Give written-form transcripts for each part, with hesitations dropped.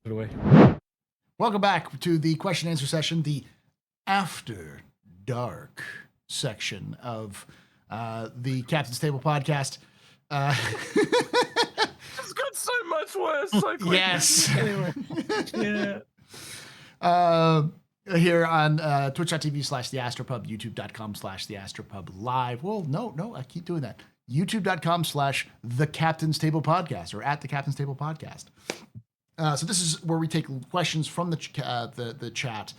it away. Welcome back to the question and answer session, the After Dark section of the Captain's Table podcast. It's got so much worse so quickly. Yes. Anyway. Yeah. Here on twitch.tv/theastropub, youtube.com/theastropub live. Well, no, I keep doing that. youtube.com/the Captain's Table podcast or at the Captain's Table podcast. So this is where we take questions from the chat.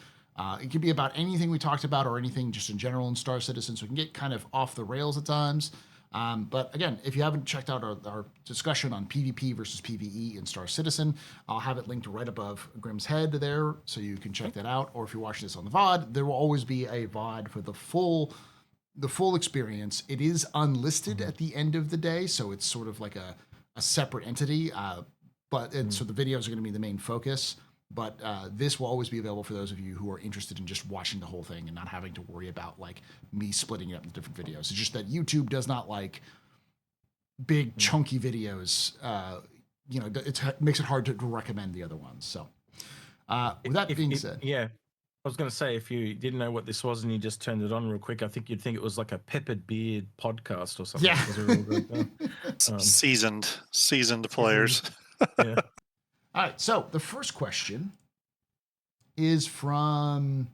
It could be about anything we talked about or anything just in general in Star Citizen, so we can get kind of off the rails at times. But again, if you haven't checked out our discussion on PvP versus PvE in Star Citizen, I'll have it linked right above Grim's head there, so you can check that out. Or if you're watching this on the VOD, there will always be a VOD for the full experience. It is unlisted at the end of the day, so it's sort of like a separate entity. So the videos are going to be the main focus. But this will always be available for those of you who are interested in just watching the whole thing and not having to worry about like me splitting it up into different videos. It's just that YouTube does not like big chunky videos. It makes it hard to recommend the other ones. So with that being said, yeah, I was going to say, if you didn't know what this was and you just turned it on real quick, I think you'd think it was like a peppered beard podcast or something. Yeah. Those are all good, Seasoned players. Yeah. All right, so the first question is from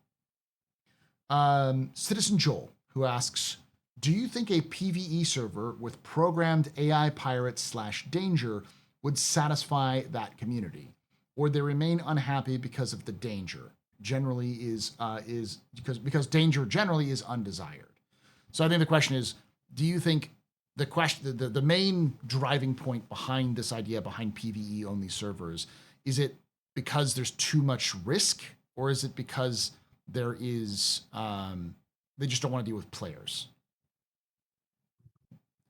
Citizen Joel, who asks, do you think a PvE server with programmed AI pirates / danger would satisfy that community? Or they remain unhappy because of the danger? Generally is because danger generally is undesired. So I think the question is, do you think the main driving point behind this idea behind PvE only servers, is it because there's too much risk, or is it because there is they just don't want to deal with players?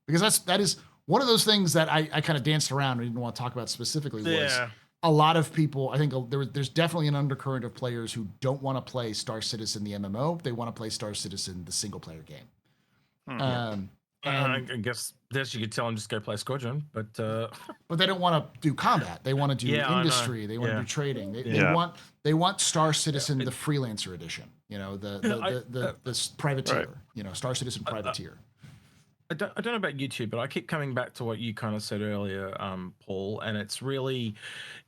Because that is one of those things that I kind of danced around and didn't want to talk about specifically. Was a lot of people, I think there's definitely an undercurrent of players who don't want to play Star Citizen the MMO. They want to play Star Citizen the single player game. I guess this you could tell them just go play Squadron, but they don't want to do combat. They want to do industry. They want to do trading. They want Star Citizen the freelancer edition. The privateer. Star Citizen privateer. I don't know about YouTube, but I keep coming back to what you kind of said earlier, Paul, and it's really,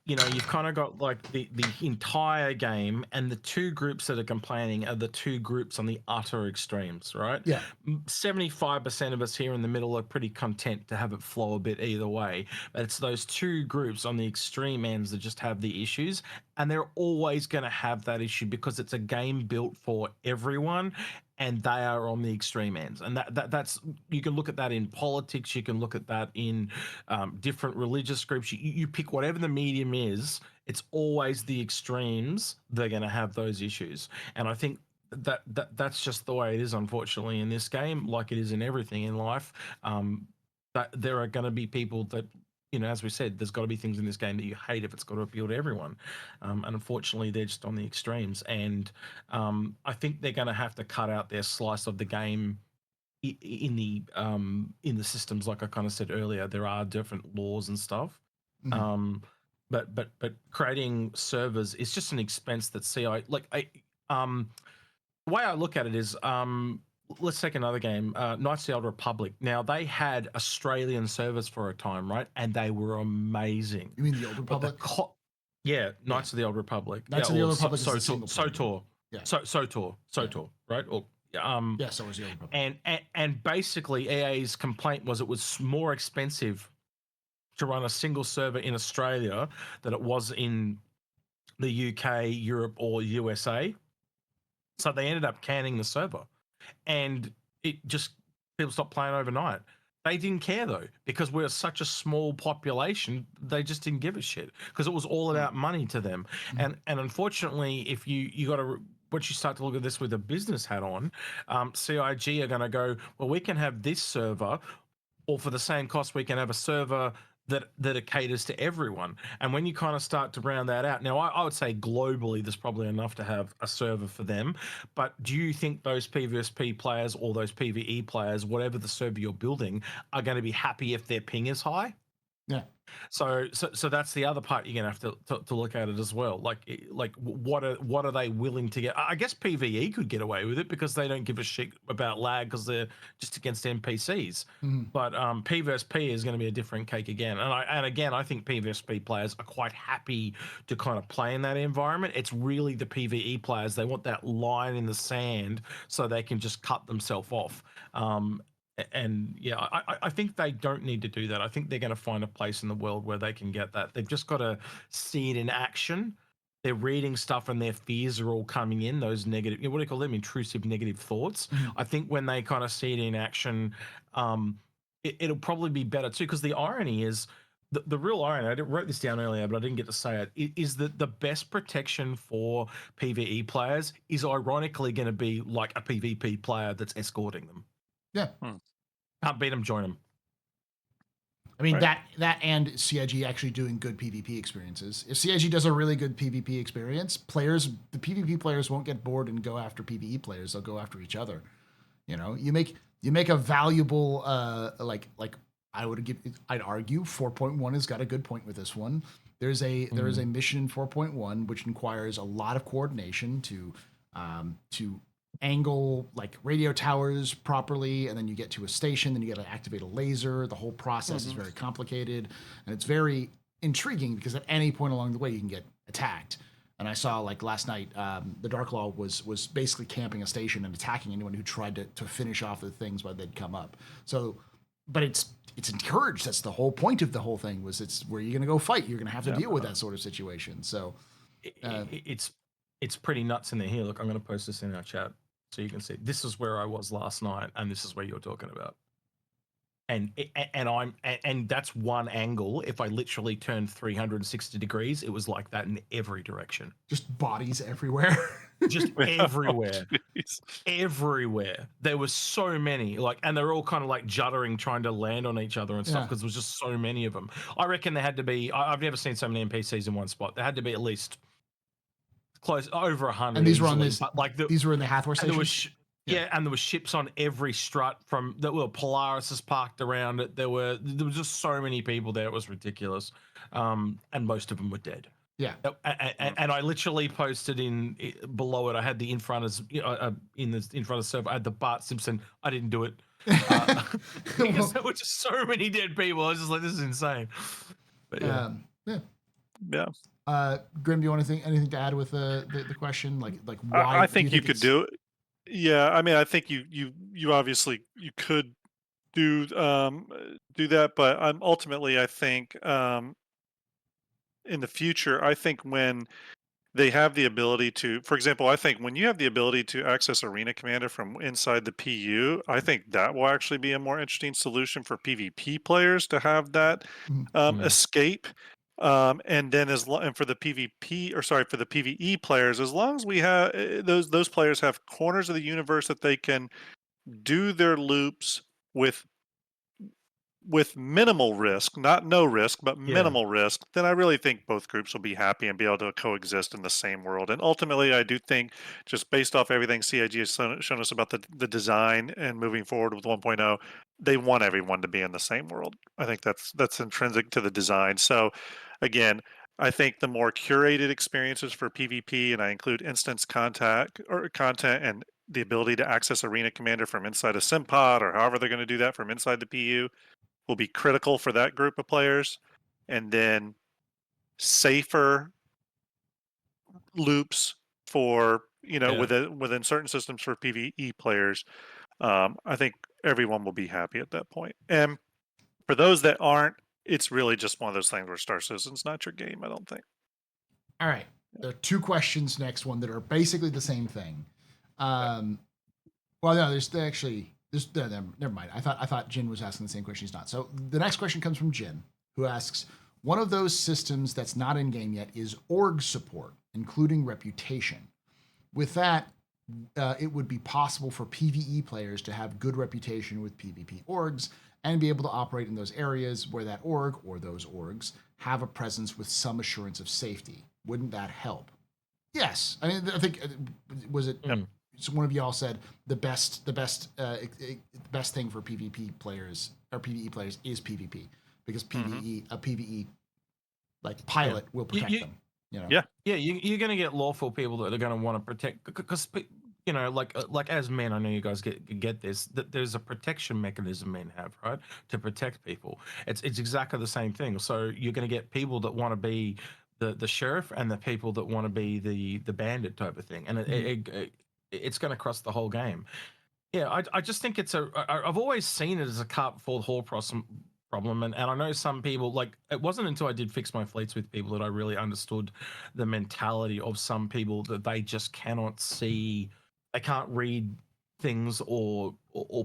you've kind of got like the entire game, and the two groups that are complaining are the two groups on the utter extremes, right? Yeah. 75% of us here in the middle are pretty content to have it flow a bit either way, but it's those two groups on the extreme ends that just have the issues, and they're always going to have that issue because it's a game built for everyone. And they are on the extreme ends, and that's you can look at that in politics. You can look at that in different religious groups. You pick whatever the medium is. It's always the extremes. They're going to have those issues, and I think that's just the way it is, unfortunately, in this game, like it is in everything in life. That there are going to be people that. As we said, there's got to be things in this game that you hate if it's got to appeal to everyone. And unfortunately, they're just on the extremes. And I think they're going to have to cut out their slice of the game in the systems. Like I kind of said earlier, there are different laws and stuff. Mm-hmm. But creating servers is just an expense that the way I look at it is, let's take another game, Knights of the Old Republic. Now, they had Australian servers for a time, right? And they were amazing. You mean the Old Republic? Knights of the Old Republic. Knights of the Old Republic is SOTOR. Yeah. SOTOR, right? Or so was the Old Republic. And basically, EA's complaint was it was more expensive to run a single server in Australia than it was in the UK, Europe, or USA. So they ended up canning the server. And people stopped playing overnight. They didn't care though, because we're such a small population. They just didn't give a shit because it was all about money to them. Mm-hmm. And unfortunately, if you got to, once you start to look at this with a business hat on, CIG are going to go, well, we can have this server, or for the same cost, we can have a server that caters to everyone. And when you kind of start to round that out, now I would say globally there's probably enough to have a server for them, but do you think those PvP players or those PvE players, whatever the server you're building, are going to be happy if their ping is high? Yeah. So that's the other part you're gonna have to look at it as well. What are they willing to get? I guess PvE could get away with it because they don't give a shit about lag because they're just against NPCs. Mhm. But P versus P is going to be a different cake again. And again, I think P versus P players are quite happy to kind of play in that environment. It's really the PvE players, they want that line in the sand so they can just cut themselves off. And yeah, I think they don't need to do that. I think they're going to find a place in the world where they can get that. They've just got to see it in action. They're reading stuff and their fears are all coming in, those negative, what do you call them? Intrusive negative thoughts. Mhm. I think when they kind of see it in action, it'll probably be better too. Because the irony is, the real irony, I wrote this down earlier, but I didn't get to say it, is that the best protection for PvE players is ironically going to be like a PvP player that's escorting them. Yeah. Can't beat them, join them. I mean, Right. that and CIG actually doing good PvP experiences. If CIG does a really good PvP experience, the PvP players won't get bored and go after PvE players. They'll go after each other. You know, you make a valuable I'd argue 4.1 has got a good point with this one. There is a mission in 4.1 which requires a lot of coordination to angle like radio towers properly, and then you get to a station, then you got to activate a laser. The whole process is very complicated, and it's very intriguing because at any point along the way you can get attacked. And I saw like last night, the Dark Law was basically camping a station and attacking anyone who tried to finish off the things while they'd come up. So, but it's encouraged. That's the whole point of the whole thing. Was it's where you're going to go fight. You're going to have to deal with that sort of situation. So, it's pretty nuts in there. Here, look, I'm going to post this in our chat so you can see. This is where I was last night, and this is where you're talking about. And that's one angle. If I literally turned 360 degrees, it was like that in every direction. just bodies everywhere. Just everywhere. Jeez. Everywhere. There was so many, like, and they're all kind of like juddering, trying to land on each other and stuff Yeah. because there was just so many of them. I reckon there had to be. I've never seen so many NPCs in one spot. There had to be at least close over 100. And these were on easily, this. but, like These were in the Hathor and there station. was and there were ships on every strut from that were Polaris parked around it. There was just so many people there. It was ridiculous, and most of them were dead. Yeah. And I literally posted in below it. I had the in front of in front of the server. I had the Bart Simpson. I didn't do it because there were just so many dead people. I was just like, this is insane. But yeah, Yeah. Grim, do you want anything to add with the question? Like why? I think you could do it. Yeah, I mean, I think you obviously you could do that, but ultimately, I think in the future, I think when they have the ability to, for example, I think when you have the ability to access Arena Commander from inside the PU, I think that will actually be a more interesting solution for PvP players to have that escape. And then and for the PvP, or sorry, for the PvE players, as long as we have those players have corners of the universe that they can do their loops with minimal risk, not no risk, but minimal risk, then I really think both groups will be happy and be able to coexist in the same world. And ultimately, I do think, just based off everything CIG has shown us about the design and moving forward with 1.0, they want everyone to be in the same world. I think that's intrinsic to the design. So, again, I think the more curated experiences for PvP, and I include instance content and the ability to access Arena Commander from inside a SimPod, or however they're going to do that from inside the PU, will be critical for that group of players. And then safer loops for, within certain systems for PvE players. I think everyone will be happy at that point. And for those that aren't, it's really just one of those things where Star Citizen's not your game, I don't think. All right. There are two questions next one that are basically the same thing. Well, no, never mind. I thought Jin was asking the same question. He's not. So the next question comes from Jin, who asks, one of those systems that's not in game yet is org support, including reputation. With that, it would be possible for PvE players to have good reputation with PvP orgs and be able to operate in those areas where that org or those orgs have a presence with some assurance of safety. Wouldn't that help? Yes. I mean, I think, was it... So one of y'all said the best thing for PvP players or PvE players is PvP. because Mhm. a PvE like pilot will You, protect you, them. You know. Yeah. yeah, you're going to get lawful people that are going to want to protect because you know, like as men, I know you guys get this. That there's a protection mechanism men have, right, to protect people. It's exactly the same thing. So you're going to get people that want to be the sheriff and the people that want to be the bandit type of thing, and it's going to cross the whole game. Yeah, I just think I've always seen it as a cart before the problem. And I know some people, like, it wasn't until I did fix my fleets with people that I really understood the mentality of some people that they just cannot see, they can't read things or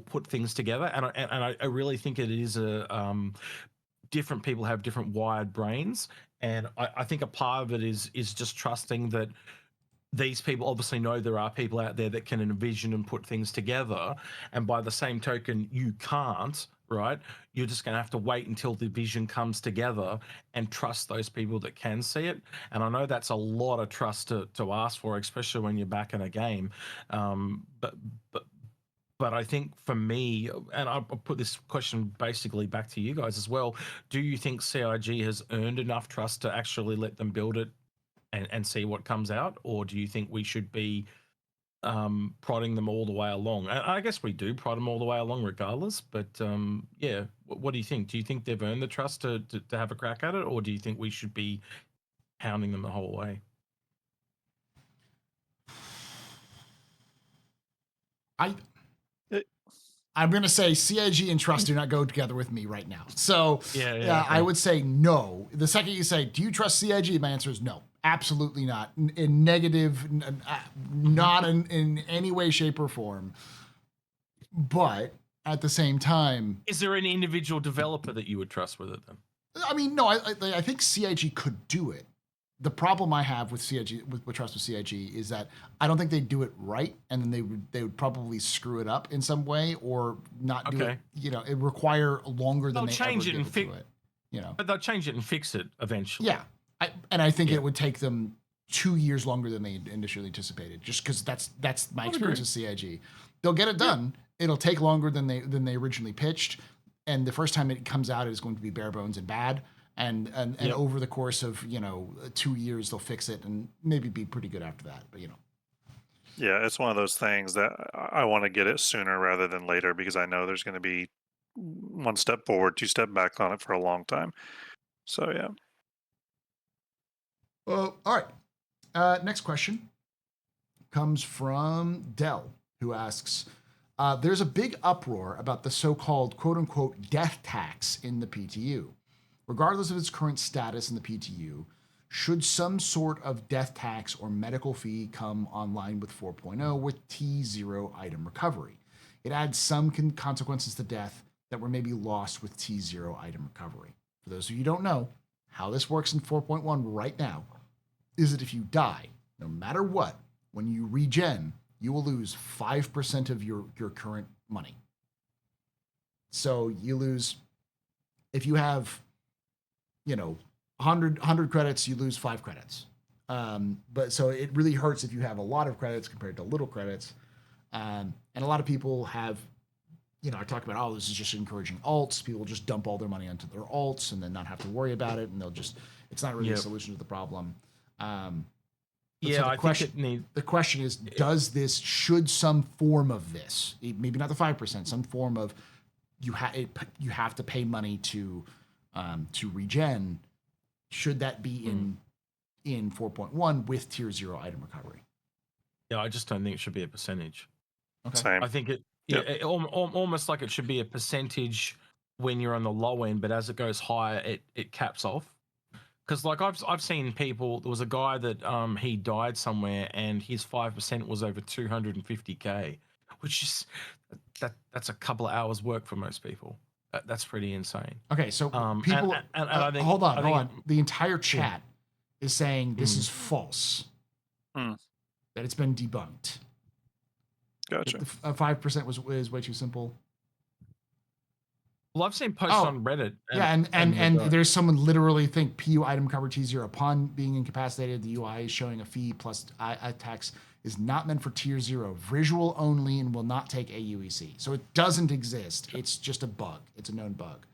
put things together. And I really think it is different people have different wired brains. And I think a part of it is just trusting that these people obviously know there are people out there that can envision and put things together, and by the same token you can't, right? You're just going to have to wait until the vision comes together and trust those people that can see it. And I know that's a lot of trust to ask for, especially when you're back in a game. Um, but but but I think for me, and I'll put this question basically back to you guys as well, do you think CIG has earned enough trust to actually let them build it and see what comes out, or do you think we should be prodding them all the way along? I guess we do prod them all the way along regardless, but yeah, what do you think? Do you think they've earned the trust to have a crack at it, or do you think we should be hounding them the whole way? I It, I'm going to say CIG and trust do not go together with me right now. So Yeah, I okay. would say no. The second you say, do you trust CIG? My answer is no. Absolutely not. In negative, not in any way, shape, or form. But at the same time, Is there an individual developer that you would trust with it then? I mean, no, I think CIG could do it. The problem I have with CIG, with trust with CIG, is that I don't think they do it right, and then they would probably screw it up in some way or not do it. Okay. You know, it require longer than They'll they ever change it give and it to it. You know, but they'll change it and fix it eventually. yeah, I think Yeah, it would take them 2 years longer than they initially anticipated, just because that's my I'd experience agree. with CIG. They'll get it Yeah. done. It'll take longer than they originally pitched, and the first time it comes out, it is going to be bare bones and bad. And Yep. over the course of 2 years, they'll fix it and maybe be pretty good after that. But yeah, it's one of those things that I want to get it sooner rather than later because I know there's going to be one step forward, two step back on it for a long time. So yeah. well, all right. Next question comes from Dell, who asks, there's a big uproar about the so-called quote-unquote death tax in the PTU. Regardless of its current status in the PTU, should some sort of death tax or medical fee come online with 4.0 with T0 item recovery? It adds some consequences to death that were maybe lost with T0 item recovery. For those of you who don't know, how this works in 4.1 right now is that if you die, no matter what, when you regen, you will lose 5% of your current money. So you lose, if you have, 100 credits, you lose 5 credits. But so it really hurts if you have a lot of credits compared to little credits. And a lot of people have, I talked about, oh, this is just encouraging alts. People just dump all their money onto their alts and then not have to worry about it. And it's not really a Yep. solution to the problem. But so Yeah, I think it needs. the question is, should some form of this, maybe not the 5%, some form of you have to pay money to regen, should that be in 4.1 with tier 0 item recovery? Yeah, I just don't think it should be a percentage. Okay. Same. I think Yep. almost like it should be a percentage when you're on the low end, but as it goes higher, it caps off. Because like I've seen people, there was a guy that he died somewhere and his 5% was over 250K, which is that's a couple of hours work for most people. That's pretty insane. Okay, so And people, I think hold I think on. The entire chat is saying this Mm. is false, Hmm. that it's been debunked. Gotcha. The 5% is way too simple. Well, I've seen posts Oh, on Reddit. Yeah, and there's someone literally think PU item cover T0 upon being incapacitated. The UI is showing a fee plus tax is not meant for tier 0, visual only, and will not take AUEC. So it doesn't exist. It's just a bug. It's a known bug.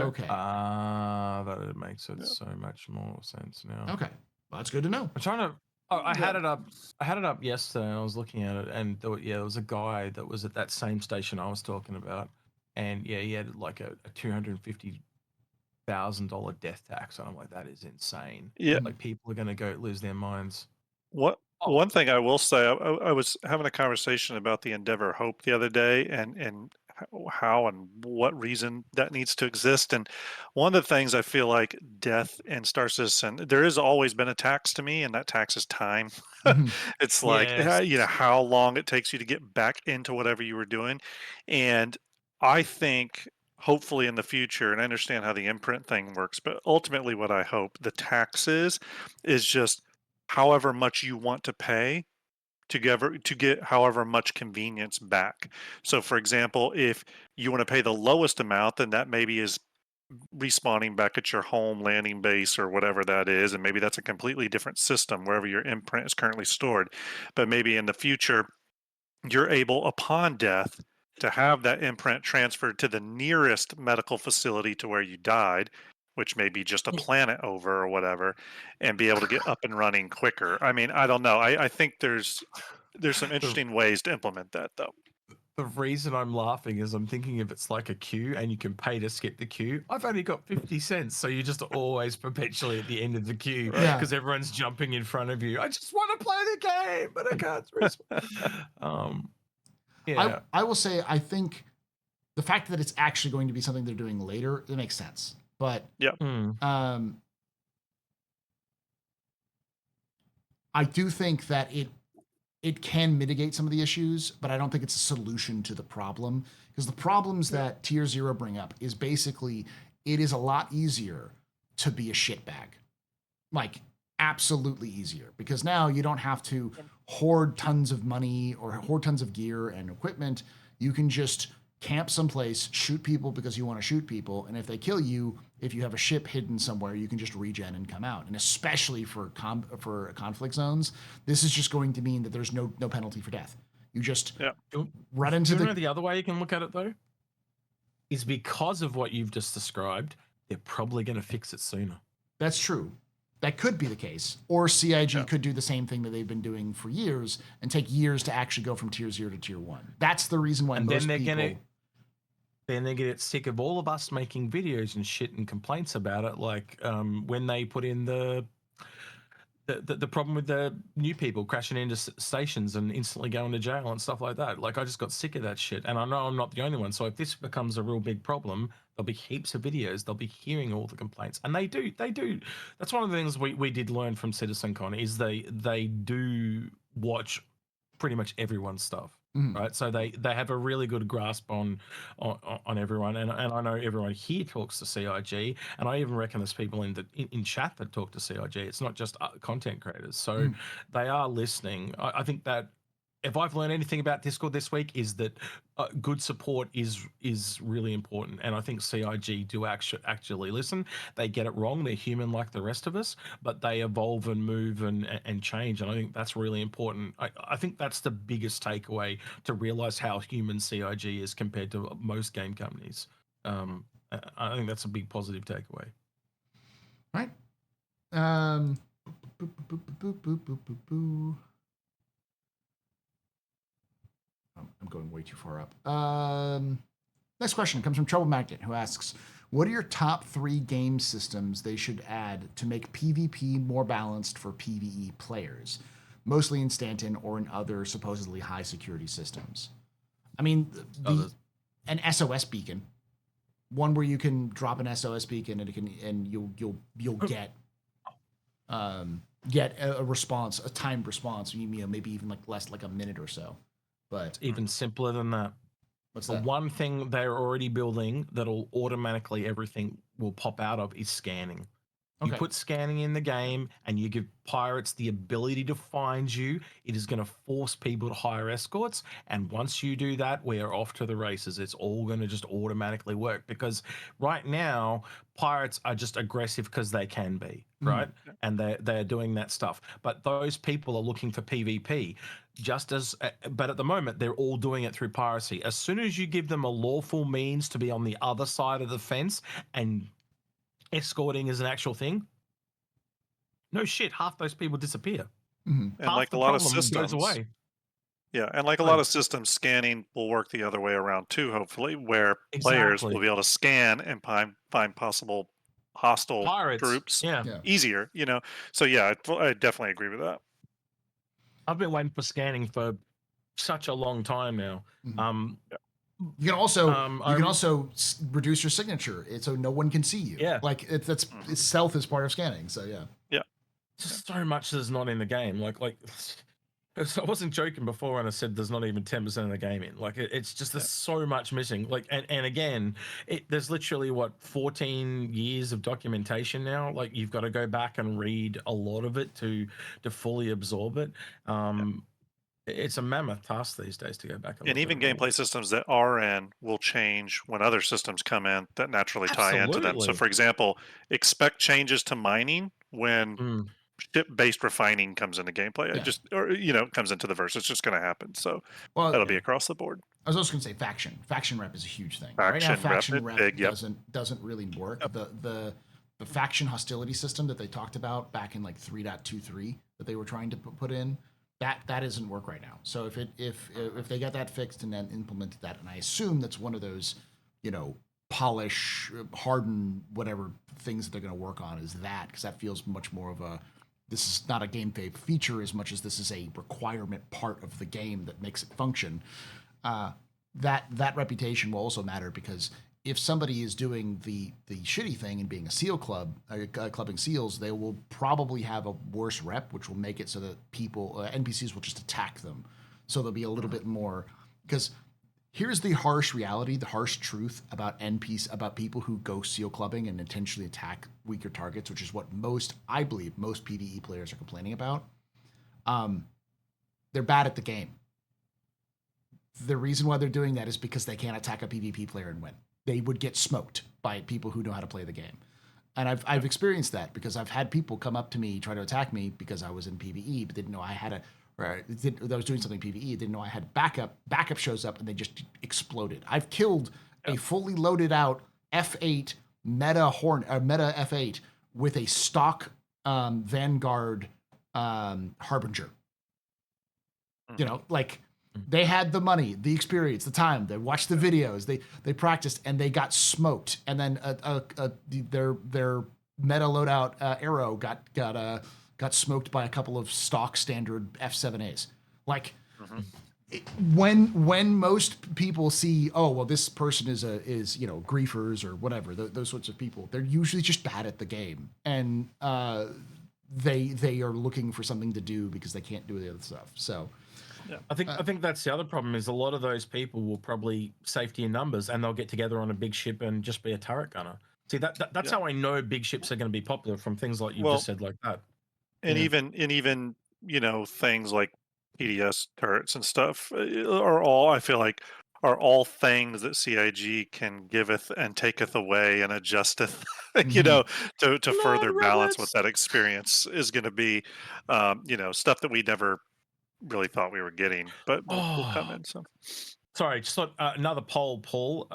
Okay. That makes it Yeah. so much more sense now. Okay. Well, that's good to know. I'm trying to. Oh, I had Yeah. it up. I had it up yesterday, and I was looking at it, and there was a guy that was at that same station I was talking about, and yeah, he had like a $250,000 death tax, and I'm like, that is insane. Yeah. Mhm. Like people are gonna go lose their minds. What Oh, one thing I will say, I was having a conversation about the Endeavor Hope the other day, and how and what reason that needs to exist. And one of the things I feel like death and Star Citizen, there has always been a tax to me, and that tax is time. Mhm. It's like yes. how long it takes you to get back into whatever you were doing, and I think. Hopefully in the future, and I understand how the imprint thing works, but ultimately what I hope the tax is just however much you want to pay to get however much convenience back. So for example, if you want to pay the lowest amount, then that maybe is respawning back at your home landing base or whatever that is, and maybe that's a completely different system wherever your imprint is currently stored. But maybe in the future, you're able upon death to have that imprint transferred to the nearest medical facility to where you died, which may be just a planet over or whatever, and be able to get up and running quicker. I mean, I don't know. I think there's some The interesting ways to implement that though. the reason I'm laughing is I'm thinking if it's like a queue and you can pay to skip the queue, I've only got 50 cents. So you're just always perpetually at the end of the queue Right. Yeah. because everyone's jumping in front of you. I just want to play the game, but I can't. I Yeah. I will say I think the fact that it's actually going to be something they're doing later, it makes sense. But Yeah. Mm. um, I do think that it can mitigate some of the issues, but I don't think it's a solution to the problem because the problems Yeah. that Tier Zero bring up is basically it is a lot easier to be a shitbag, like absolutely easier because now you don't have to hoard tons of money or hoard tons of gear and equipment. You can just camp someplace, shoot people because you want to shoot people, and if they kill you, if you have a ship hidden somewhere, you can just regen and come out. And especially for conflict zones, this is just going to mean that there's no penalty for death. You just Yeah. Do run do into you know the. the other way you can look at it though? Is because of what you've just described, they're probably going to fix it sooner. That's true. That could be the case. Or CIG Yeah. could do the same thing that they've been doing for years and take years to actually go from tier 0 to tier 1. That's the reason why And then most they're people. going to then they get sick of all of us making videos and shit and complaints about it, like when they put in the problem with the new people crashing into stations and instantly going to jail and stuff like that. Like I just got sick of that shit, and I know I'm not the only one. So if this becomes a real big problem, there'll be heaps of videos. They'll be hearing all the complaints, and they do. That's one of the things we did learn from CitizenCon is they do watch pretty much everyone's stuff, Mhm. right? So they have a really good grasp on everyone, and I know everyone here talks to CIG, and I even reckon there's people in chat that talk to CIG. It's not just content creators, so Mhm. they are listening. I think that if I've learned anything about Discord this week is that good support is really important, and I think CIG do actually listen. They get it wrong. They're human like the rest of us, but they evolve and move and change, and I think that's really important. I think that's the biggest takeaway to realize how human CIG is compared to most game companies. I think that's a big positive takeaway. Right? Um, boop, boop, boop, boop, boop, boop, boop, boop. I'm going way too far up. Next question comes from Trouble Magnet, who asks, "What are your top 3 game systems they should add to make PvP more balanced for PvE players, mostly in Stanton or in other supposedly high security systems?" I mean, Oh, an SOS beacon, one where you can drop an SOS beacon and it can and you'll get a response, a timed response. You know, maybe even like less like a minute or so. But even simpler than that. what's The that? one thing they're already building that'll automatically everything will pop out of is scanning. You Okay. put scanning in the game and you give pirates the ability to find you. It is going to force people to hire escorts. And once you do that, we are off to the races. It's all going to just automatically work because right now, pirates are just aggressive because they can be, right? And they're doing that stuff. But those people are looking for PvP just as, but at the moment, they're all doing it through piracy. As soon as you give them a lawful means to be on the other side of the fence and escorting is an actual thing, no shit, half those people disappear. And Half like the a lot of problem goes systems, away. yeah, and like a lot of systems, scanning will work the other way around too, hopefully, where players will Exactly. be able to scan and find possible hostile Pirates. groups Yeah. Yeah. easier, you know. So yeah, I definitely agree with that. I've been waiting for scanning for such a long time now. Um, You can also I reduce your signature so no one can see you. Yeah. Like Mhm. stealth is part of scanning. So yeah. Yeah. just so much that's not in the game. Like I wasn't joking before when I said there's not even 10% of the game in. Like it's just Yeah. there's so much missing. Like and again, there's literally what 14 years of documentation now. Like you've got to go back and read a lot of it to fully absorb it. It's a mammoth task these days to go back and And look at even it all. gameplay systems that are in will change when other systems come in that naturally tie into them. So, Absolutely. for example, expect changes to mining when Mm. ship-based refining comes into gameplay. It Yeah. just, or comes into the verse. It's just going to happen. So Well, that'll be Yeah. across the board. I was also going to say faction. Faction rep is a huge thing. Right now, Faction rep faction it rep big. Yep. doesn't really work. Yep. The faction hostility system that they talked about back in like 3.23 that they were trying to put in, that doesn't work right now. So if they got that fixed and then implemented that, and I assume that's one of those, polish, harden, whatever things that they're going to work on is that, because that feels much more of a, this is not a game feature as much as this is a requirement part of the game that makes it function. That reputation will also matter because if somebody is doing the shitty thing and being a seal club, clubbing seals, they will probably have a worse rep, which will make it so that people NPCs will just attack them. So there'll be a little bit more, because here's the harsh reality, the harsh truth about about people who go seal clubbing and intentionally attack weaker targets, which is what I believe most PvE players are complaining about. They're bad at the game. The reason why they're doing that is because they can't attack a PvP player and win. They would get smoked by people who know how to play the game. And I've experienced that because I've had people come up to me, try to attack me because I was in PvE, but didn't know I had I was doing something PvE, didn't know I had backup. Backup shows up and they just exploded. I've killed a fully loaded out F8 meta F8 with a stock Vanguard Harbinger. Like they had the money, the experience, the time. They watched the videos, they practiced, and they got smoked. And then their meta loadout arrow got smoked by a couple of stock standard F7As. Like when most people see, oh well, this person is griefers or whatever, those sorts of people, they're usually just bad at the game, and they are looking for something to do because they can't do the other stuff. So. Yeah. I think that's the other problem is a lot of those people will probably safety in numbers and they'll get together on a big ship and just be a turret gunner. See that's how I know big ships are going to be popular from things like you've just said like that. And Yeah. even things like PDS turrets and stuff are all, I feel like, are all things that CIG can giveth and taketh away and adjusteth, to further Blood balance what rabbits. that experience is going to be. Stuff that we never really thought we were getting, but will come Oh, in. So sorry, just thought, another poll, Paul.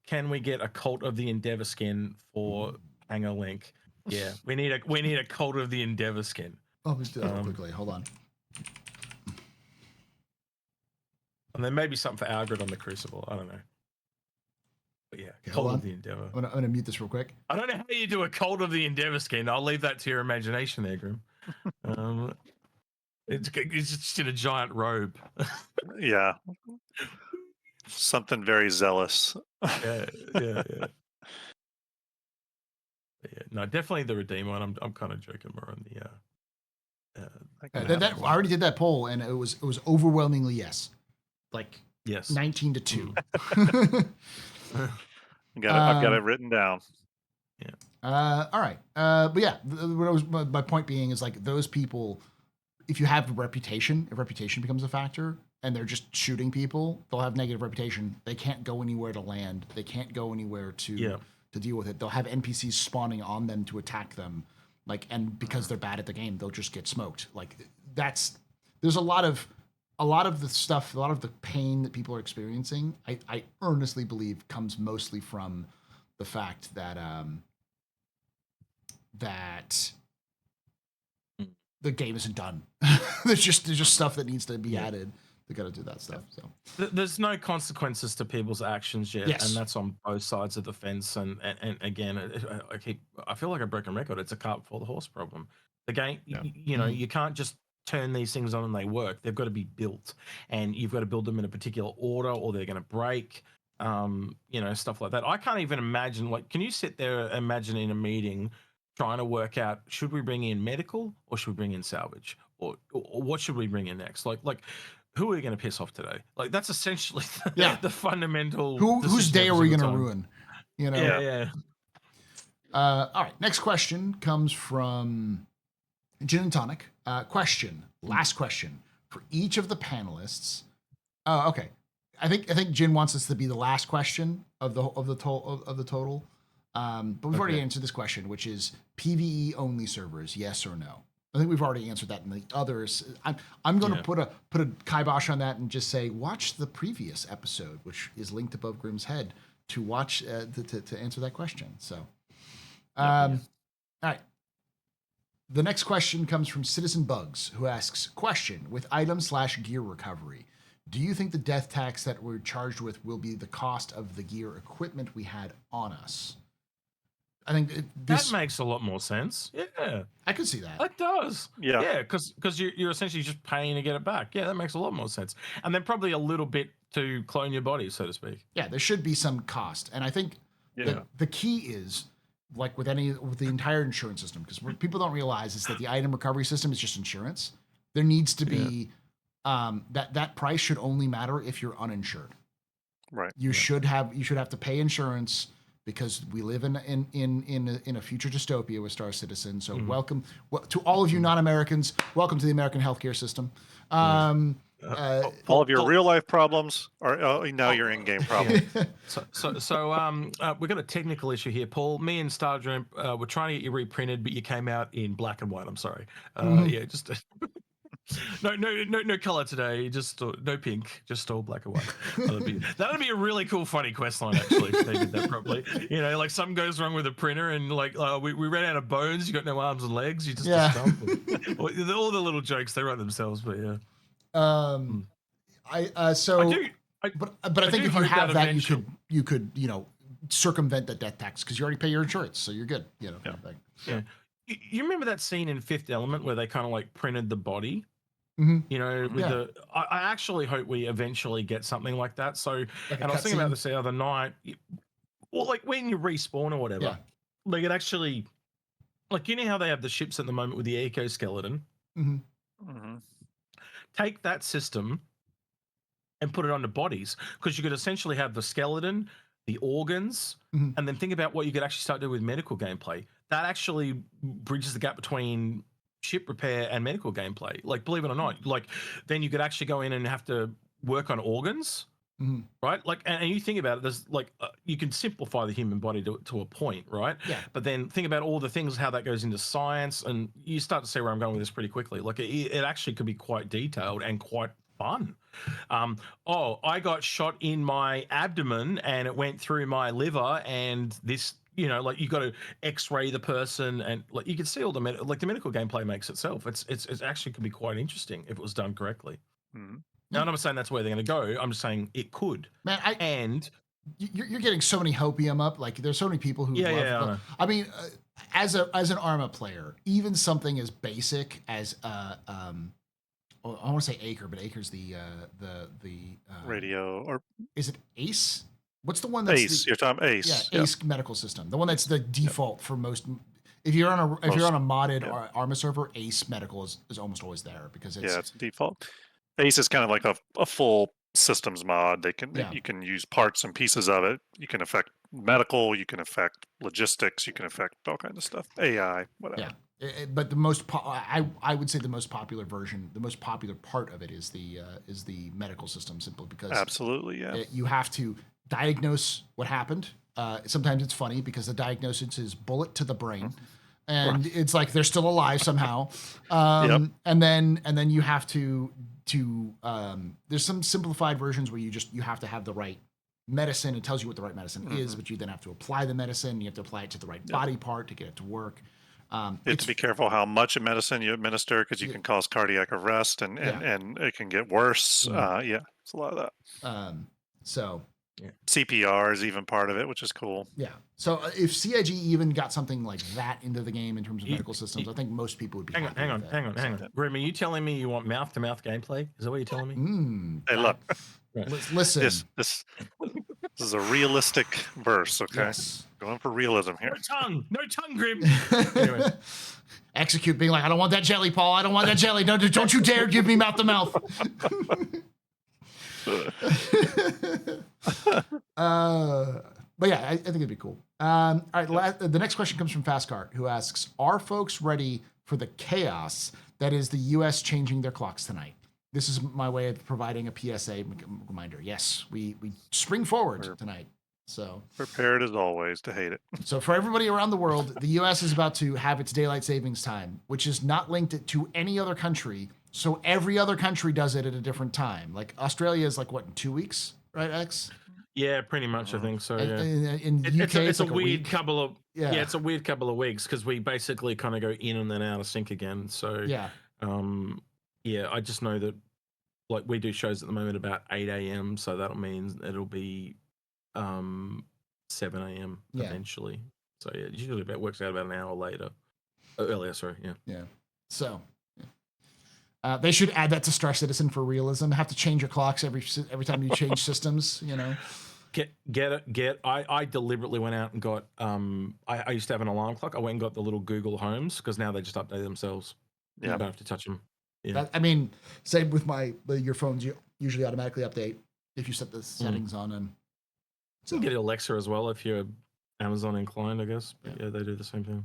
Can we get a Cult of the Endeavor skin for Hanger Link? Yeah, we need a Cult of the Endeavor skin. Let me do that real quickly. Hold on. And then maybe something for Algrid on the Crucible. I don't know. But yeah, Okay, Cult of the Endeavor. I'm gonna mute this real quick. I don't know how you do a Cult of the Endeavor skin. I'll leave that to your imagination there, Grim. It's just in a giant robe. yeah, something very zealous. Yeah. Yeah, no, definitely the Redeemer one. I'm kind of joking more on the I already did that poll, and it was overwhelmingly yes, like yes, 19-2. I've got it written down. All right. But yeah, my point being is like those people, if you have a reputation, if reputation becomes a factor and they're just shooting people, they'll have negative reputation. They can't go anywhere to land. They can't go anywhere to deal with it. They'll have NPCs spawning on them to attack them. Like, and because they're bad at the game, they'll just get smoked. Like there's a lot of the stuff, a lot of the pain that people are experiencing, I earnestly believe comes mostly from the fact that that Mm. the game isn't done. there's just stuff that needs to be added. They got to do that stuff. So There's no consequences to people's actions yet, Yes. and that's on both sides of the fence. And again, I feel like a broken record. It's a cart before the horse problem. The game, you know, you can't just turn these things on and they work. They've got to be built, and you've got to build them in a particular order, or they're going to break. You know, stuff like that. I can't even imagine. Like, can you sit there imagine in a meeting trying to work out, should we bring in medical or should we bring in salvage, or what should we bring in next? Like who are we going to piss off today? Like, that's essentially the fundamental. Whose day are we going to ruin? You know. Yeah. All right. Next question comes from Gin and Tonic. Last question for each of the panelists. Oh, okay. I think Jin wants this to be the last question of the total. But we've already answered this question, which is PvE only servers, yes or no? I think we've already answered that in the others. I'm going to put a kibosh on that and just say watch the previous episode, which is linked above Grimm's head, to watch to answer that question. So, all right. The next question comes from Citizen Bugs, who asks, question, with item/gear recovery, do you think the death tax that we're charged with will be the cost of the gear equipment we had on us? I think that makes a lot more sense. Yeah, I could see that. That does. Yeah, because you're essentially just paying to get it back. Yeah, that makes a lot more sense. And then probably a little bit to clone your body, so to speak. Yeah, there should be some cost, and I think the key is, like with the entire insurance system, because what people don't realize is that the item recovery system is just insurance. There needs to be that price should only matter if you're uninsured. Right. You should have to pay insurance, because we live in a future dystopia with Star Citizen. So welcome to all of you non-Americans. Welcome to the American healthcare system. All of your real life problems are now your in-game problem. So we've got a technical issue here, Paul. Me and Stardream were trying to get you reprinted, but you came out in black and white. I'm sorry. Yeah, just no color today. Just no pink. Just all black and white. That'd be a really cool, funny quest line, actually, if they did that properly. You know, like something goes wrong with the printer, and like we ran out of bones. You got no arms and legs. You just a stump. All the little jokes they write themselves, but yeah. But I think if you have that, you could circumvent the death tax because you already pay your insurance, so you're good. You know. Yeah. You remember that scene in Fifth Element where they kind of like printed the body? Mm-hmm. You know, with I actually hope we eventually get something like that. So, and I was thinking about this the other night. Well, like when you respawn or whatever, they could actually, like, you know how they have the ships at the moment with the exoskeleton. Take that system and put it on the bodies, because you could essentially have the skeleton, the organs, and then think about what you could actually start doing with medical gameplay. That actually bridges the gap between ship repair and medical gameplay. Like, believe it or not, like then you could actually go in and have to work on organs, right? Like, and you think about it, there's like you can simplify the human body to a point, right? Yeah. But then think about all the things, how that goes into science, and you start to see where I'm going with this pretty quickly. Like, it actually could be quite detailed and quite fun. I got shot in my abdomen and it went through my liver, and this, you know, like you got to X-ray the person, and like you can see all the the medical gameplay makes itself. It's actually could be quite interesting if it was done correctly. Now, I'm not saying that's where they're going to go. I'm just saying it could. Man, you're getting so many hopium up. Like, there's so many people who love. I mean, as an Arma player, even something as basic as I want to say Acre, but Acre's the radio, or is it Ace? What's the one that's Ace? You're talking Ace. Yeah, Ace medical system. The one that's the default for most. If you're on a modded Arma server, Ace medical is almost always there because it's it's default. Ace is kind of like a full systems mod. Yeah. You can use parts and pieces of it. You can affect medical. You can affect logistics. You can affect all kinds of stuff. AI, whatever. Yeah. But the most I would say the most popular version, the most popular part of it is the medical system, simply because Absolutely, yeah. you have to diagnose what happened. Sometimes it's funny because the diagnosis is bullet to the brain, and it's like they're still alive somehow. Yep. And then you have to there's some simplified versions where you have to have the right medicine. It tells you what the right medicine is, but you then have to apply the medicine. You have to apply it to the right body part to get it to work. You have to be careful how much medicine you administer because you can cause cardiac arrest and Yeah. and it can get worse. Yeah, it's a lot of that. So CPR is even part of it, which is cool. yeah. So if CIG even got something like that into the game in terms of You- medical systems, I think most people would be Hang on, happy hang on, with it. hang on, hang on. Grim, are you telling me you want mouth-to-mouth gameplay? Is that what you're telling me? Hey, look, Listen. this is a realistic verse, okay? Yes. Going for realism here. No tongue, Grim. Anyway, Execute being like, I don't want that jelly, Paul. I don't want that jelly. No, don't you dare give me mouth to mouth. But yeah, I think it'd be cool. All right, the next question comes from Fastcart, who asks, are folks ready for the chaos that is the U.S. changing their clocks tonight? This is my way of providing a PSA reminder. Yes, we spring forward tonight. So Prepared as always to hate it. So for everybody around the world, the U.S. is about to have its daylight savings time, which is not linked to any other country. So every other country does it at a different time. Like Australia is like what, in 2 weeks, right, X? yeah, pretty much. I think so. Yeah. In UK, it's a like weird week. couple of Yeah. it's a weird couple of weeks because we basically kind of go in and then out of sync again. So Yeah. I just know that like we do shows at the moment about 8 a.m. So that'll mean it'll be 7 a.m. eventually. So yeah, usually it works out about an hour later. Earlier, sorry. Yeah. Yeah. So they should add that to Star Citizen for realism. Have to change your clocks every time you change systems. You know. I deliberately went out and got I used to have an alarm clock. I went and got the little Google Homes because now they just update themselves. Yeah. You don't have to touch them. Yeah. Same with your phones. You usually automatically update if you set the settings on them. So you can get Alexa as well if you're Amazon inclined, I guess. But yeah, they do the same thing.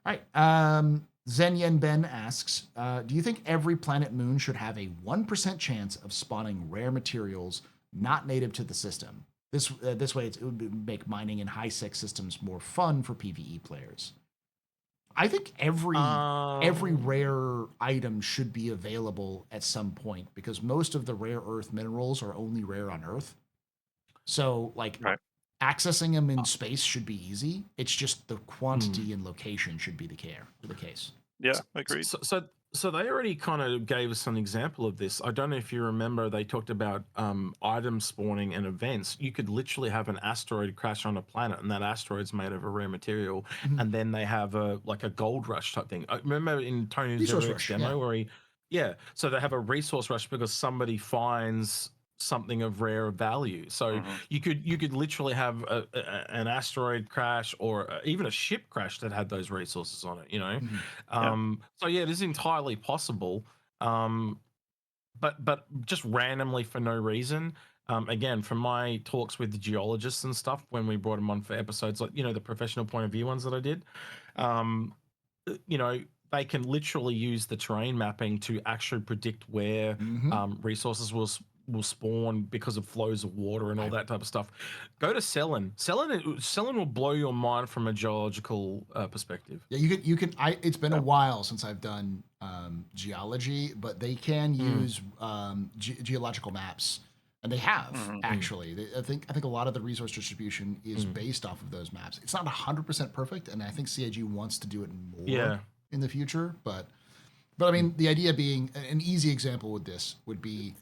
All right. Zen Yen Ben asks, do you think every planet moon should have a 1% chance of spawning rare materials not native to the system? This way it would make mining in high-sec systems more fun for PvE players. I think every rare item should be available at some point because most of the rare earth minerals are only rare on Earth. So accessing them in space should be easy. It's just the quantity and location should be the case. Yeah, agreed. So they already kind of gave us an example of this. I don't know if you remember, they talked about item spawning and events. You could literally have an asteroid crash on a planet, and that asteroid's made of a rare material, and then they have a gold rush type thing. I remember in Tony's demo where so they have a resource rush because somebody finds something of rare value. So you could literally have an asteroid crash or even a ship crash that had those resources on it, you know. So yeah, it is entirely possible, but just randomly for no reason. Again, from my talks with the geologists and stuff when we brought them on for episodes, like, you know, the professional point of view ones that I did, you know, they can literally use the terrain mapping to actually predict where resources will spawn because of flows of water and all that type of stuff. Go to Selen. Selen will blow your mind from a geological perspective. Yeah, you can. It's been a while since I've done geology, but they can use geological maps, and they have actually. I think a lot of the resource distribution is based off of those maps. It's not 100% perfect, and I think CIG wants to do it more in the future. But I mean, the idea being an easy example with this would be,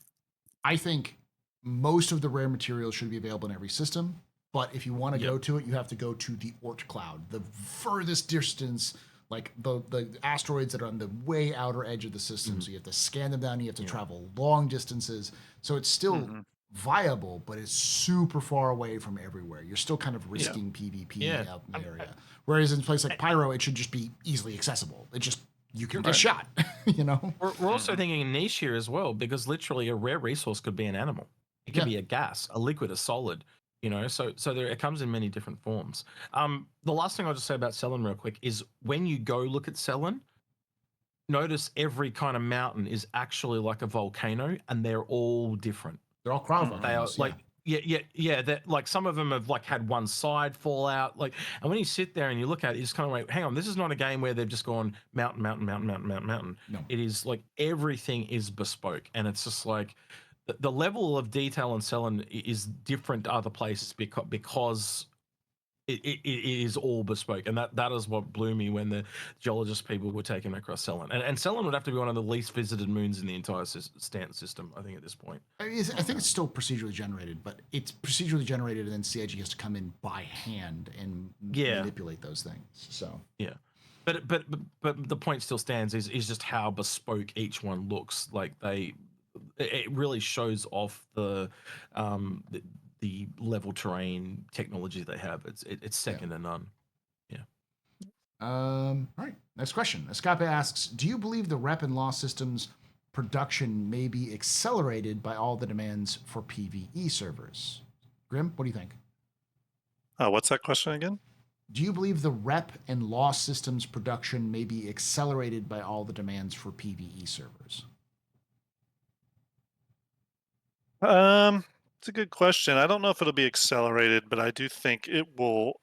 I think most of the rare materials should be available in every system, but if you want to go to it, you have to go to the Oort cloud, the furthest distance, like the asteroids that are on the way outer edge of the system. So you have to scan them down, you have to travel long distances. So it's still viable, but it's super far away from everywhere. You're still kind of risking PvP out in the area. Whereas in a place like Pyro, it should just be easily accessible. It just, you can get shot, you know? We're also thinking niche here as well, because literally a rare resource could be an animal. It can be a gas, a liquid, a solid. So there it comes in many different forms. The last thing I'll just say about Cellin real quick is when you go look at Cellin, notice every kind of mountain is actually like a volcano, and they're all different. They're all cryo Mhm. They are volcanoes. like yeah. That like some of them have like had one side fall out. Like, and when you sit there and you look at it, you just kind of like, hang on, this is not a game where they've just gone mountain, mountain, mountain, mountain, mountain, mountain. No. It is like everything is bespoke, and it's just like the level of detail in Cellin is different to other places because it is all bespoke, and that is what blew me when the geologist people were taking across Cellin. And Cellin would have to be one of the least visited moons in the entire stant system, I think, at this point. I think it's still procedurally generated, but it's procedurally generated, and then CIG has to come in by hand and manipulate those things. So yeah, but the point still stands is just how bespoke each one looks. Like it really shows off the level terrain technology they have. It's second to none. Yeah. All right. Next question. Escape asks, do you believe the rep and loss systems production may be accelerated by all the demands for PvE servers? Grim, what do you think? What's that question again? Do you believe the rep and loss systems production may be accelerated by all the demands for PvE servers? It's a good question. I don't know if it'll be accelerated, but I do think it will.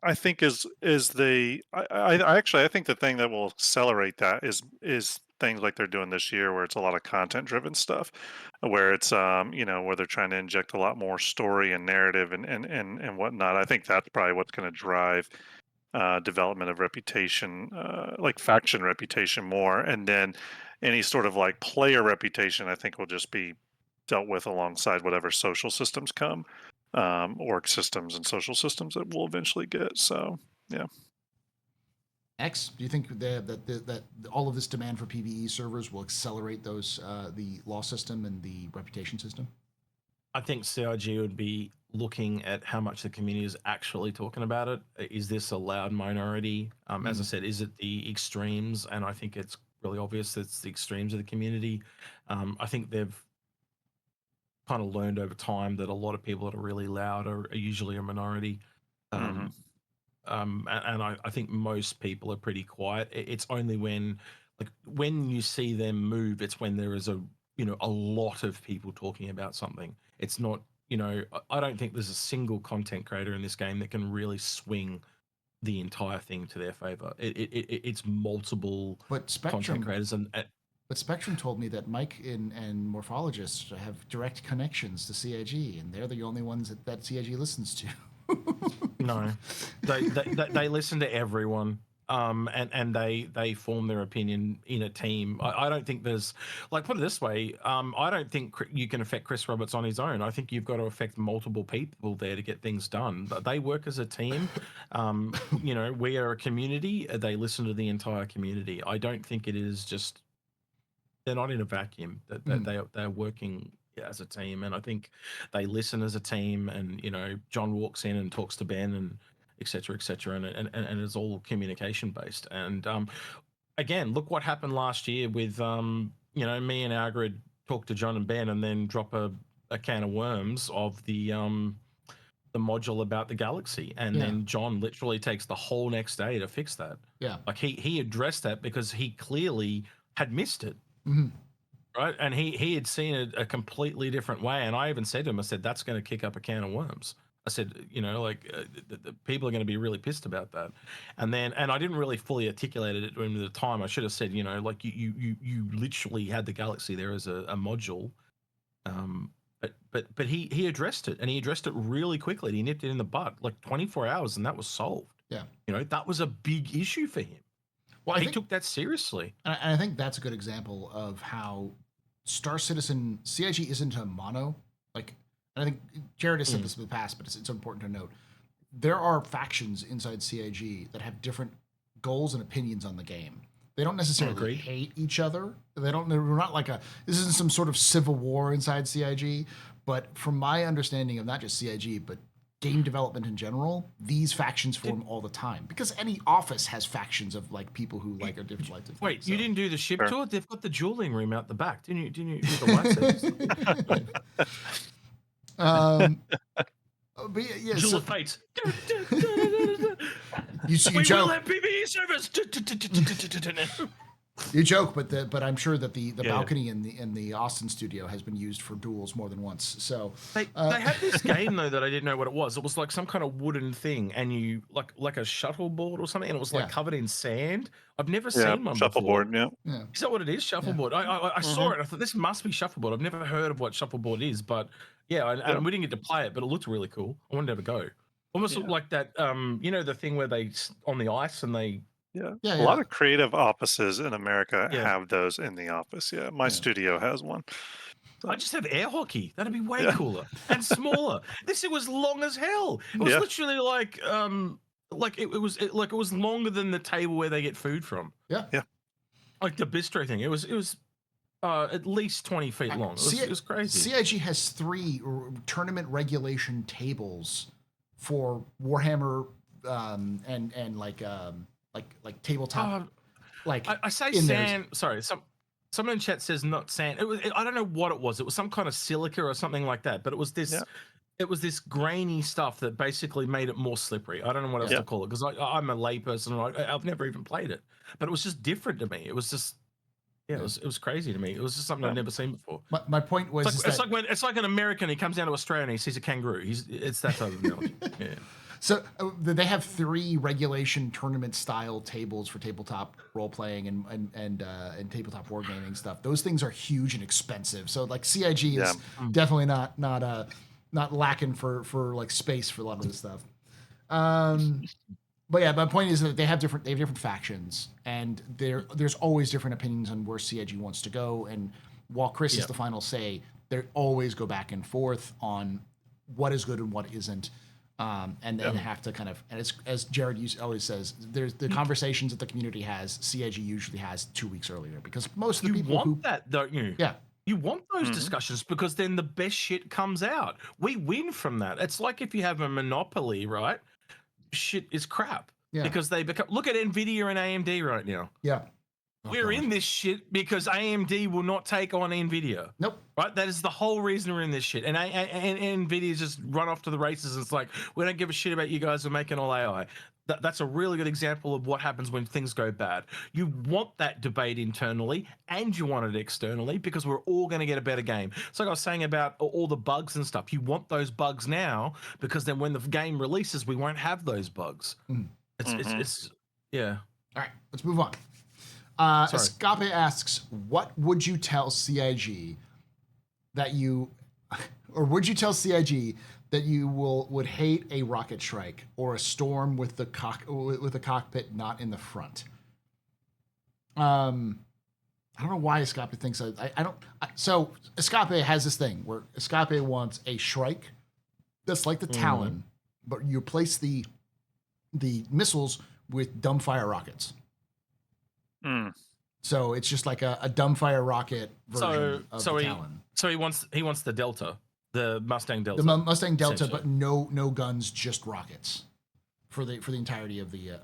I think I think the thing that will accelerate that is things like they're doing this year, where it's a lot of content driven stuff, where it's where they're trying to inject a lot more story and narrative and whatnot. I think that's probably what's going to drive development of reputation, like faction reputation more, and then any sort of like player reputation, I think will just be dealt with alongside whatever social systems come, org systems and social systems that we'll eventually get. So yeah. X, do you think that all of this demand for PvE servers will accelerate those the law system and the reputation system? I think CIG would be looking at how much the community is actually talking about it. Is this a loud minority? As I said, is it the extremes? And I think it's really obvious it's the extremes of the community. I think they've kind of learned over time that a lot of people that are really loud are usually a minority. Mhm. And I think most people are pretty quiet. It's only when you see them move, it's when there is a lot of people talking about something. It's not, I don't think there's a single content creator in this game that can really swing the entire thing to their favor. It's multiple But content creators, But Spectrum told me that Mike and Morphologists have direct connections to CIG, and they're the only ones that CIG listens to. no, they listen to everyone. And they form their opinion in a team. I don't think there's, like, put it this way, I don't think you can affect Chris Roberts on his own. I think you've got to affect multiple people there to get things done. But they work as a team. We are a community. They listen to the entire community. I don't think it is just, they're not in a vacuum. They're working as a team, and I think they listen as a team. And John walks in and talks to Ben and et cetera, and it's all communication based. And again, look what happened last year with me and Algrid talk to John and Ben, and then drop a can of worms of the module about the galaxy, and then John literally takes the whole next day to fix that. Yeah, like he addressed that because he clearly had missed it. Mm-hmm. Right. And he had seen it a completely different way. And I even said to him, I said, that's going to kick up a can of worms. I said, the people are going to be really pissed about that. And I didn't really fully articulate it at the time. I should have said, like you literally had the galaxy there as a module. But he addressed it, and he addressed it really quickly. He nipped it in the bud, like 24 hours, and that was solved. Yeah. That was a big issue for him. Well, he took that seriously. And I think that's a good example of how Star Citizen CIG isn't a mono. And I think Jared has said this in the past, but it's important to note. There are factions inside CIG that have different goals and opinions on the game. They don't necessarily hate each other. We're not this isn't some sort of civil war inside CIG. But from my understanding of not just CIG, but game development in general, these factions form all the time because any office has factions of like people who like a different like. Wait, you didn't do the ship Sure. tour? They've got the dueling room out the back. Didn't you do the lightsabers? But yeah, Duel so of Fates. you We will joke, have PvE service. you joke, but I'm sure that the Yeah. balcony in the Austin studio has been used for duels more than once. So They had this game though that I didn't know what it was. It was like some kind of wooden thing, and you like a shuffleboard or something, and it was like Yeah. covered in sand. I've never Yeah, seen one shuffleboard. before. Yeah. yeah, Is that what it is? Shuffleboard. I saw it. I thought this must be shuffleboard. I've never heard of what shuffleboard is, but yeah, and we didn't get to play it, but it looked really cool. I wanted to have a go. Almost looked like that. You know, the thing where they on the ice and they. Yeah. Yeah, A lot yeah. of creative offices in America Yeah. have those in the office. Yeah. My studio has one. I just have air hockey. That'd be way Yeah. cooler and smaller. This thing was long as hell. It was Yeah. literally like it was longer than the table where they get food from. yeah. Like the bistro thing. It was at least 20 feet long. It was crazy. CIG has 3 tournament regulation tables for Warhammer and like tabletop. Like I say in there. sand. Sorry, someone in chat says not sand. I don't know what it was. It was some kind of silica or something like that. But it was this. Yeah. It was this grainy stuff that basically made it more slippery. I don't know what else to call it because I'm a layperson. I've never even played it, but it was just different to me. It was just. Yeah, it was crazy to me. It was just something I'd never seen before. My point was It's like an American. He comes down to Australia and he sees a kangaroo. It's that type of analogy. Yeah. So they have 3 regulation tournament style tables for tabletop role playing and tabletop wargaming stuff. Those things are huge and expensive. So like CIG is definitely not lacking for like space for a lot of this stuff. But yeah, my point is that they have different factions, and there's always different opinions on where CIG wants to go. And while Chris is the final say, they always go back and forth on what is good and what isn't. And then have to kind of, and as Jared always says, there's the conversations that the community has. CIG usually has 2 weeks earlier because most of the people want that, don't you? Yeah, you want those discussions because then the best shit comes out. We win from that. It's like if you have a monopoly, right? Shit is crap because they become. Look at Nvidia and AMD right now. Yeah. We're in this shit because AMD will not take on Nvidia. Nope. Right? That is the whole reason we're in this shit. And Nvidia's just run off to the races. It's like, we don't give a shit about you guys. We're making all AI. That's a really good example of what happens when things go bad. You want that debate internally and you want it externally because we're all going to get a better game. It's like I was saying about all the bugs and stuff. You want those bugs now because then when the game releases, we won't have those bugs. It's yeah. All right, let's move on. Escape asks, what would you tell CIG that you, or would you tell CIG that you would hate a rocket strike or a storm with the cockpit not in the front? I don't know why Escape thinks so Escape has this thing where Escape wants a strike that's like the Talon, but you replace the missiles with dumbfire rockets. So it's just like a dumbfire rocket version of the Talon. So he wants the Delta, the Mustang Delta. The Mustang Delta, but no guns, just rockets for the entirety of the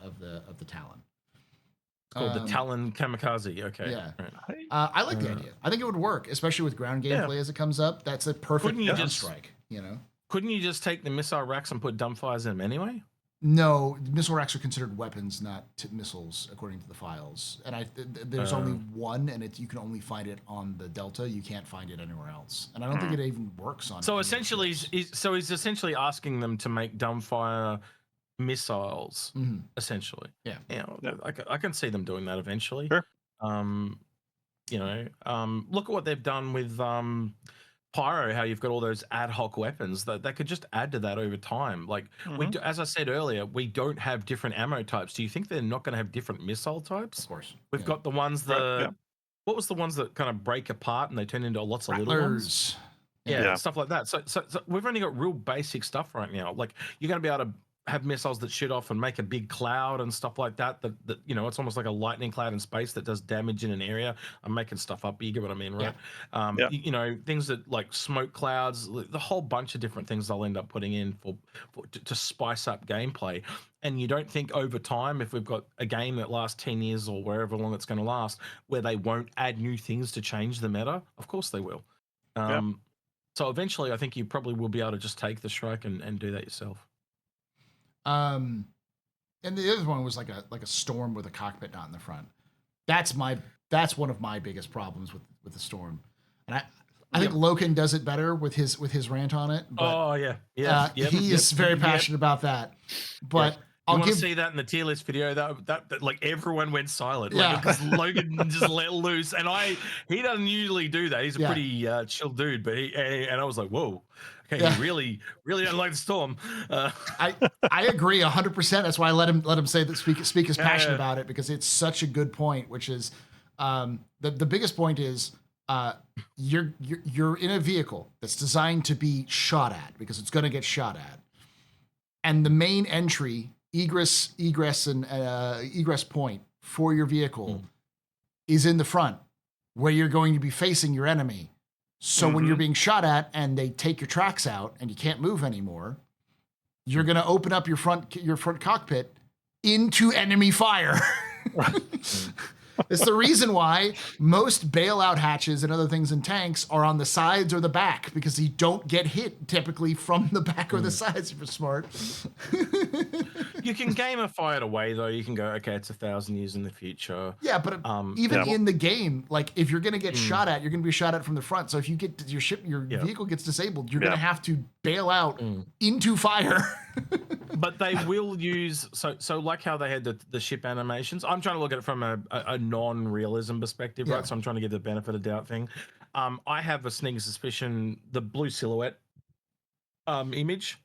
Talon. It's called the Talon Kamikaze. Okay. Yeah. Right. I like the idea. I think it would work, especially with ground gameplay as it comes up. That's a perfect gun strike. Couldn't you just take the missile racks and put dumbfires in them anyway? No, missile racks are considered weapons, not missiles, according to the files. And there's only one, and you can only find it on the Delta. You can't find it anywhere else. And I don't think it even works on. So essentially, he's essentially asking them to make dumbfire missiles. Essentially, yeah. I can see them doing that eventually. Sure. Look at what they've done with Pyro, how you've got all those ad hoc weapons that they could just add to that over time. Like as I said earlier, we don't have different ammo types. Do you think they're not going to have different missile types? Of course. We've got the ones that what was the ones that kind of break apart and they turn into lots of little ones? Yeah, stuff like that. So we've only got real basic stuff right now. Like you're going to be able to have missiles that shoot off and make a big cloud and stuff like that. That it's almost like a lightning cloud in space that does damage in an area. I'm making stuff up, but you get what I mean, right? Yeah. Things that like smoke clouds, the whole bunch of different things they'll end up putting in to spice up gameplay. And you don't think over time, if we've got a game that lasts 10 years or wherever long it's going to last, where they won't add new things to change the meta? Of course they will. So eventually, I think you probably will be able to just take the strike and do that yourself. And the other one was like a storm with a cockpit not in the front. That's one of my biggest problems with the storm. And I think Loken does it better with his rant on it. But, he is very passionate about that. But you want to see that in the tier list video? That like everyone went silent, because Logan just let loose, and he doesn't usually do that. He's a pretty chill dude, but I was like, whoa, okay, he really doesn't like the storm. I agree 100%. That's why I let him say that, speak his passion about it, because it's such a good point. Which is the biggest point is you're in a vehicle that's designed to be shot at, because it's going to get shot at, and the main entry, egress and egress point for your vehicle is in the front, where you're going to be facing your enemy. So when you're being shot at and they take your tracks out and you can't move anymore, you're going to open up your front cockpit into enemy fire. It's the reason why most bailout hatches and other things in tanks are on the sides or the back, because you don't get hit typically from the back or the sides if you're smart. You can gamify it away, though. You can go, okay, it's 1,000 years in the future. Yeah, but even in the game, like if you're going to get shot at, you're going to be shot at from the front. So if you get your vehicle gets disabled, you're going to have to bail out into fire. But they will use so like how they had the ship animations. I'm trying to look at it from a non-realism perspective, right? So I'm trying to give the benefit of doubt thing. I have a sneaking suspicion the blue silhouette image.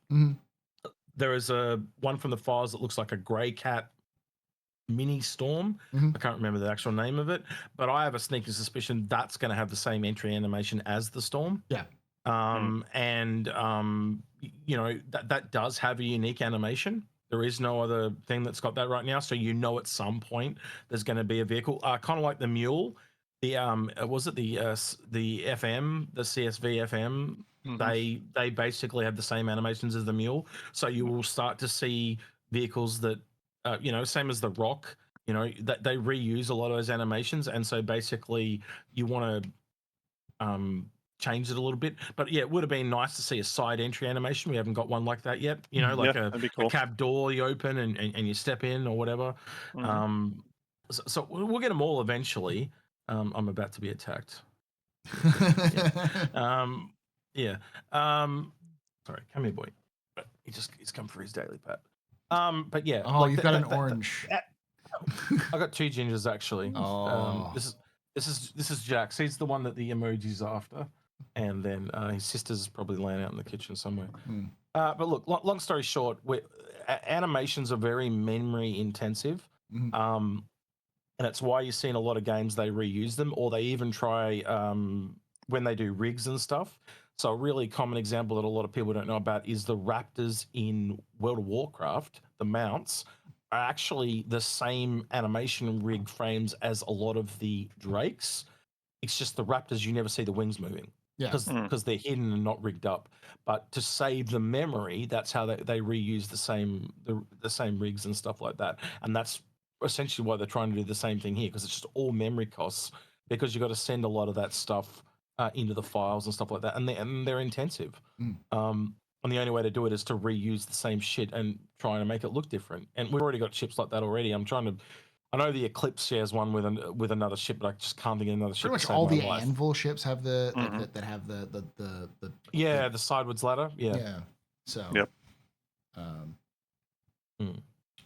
There is a one from the files that looks like a grey cat mini storm. I can't remember the actual name of it, but I have a sneaking suspicion that's going to have the same entry animation as the storm. And that does have a unique animation. There is no other thing that's got that right now. So at some point there's going to be a vehicle, kind of like the mule. Was it the FM, the CSV FM? They basically have the same animations as the mule. So you will start to see vehicles that, same as the Rock. That they reuse a lot of those animations, and so basically you want to change it a little bit. But yeah, it would have been nice to see a side entry animation. We haven't got one like that yet. That'd be cool. A cab door you open and you step in or whatever. So we'll get them all eventually. I'm about to be attacked. Sorry, come here, boy. But he's come for his daily pat. But yeah. Oh, you've got an orange. I got two gingers actually. This is Jax. He's the one that the emoji's after, and then his sister's probably laying out in the kitchen somewhere. But look, long story short, animations are very memory intensive, and that's why you're seeing a lot of games they reuse them, or they even try when they do rigs and stuff. So a really common example that a lot of people don't know about is the Raptors in World of Warcraft. The mounts are actually the same animation rig frames as a lot of the Drakes. It's just the Raptors, you never see the wings moving because they're hidden and not rigged up. But to save the memory, that's how they reuse the same rigs and stuff like that. And that's essentially why they're trying to do the same thing here, because it's just all memory costs, because you've got to send a lot of that stuff into the files and stuff like that, and they're intensive. And the only way to do it is to reuse the same shit and try to make it look different. And we've already got ships like that already. I know the Eclipse shares one with another ship, but I just can't think of another ship. Pretty much all the Anvil ships have the that have the sidewards ladder. So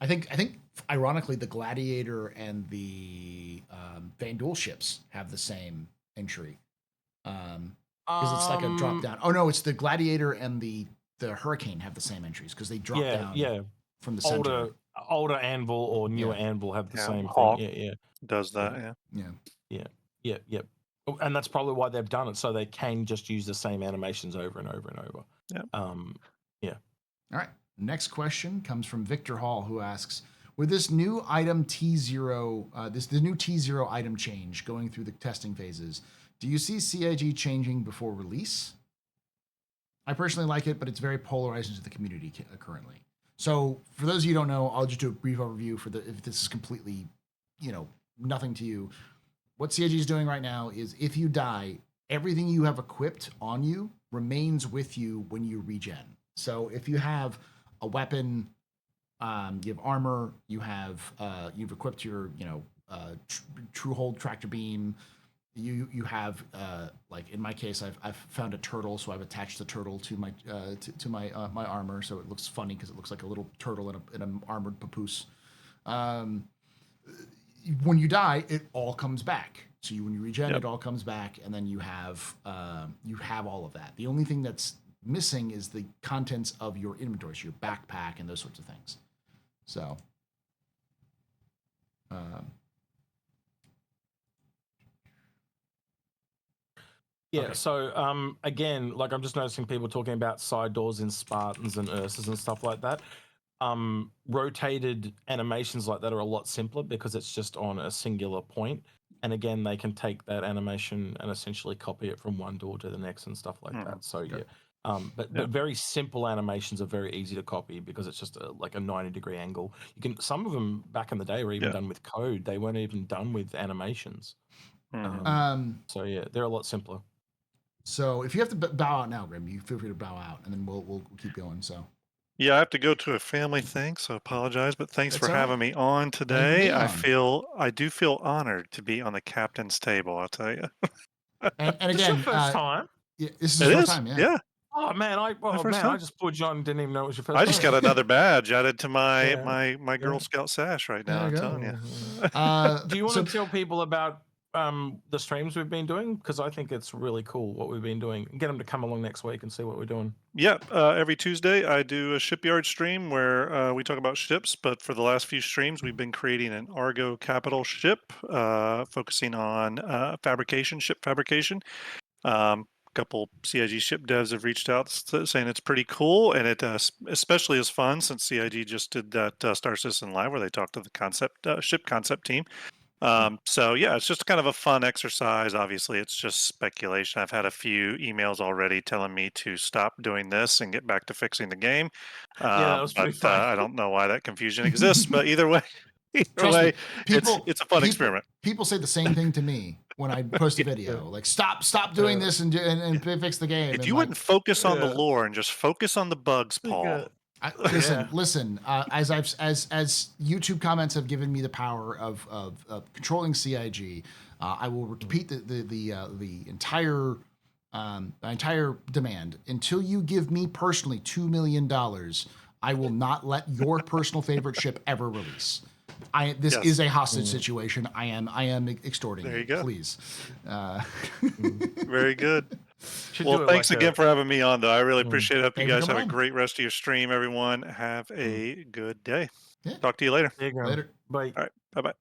I think ironically the Gladiator and the Vandal ships have the same entry. Because it's like a drop down. Oh no, it's the Gladiator and the Hurricane have the same entries because they drop down from the center. Older Anvil or newer Anvil have the same Hawk thing. does that. Yeah. And that's probably why they've done it, so they can just use the same animations over and over and over. All right. Next question comes from Victor Hall, who asks, with this new item T0, the new T0 item change going through the testing phases, do you see CIG changing before release? I personally like it, but it's very polarizing to the community currently. So for those of you who don't know, I'll just do a brief overview if this is completely, nothing to you. What CIG is doing right now is if you die, everything you have equipped on you remains with you when you regen. So if you have a weapon, you have armor, you've equipped your, true hold tractor beam. You have like in my case, I've found a turtle, so I've attached the turtle to my my armor, so it looks funny because it looks like a little turtle in an armored papoose. When you die, it all comes back. So when you regen, it all comes back, and then you have all of that. The only thing that's missing is the contents of your inventory, so your backpack and those sorts of things. So, yeah. Okay. So again, like I'm just noticing people talking about side doors in Spartans and Ursus and stuff like that. Rotated animations like that are a lot simpler because it's just on a singular point. And again, they can take that animation and essentially copy it from one door to the next and stuff like that. So yeah. But very simple animations are very easy to copy because it's just like a 90-degree angle. You can some of them back in the day were even done with code. They weren't even done with animations. So yeah, they're a lot simpler. So if you have to bow out now, Grim, you feel free to bow out, and then we'll keep going. So. Yeah, I have to go to a family thing, so apologize, but thanks for having me on today. I do feel honored to be on the captain's table, I'll tell you. And Is this again, your first time? Yeah, this is his first time, yeah. Oh man, I just pulled you on and didn't even know it was your first time. I just got another badge added to my Yeah. Girl Scout sash right now, I'm telling you. Do you want to tell people about the streams we've been doing? Because I think it's really cool what we've been doing. Get them to come along next week and see what we're doing. Yep. Every Tuesday, I do a shipyard stream where we talk about ships. But for the last few streams, we've been creating an Argo capital ship, focusing on ship fabrication. Couple CIG ship devs have reached out saying it's pretty cool, and it especially is fun since CIG just did that Star Citizen Live where they talked to the ship concept team. So yeah, it's just kind of a fun exercise. Obviously, it's just speculation. I've had a few emails already telling me to stop doing this and get back to fixing the game. That was pretty fun. I don't know why that confusion exists, but either way, Trust me, it's a fun experiment. People say the same thing to me when I post a video, like stop doing this and fix the game. If you wouldn't focus on the lore and just focus on the bugs, Paul. Listen. As YouTube comments have given me the power of controlling CIG, I will repeat the entire demand until you give me personally $2 million. I will not let your personal favorite ship ever release. This is a hostage situation. I am extorting you. Go. Please. Very good. Well, thanks again for having me on, though. I really appreciate it. Hope you guys have a great rest of your stream, everyone. Have a good day. Yeah. Talk to you later. Later. Bye. All right. Bye-bye.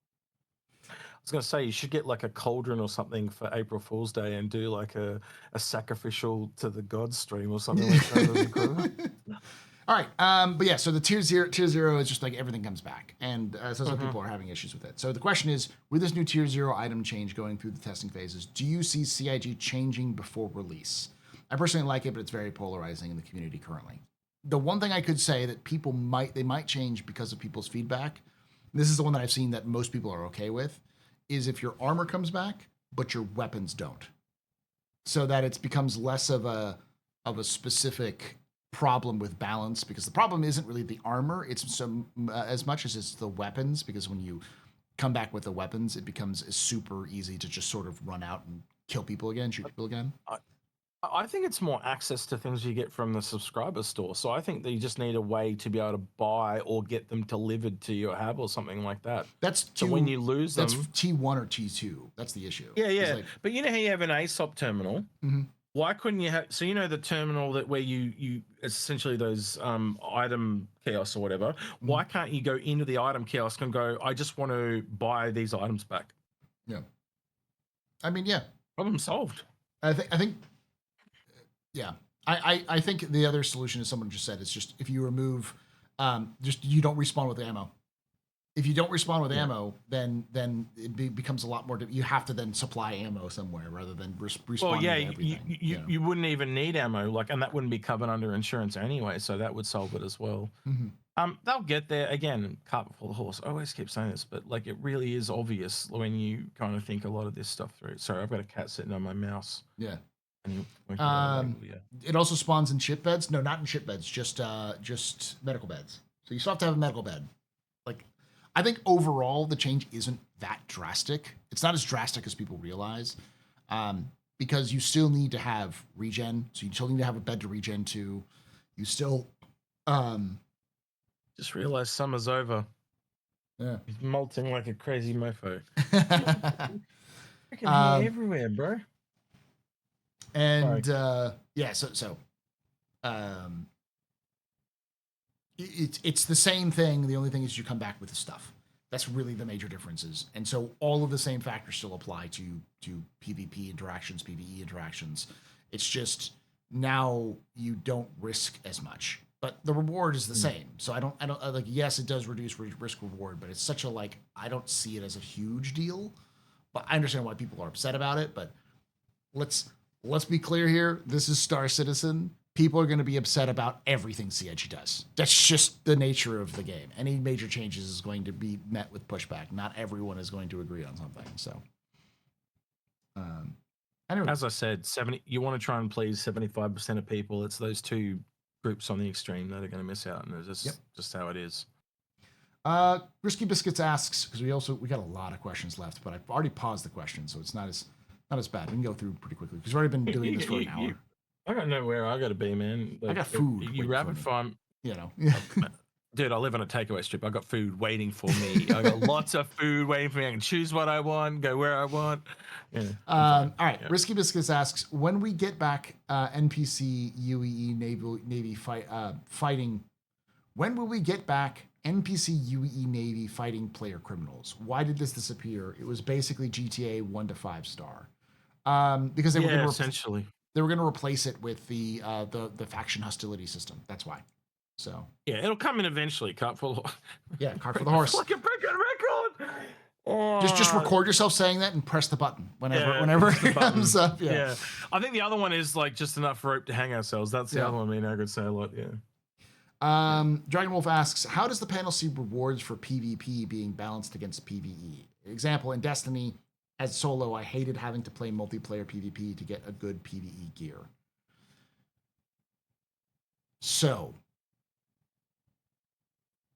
I was going to say, you should get like a cauldron or something for April Fool's Day and do like a sacrificial to the gods stream or something like that. All right. But yeah, so the tier zero is just like everything comes back. And so that's why people are having issues with it. So the question is, with this new tier zero item change going through the testing phases, do you see CIG changing before release? I personally like it, but it's very polarizing in the community currently. The one thing I could say that people might change because of people's feedback, this is the one that I've seen that most people are okay with, is if your armor comes back, but your weapons don't. So that it becomes less of a specific problem with balance, because the problem isn't really the armor, it's as much as it's the weapons, because when you come back with the weapons, it becomes super easy to just sort of run out and kill people again, shoot people again. I think it's more access to things you get from the subscriber store. So I think that you just need a way to be able to buy or get them delivered to your hub or something like that. So when you lose them, that's T1 or T2. That's the issue. Yeah. Like, but you know how you have an ASOP terminal? Mm-hmm. Why couldn't you have? So you know the terminal that where you essentially those item kiosks or whatever. Mm-hmm. Why can't you go into the item kiosk and go, I just want to buy these items back? Yeah. I mean, yeah. Problem solved. I think. Yeah. I think the other solution, as someone just said, is just if you remove Just you don't respawn with ammo. If you don't respawn with Yeah. ammo, then it becomes a lot more. You have to then supply ammo somewhere rather than respawning Well, yeah, with everything. you wouldn't even need ammo, like, and that wouldn't be covered under insurance anyway, so that would solve it as well. Mhm. They'll get there again. Cart before the horse. I always keep saying this, but like, it really is obvious when you kind of think a lot of this stuff through. Sorry, I've got a cat sitting on my mouse. Yeah. And you won't hear a label, yeah. It also spawns in ship beds. No, not in ship beds. Just medical beds. So you still have to have a medical bed. Like, I think overall the change isn't that drastic. It's not as drastic as people realize, because you still need to have regen. So you still need to have a bed to regen to. You still, Just realized summer's over. yeah. He's molting like a crazy mofo. Freaking hair everywhere, bro. And yeah, so it's the same thing. The only thing is you come back with the stuff. That's really the major differences. And so all of the same factors still apply to PvP interactions, PvE interactions. It's just now you don't risk as much, but the reward is the same. So I don't like. Yes, it does reduce risk reward, but it's such a like. I don't see it as a huge deal. But I understand why people are upset about it. But let's be clear here. This is Star Citizen. People are going to be upset about everything CIG does. That's just the nature of the game. Any major changes is going to be met with pushback. Not everyone is going to agree on something. So, anyway. As I said, 70. You want to try and please 75% of people. It's those two groups on the extreme that are going to miss out, and it's just how it is. Risky Biscuits asks, because we got a lot of questions left, but I've already paused the questions, so it's not as bad. We can go through pretty quickly because we've already been doing this for an hour. I don't know where I got to be, man. I got food. You rapid fire. You know. Dude, I live on a takeaway strip. I got food waiting for me. I got lots of food waiting for me. I can choose what I want, go where I want. Yeah. All right. Yeah. Risky Biscuits asks, when we get back NPC UEE Navy fighting, when will we get back NPC UEE Navy fighting player criminals? Why did this disappear? It was basically GTA 1 to 5 star. Because they were going to essentially. They were going to replace it with the faction hostility system. That's why. So yeah, it'll come in eventually. Cart for the yeah, cart for the horse. Like a broken record. Oh. Just record yourself saying that and press the button whenever it comes up. Yeah. I think the other one is like just enough rope to hang ourselves. That's the other one. Me and I could say a lot. Yeah. Dragon Wolf asks, how does the panel see rewards for PvP being balanced against PvE? Example, in Destiny, as solo, I hated having to play multiplayer PvP to get a good PvE gear. So,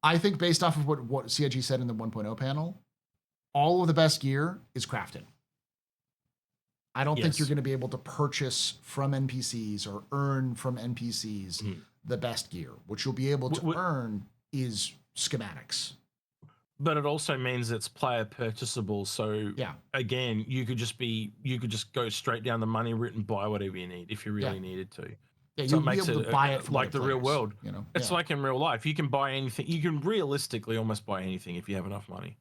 I think based off of what CIG said in the 1.0 panel, all of the best gear is crafted. I don't think you're going to be able to purchase from NPCs or earn from NPCs the best gear. What you'll be able to earn is schematics. But it also means it's player purchasable. So again, you could just go straight down the money route and buy whatever you need if you really needed to. Yeah, so you'll be able to buy it from like the real players, world. You know, it's like in real life. You can buy anything. You can realistically almost buy anything if you have enough money.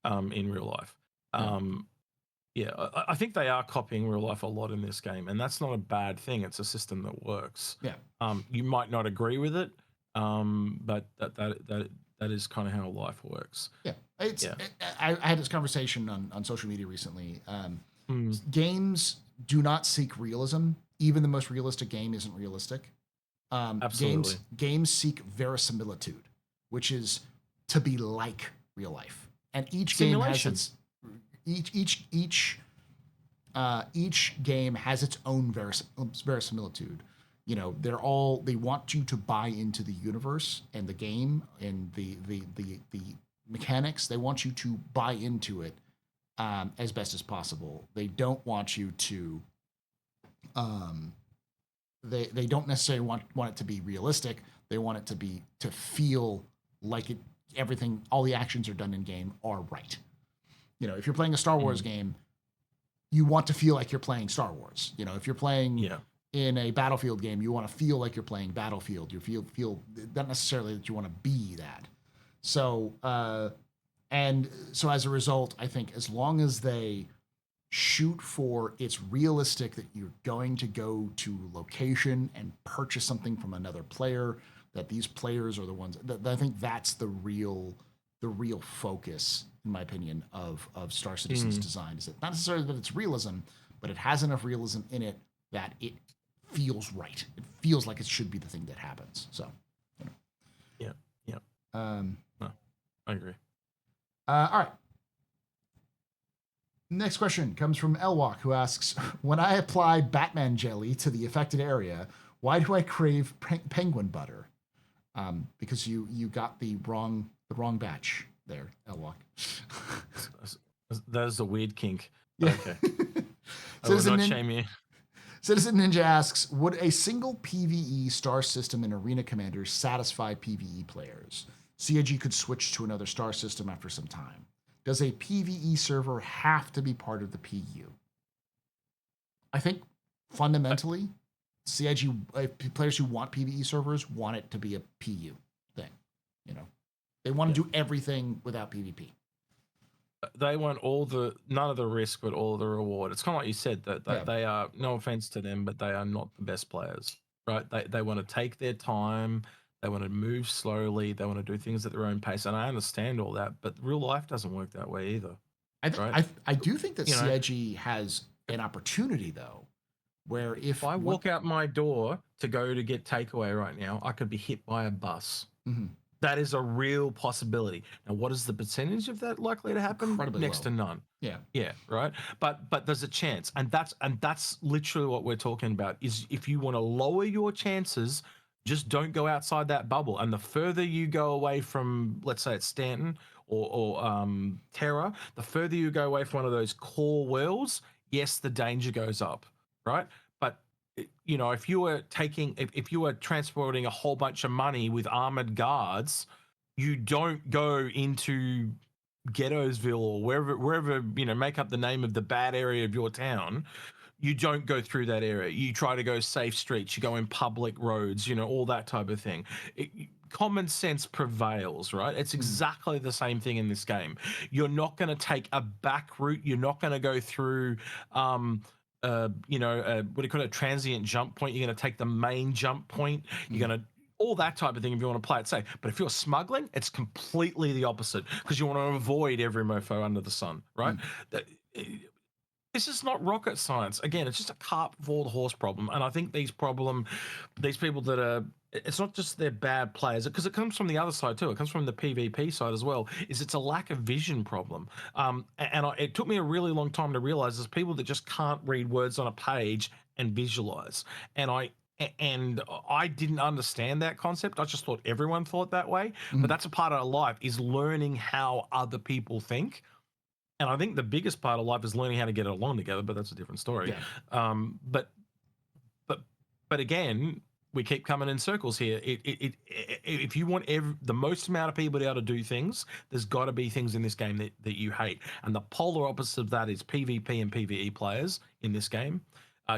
In real life. I think they are copying real life a lot in this game, and that's not a bad thing. It's a system that works. Yeah. You might not agree with it, but that is kind of how life works. Yeah. I had this conversation on social media recently. Games do not seek realism. Even the most realistic game isn't realistic. Absolutely. Games seek verisimilitude, which is to be like real life. And each game has its each game has its own verisimilitude. You know, they want you to buy into the universe and the game and the mechanics. They want you to buy into it as best as possible. They don't want you to they don't necessarily want it to be realistic. They want it to feel like everything, all the actions are done in game are right. You know, if you're playing a Star Wars game, you want to feel like you're playing Star Wars. You know, if you're playing in a Battlefield game, you want to feel like you're playing Battlefield. You feel not necessarily that you want to be that. So, and so as a result, I think as long as they shoot for it's realistic that you're going to go to location and purchase something from another player, that these players are the ones that I think that's the real focus, in my opinion, of Star Citizen's design. Is it not necessarily that it's realism, but it has enough realism in it that it feels right. It feels like it should be the thing that happens. So, you know. Yeah. No, I agree. All right. Next question comes from Elwalk, who asks, when I apply Batman jelly to the affected area, why do I crave penguin butter? Because you got the wrong batch there, Elwalk. That is a weird kink. Yeah. Okay. I will not shame you. Citizen Ninja asks, would a single PvE star system in Arena Commander satisfy PvE players? CIG could switch to another star system after some time. Does a PvE server have to be part of the PU? I think fundamentally, CIG players who want PvE servers want it to be a PU thing. You know, they want to do everything without PvP. They want none of the risk, but all of the reward. It's kind of like you said that they are. No offense to them, but they are not the best players, right? They want to take their time. They want to move slowly. They want to do things at their own pace, and I understand all that. But real life doesn't work that way either. I do think that CIG has an opportunity though, where if I walk out my door to go to get takeaway right now, I could be hit by a bus. Mm-hmm. That is a real possibility. Now, what is the percentage of that likely to happen? Incredibly Next low. to none. Yeah, right. But there's a chance, and that's literally what we're talking about. Is if you want to lower your chances, just don't go outside that bubble. And the further you go away from, let's say it's Stanton or Terra, the further you go away from one of those core worlds, yes, the danger goes up, right? But you know, if you were transporting a whole bunch of money with armored guards, you don't go into Ghettosville or wherever make up the name of the bad area of your town. You don't go through that area. You try to go safe streets. You go in public roads. All that type of thing. Common sense prevails, right? It's exactly the same thing in this game. You're not going to take a back route. You're not going to go through what do you call it, a transient jump point. You're going to take the main jump point. You're going to all that type of thing if you want to play it safe. But if you're smuggling, it's completely the opposite because you want to avoid every mofo under the sun, right? This is not rocket science. Again, it's just a cart before the horse problem. And I think these people that are, it's not just they're bad players, because it comes from the other side too. It comes from the PvP side as well. It's a lack of vision problem. It took me a really long time to realize there's people that just can't read words on a page and visualize. And I didn't understand that concept. I just thought everyone thought that way. But that's a part of life, is learning how other people think. And I think the biggest part of life is learning how to get along together, but that's a different story. Yeah. But again, we keep coming in circles here. If you want the most amount of people to be able to do things, there's got to be things in this game that you hate. And the polar opposite of that is PvP and PvE players in this game.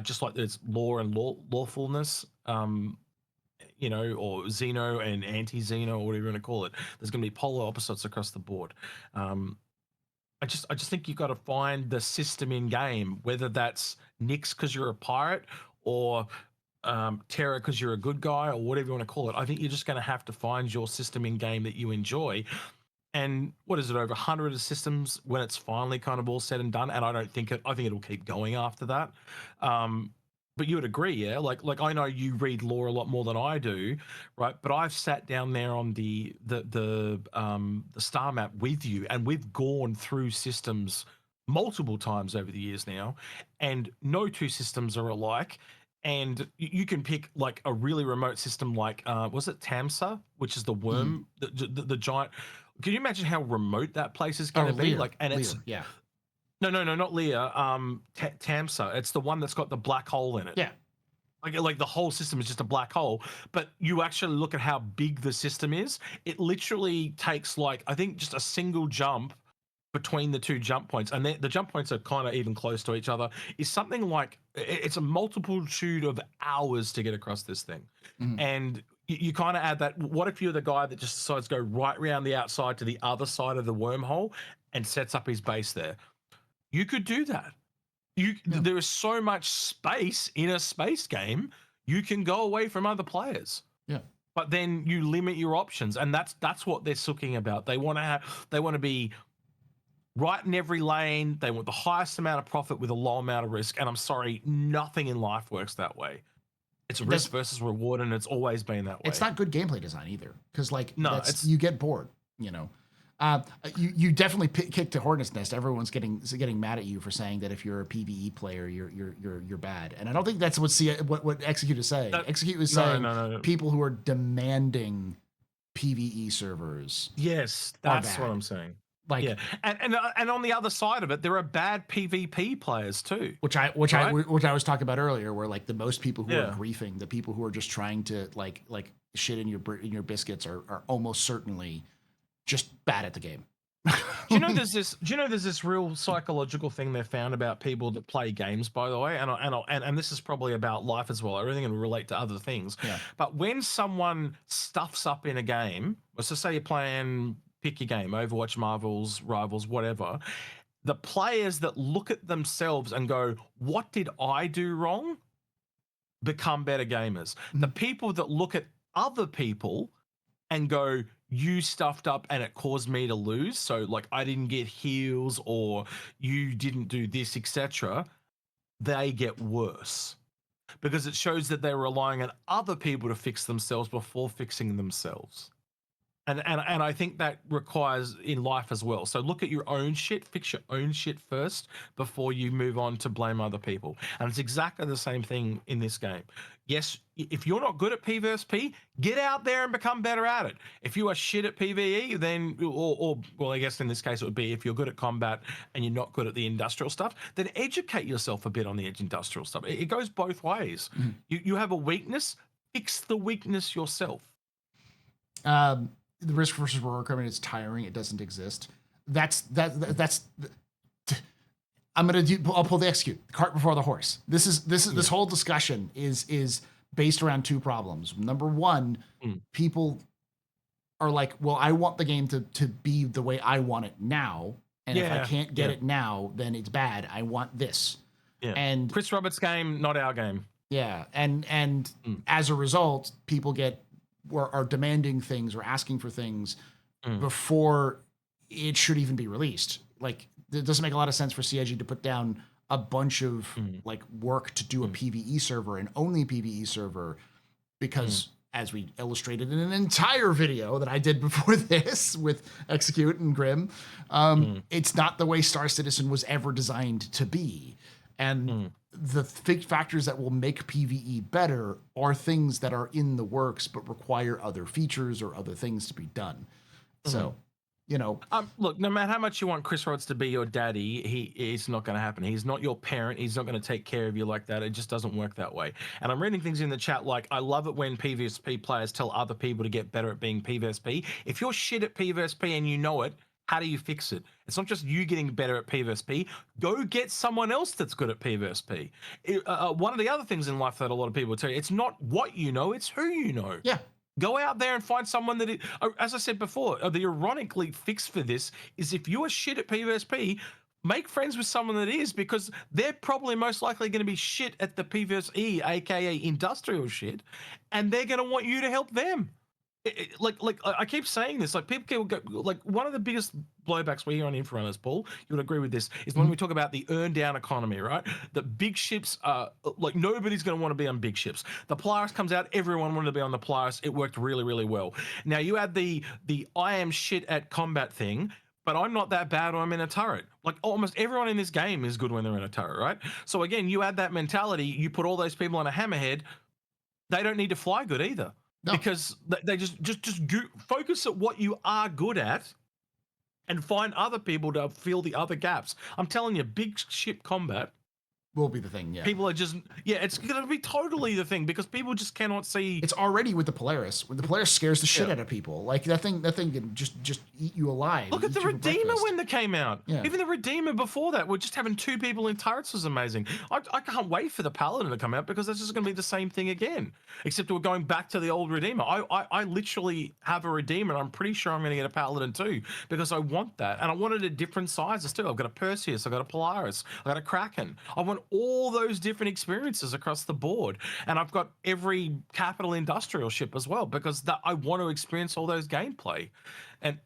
Just like there's law and lawfulness, or Xeno and anti-Xeno, or whatever you want to call it. There's going to be polar opposites across the board. I just think you've got to find the system in game, whether that's Nyx because you're a pirate, or Terra because you're a good guy, or whatever you want to call it. I think you're just going to have to find your system in game that you enjoy. And what is it, over 100 systems when it's finally kind of all said and done? And I think it'll keep going after that. But you would agree, yeah? Like I know you read lore a lot more than I do, right? But I've sat down there on the star map with you, and we've gone through systems multiple times over the years now, and no two systems are alike. And you can pick like a really remote system, like was it Tamsa, which is the worm, the giant. Can you imagine how remote that place is going to be? Lear. It's yeah. No, not Leah. Tamsa. It's the one that's got the black hole in it. Yeah. Like the whole system is just a black hole. But you actually look at how big the system is. It literally takes I think just a single jump between the two jump points, and the jump points are kind of even close to each other, is something like, it's a multitude of hours to get across this thing. And you kind of add that, what if you're the guy that just decides to go right around the outside to the other side of the wormhole and sets up his base there? You could do that. There is so much space in a space game. You can go away from other players. Yeah. but then you limit your options, and that's what they're looking about. They want to be right in every lane. They want the highest amount of profit with a low amount of risk. And I'm sorry, nothing in life works that way. It's risk versus reward, and it's always been that way. It's not good gameplay design either, because like No, you get bored. You know, you definitely kick to Hornet's Nest. Everyone's getting mad at you for saying that if you're a PvE player, you're bad. And I don't think that's what Execute is saying. Execute is saying people who are demanding PvE servers. Yes, that's what I'm saying. Like, yeah, and on the other side of it, there are bad PvP players too, which I was talking about earlier, where like the most people who are griefing, the people who are just trying to like shit in your biscuits are almost certainly just bad at the game. Do you know there's this real psychological thing they found about people that play games, by the way, and this is probably about life as well. Everything can relate to other things. Yeah. But when someone stuffs up in a game, let's just say you're playing, pick your game, Overwatch, Marvels, Rivals, whatever, the players that look at themselves and go, what did I do wrong? Become better gamers. Mm-hmm. The people that look at other people and go, you stuffed up and it caused me to lose, so like I didn't get heals or you didn't do this, etc., they get worse because it shows that they're relying on other people to fix themselves before fixing themselves. And I think that requires in life as well. So look at your own shit, fix your own shit first before you move on to blame other people. And it's exactly the same thing in this game. Yes, if you're not good at P versus P, get out there and become better at it. If you are shit at PvE, then, or well, I guess in this case it would be if you're good at combat and you're not good at the industrial stuff, then educate yourself a bit on the industrial stuff. It goes both ways. Mm-hmm. You have a weakness, fix the weakness yourself. The risk versus reward requirement is tiring. It doesn't exist. I'll pull the Execute, the cart before the horse. This whole discussion is based around two problems. Number one, people are like, well, I want the game to be the way I want it now. And if I can't get it now, then it's bad. I want this. Yeah. And Chris Roberts' game, not our game. Yeah. And as a result, people are demanding things or asking for things before it should even be released. Like, it doesn't make a lot of sense for CIG to put down a bunch of like work to do a PvE server and only PvE server because as we illustrated in an entire video that I did before this with Execute and Grim, it's not the way Star Citizen was ever designed to be. And the factors that will make PvE better are things that are in the works but require other features or other things to be done. So, you know, look, no matter how much you want Chris Roberts to be your daddy, it's not going to happen. He's not your parent. He's not going to take care of you like that. It just doesn't work that way. And I'm reading things in the chat like, I love it when PvP players tell other people to get better at being PvP. If you're shit at PvP and you know it, how do you fix it? It's not just you getting better at PvP. Go get someone else that's good at PvP. One of the other things in life that a lot of people tell you, it's not what you know, it's who you know. Yeah. Go out there and find someone that, as I said before, the ironically fix for this is if you are shit at PvP, make friends with someone that is, because they're probably most likely going to be shit at the PvE, aka industrial shit, and they're going to want you to help them. Like I keep saying this, like people go, like one of the biggest blowbacks we hear on Inforunners, Paul, you would agree with this, is when we talk about the earn down economy, right? The big ships are like, nobody's going to want to be on big ships. The Polaris comes out, everyone wanted to be on the Polaris. It worked really, really well. Now you add the I am shit at combat thing, but I'm not that bad when I'm in a turret. Like almost everyone in this game is good when they're in a turret, right? So again, you add that mentality, you put all those people on a hammerhead, they don't need to fly good either. No. Because they just focus at what you are good at and find other people to fill the other gaps. I'm telling you, big ship combat will be the thing, yeah. People are just, it's going to be totally the thing because people just cannot see. It's already with the Polaris. When the Polaris scares the shit out of people. Like that thing can just eat you alive. Look at the Redeemer when they came out. Yeah. Even the Redeemer before that, we're just having two people in turrets was amazing. I can't wait for the Paladin to come out because that's just going to be the same thing again. Except we're going back to the old Redeemer. I literally have a Redeemer and I'm pretty sure I'm going to get a Paladin too because I want that. And I wanted a different sizes too. I've got a Perseus, I've got a Polaris, I've got a Kraken. I want got all those different experiences across the board, and I've got every capital industrial ship as well because I want to experience all those gameplay. And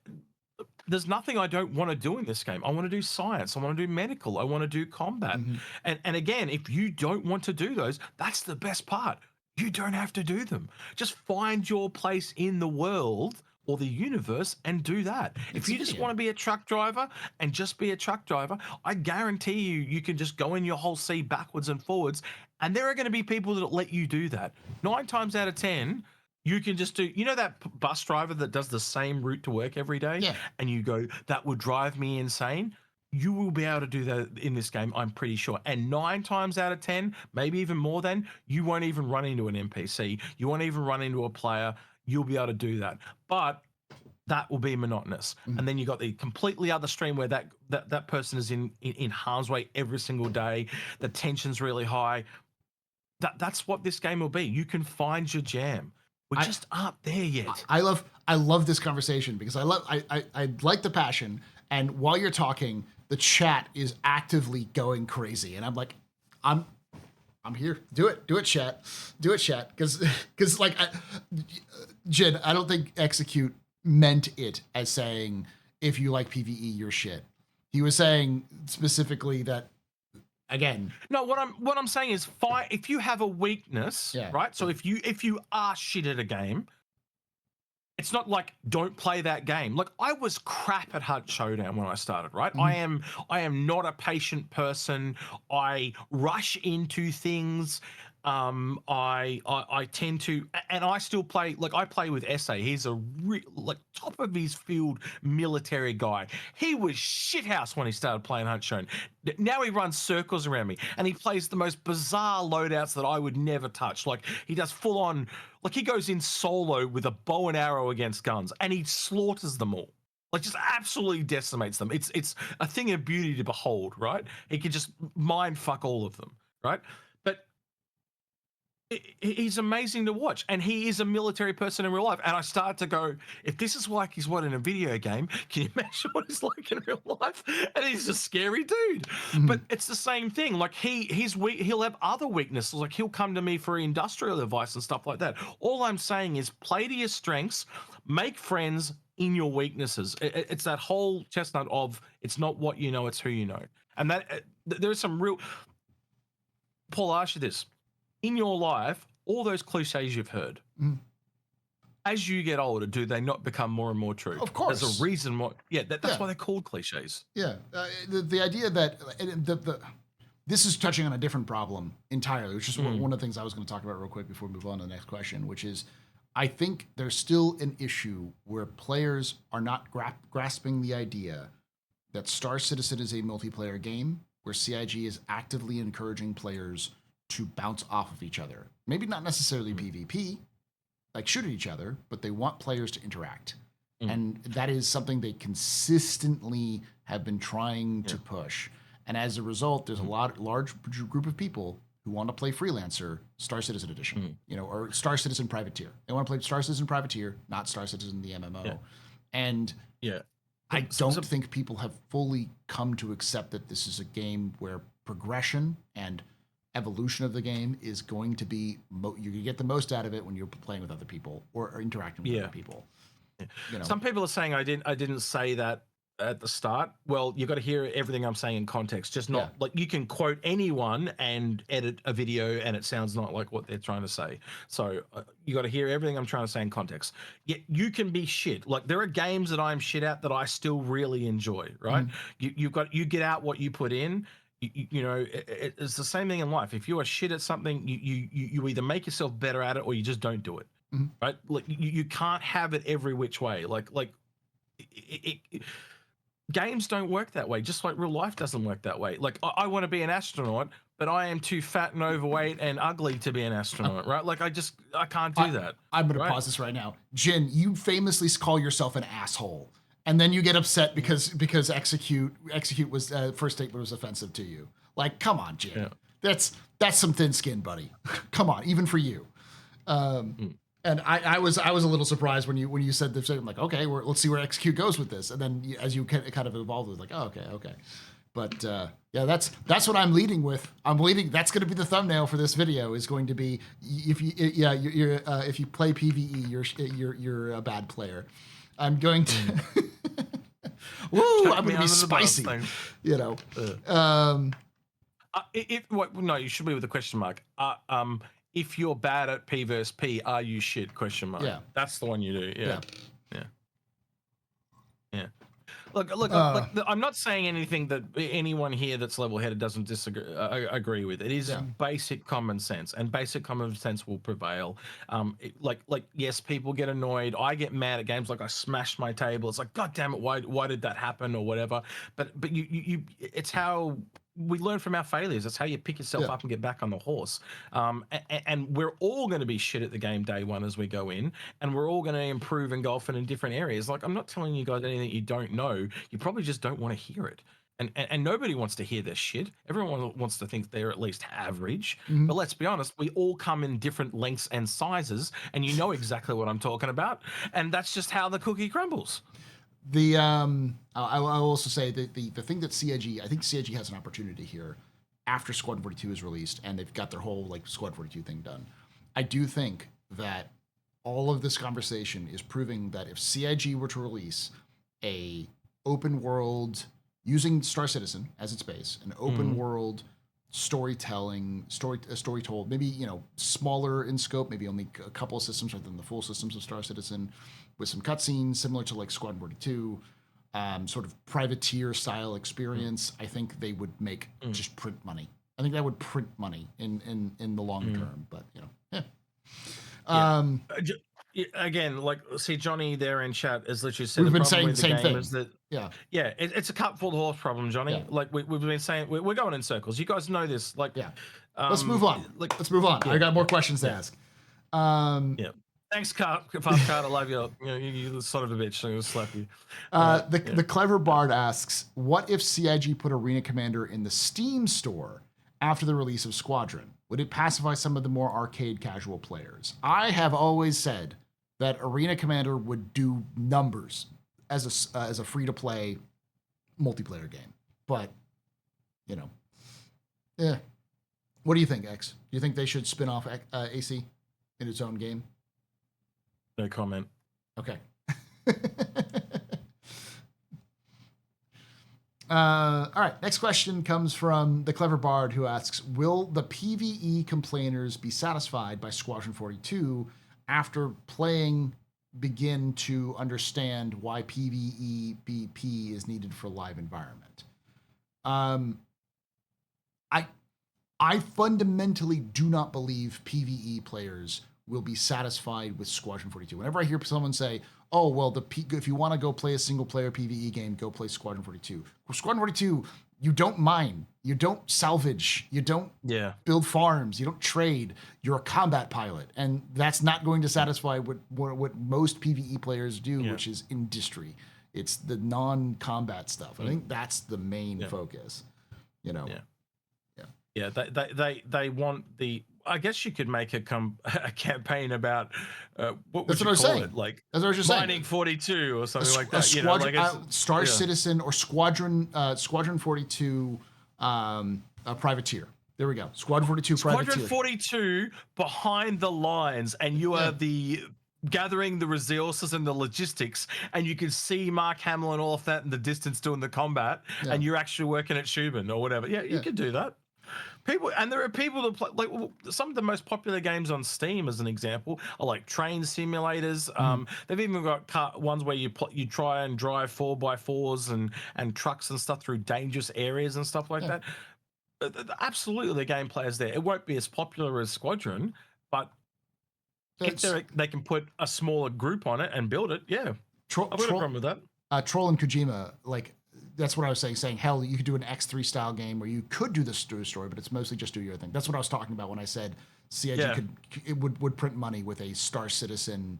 there's nothing I don't want to do in this game. I want to do science. I want to do medical. I want to do combat. And again, if you don't want to do those, that's the best part. You don't have to do them. Just find your place in the world or the universe and do that. If you just want to be a truck driver and just be a truck driver, I guarantee you can just go in your whole sea backwards and forwards, and there are going to be people that let you do that. 9 times out of 10, you can just do, that bus driver that does the same route to work every day? Yeah. And you go, that would drive me insane. You will be able to do that in this game, I'm pretty sure. And 9 times out of 10, maybe even more than, you won't even run into an NPC. You won't even run into a player. You'll be able to do that. But that will be monotonous. And then you got the completely other stream where that person is in harm's way every single day. The tension's really high. That's what this game will be. You can find your jam. We just aren't there yet. I love this conversation because I like the passion. And while you're talking, the chat is actively going crazy, and I'm like, I'm here. Do it, chat. Do it, chat. Because like, Jen, I don't think Execute meant it as saying if you like PvE, you're shit. He was saying specifically that. Again, no. What I'm saying is, if you have a weakness, right? So if you are shit at a game, it's not like don't play that game. Like I was crap at Hunt Showdown when I started, right? I am not a patient person. I rush into things. I tend to, and I still play, like I play with SA. He's a top of his field military guy. He was shithouse when he started playing Hunt Showdown. Now he runs circles around me and he plays the most bizarre loadouts that I would never touch. Like he does full on, like he goes in solo with a bow and arrow against guns and he slaughters them all. Like just absolutely decimates them. It's a thing of beauty to behold, right? He can just mind fuck all of them, right? But he's amazing to watch, and he is a military person in real life. And I started to go, if this is like he's what in a video game, can you imagine what he's like in real life? And he's a scary dude. But it's the same thing. Like he'll have other weaknesses. Like he'll come to me for industrial advice and stuff like that. All I'm saying is play to your strengths, make friends in your weaknesses. It's that whole chestnut of it's not what you know, it's who you know. And that there's some real. Paul, I'll ask you this. In your life, all those cliches you've heard, as you get older, do they not become more and more true? Of course. There's a reason why. Yeah, that's why they're called cliches. Yeah. The idea that this is touching on a different problem entirely, which is one of the things I was going to talk about real quick before we move on to the next question, which is I think there's still an issue where players are not grasping the idea that Star Citizen is a multiplayer game where CIG is actively encouraging players to bounce off of each other. Maybe not necessarily PvP, like shoot at each other, but they want players to interact. And that is something they consistently have been trying to push. And as a result, there's a large group of people who want to play Freelancer Star Citizen Edition, or Star Citizen Privateer. They want to play Star Citizen Privateer, not Star Citizen the MMO. Yeah. And I don't think people have fully come to accept that this is a game where progression and evolution of the game is going to be you can get the most out of it when you're playing with other people or interacting with other people. Some people are saying I didn't say that at the start. Well, you got to hear everything I'm saying in context. Just not like you can quote anyone and edit a video and it sounds not like what they're trying to say. So you got to hear everything I'm trying to say in context. Yet you can be shit. Like there are games that I'm shit at that I still really enjoy. Right? You get out what you put in. It's the same thing in life. If you are shit at something, you either make yourself better at it or you just don't do it, right? Like you can't have it every which way. Games don't work that way. Just like real life doesn't work that way. Like I want to be an astronaut, but I am too fat and overweight and ugly to be an astronaut, right? Like I can't do that. I'm going to pause this right now. Jin, you famously call yourself an asshole. And then you get upset because execute was first statement was offensive to you. Like, come on, Jim. Yeah. That's some thin skin, buddy. Come on, even for you. And I was a little surprised when you said this. I'm like, okay, let's see where execute goes with this. And then as you kind of evolved, it was like, oh, okay. But yeah, that's what I'm leading with. I'm leading. That's going to be the thumbnail for this video. Is going to be if you if you play PvE, you're a bad player. I'm going to. Woo! I'm going to be spicy. You know. No, you should be with a question mark. If you're bad at P versus P, are you shit? Question mark. Yeah, that's the one you do. Yeah. Look, I'm not saying anything that anyone here that's level-headed doesn't disagree, agree with. It is basic common sense, and basic common sense will prevail. Yes, people get annoyed. I get mad at games like I smashed my table. It's like, God damn it, why did that happen or whatever? But you it's how we learn from our failures. That's how you pick yourself up and get back on the horse. And we're all going to be shit at the game day one as we go in, and we're all going to improve and golf in different areas. Like, I'm not telling you guys anything you don't know. You probably just don't want to hear it. And nobody wants to hear this shit. Everyone wants to think they're at least average. But let's be honest, we all come in different lengths and sizes, and you know exactly what I'm talking about. And that's just how the cookie crumbles. I'll also say that the thing that CIG, I think CIG has an opportunity here after Squadron 42 is released and they've got their whole like Squad 42 thing done. I do think that all of this conversation is proving that if CIG were to release a open world using Star Citizen as its base, an open world storytelling, story told, maybe, you know, smaller in scope, maybe only a couple of systems rather than the full systems of Star Citizen, with some cutscenes similar to like Squadron 42, sort of privateer style experience, I think they would make just print money. I think that would print money in the long term, but you know, Again, like, see, Johnny there in chat is literally said we've the been problem saying with the the same game thing. is that it's a cup full of horse problem, Johnny. Yeah. Like we've been saying, we're going in circles. You guys know this. Like, let's move on. Let's move on. I got more questions to ask. Thanks, Fast Card. I love you. You son of a bitch. I'm gonna slap you. The clever bard asks, what if CIG put Arena Commander in the Steam store after the release of Squadron? Would it pacify some of the more arcade casual players? I have always said that Arena Commander would do numbers as a free-to-play multiplayer game. But, you know, what do you think, X? Do you think they should spin off AC in its own game? No comment. Okay. All right. Next question comes from the clever bard who asks, will the PvE complainers be satisfied by Squadron 42 after playing begin to understand why PvE BP is needed for live environment? I fundamentally do not believe PvE players will be satisfied with Squadron 42. Whenever I hear someone say, oh, well, if you want to go play a single player PvE game, go play Squadron 42. Well, Squadron 42, you don't mine, you don't salvage, you don't build farms, you don't trade, you're a combat pilot. And that's not going to satisfy what most PvE players do, which is industry. It's the non-combat stuff. I think that's the main focus, you know? Yeah, they want the. I guess you could make a campaign about what would you call it? Like, that's what I was just Mining 42 or something like that. Squadron, Star Citizen or Squadron 42 Privateer. There we go. Squadron 42 Privateer. Squadron 42 behind the lines, and you are the gathering the resources and the logistics, and you can see Mark Hamill and all of that in the distance doing the combat, and you're actually working at Shubin or whatever. Yeah, you could do that. There are people that play, like, some of the most popular games on Steam, as an example, are like train simulators. They've even got ones where you try and drive 4x4s and trucks and stuff through dangerous areas and stuff like that. Absolutely, the gameplay is there. It won't be as popular as Squadron, but if they can put a smaller group on it and build it, I've got a problem with that. Troll and Kojima, like, that's what I was saying, hell, you could do an X3 style game where you could do the story, but it's mostly just do your thing. That's what I was talking about when I said CIG would print money with a Star Citizen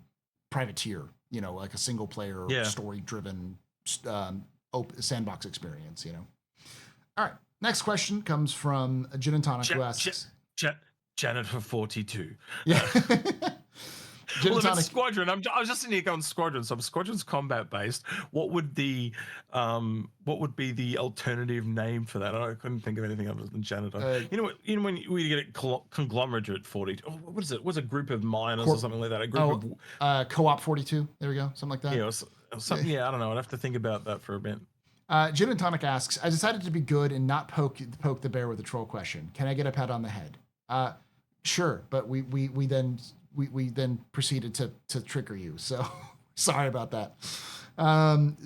Privateer, you know, like a single player story driven sandbox experience, you know. All right. Next question comes from Gin and Tonic, who asks Janet for 42. Yeah. Gin Well, and if it's tonic. Squadron, I was just sitting here going Squadron. So if Squadron's combat based, what would be the alternative name for that? I couldn't think of anything other than janitor. You know what? You know when we get a conglomerate at 40. Oh, what is it? What's a group of miners or something like that? A group of Co-op 42. There we go. Something like that. yeah, or something. Yeah, I don't know. I'd have to think about that for a bit. Gin and Tonic asks, I decided to be good and not poke the bear with a troll question. Can I get a pat on the head? Sure, but we then proceeded to trigger you. So sorry about that.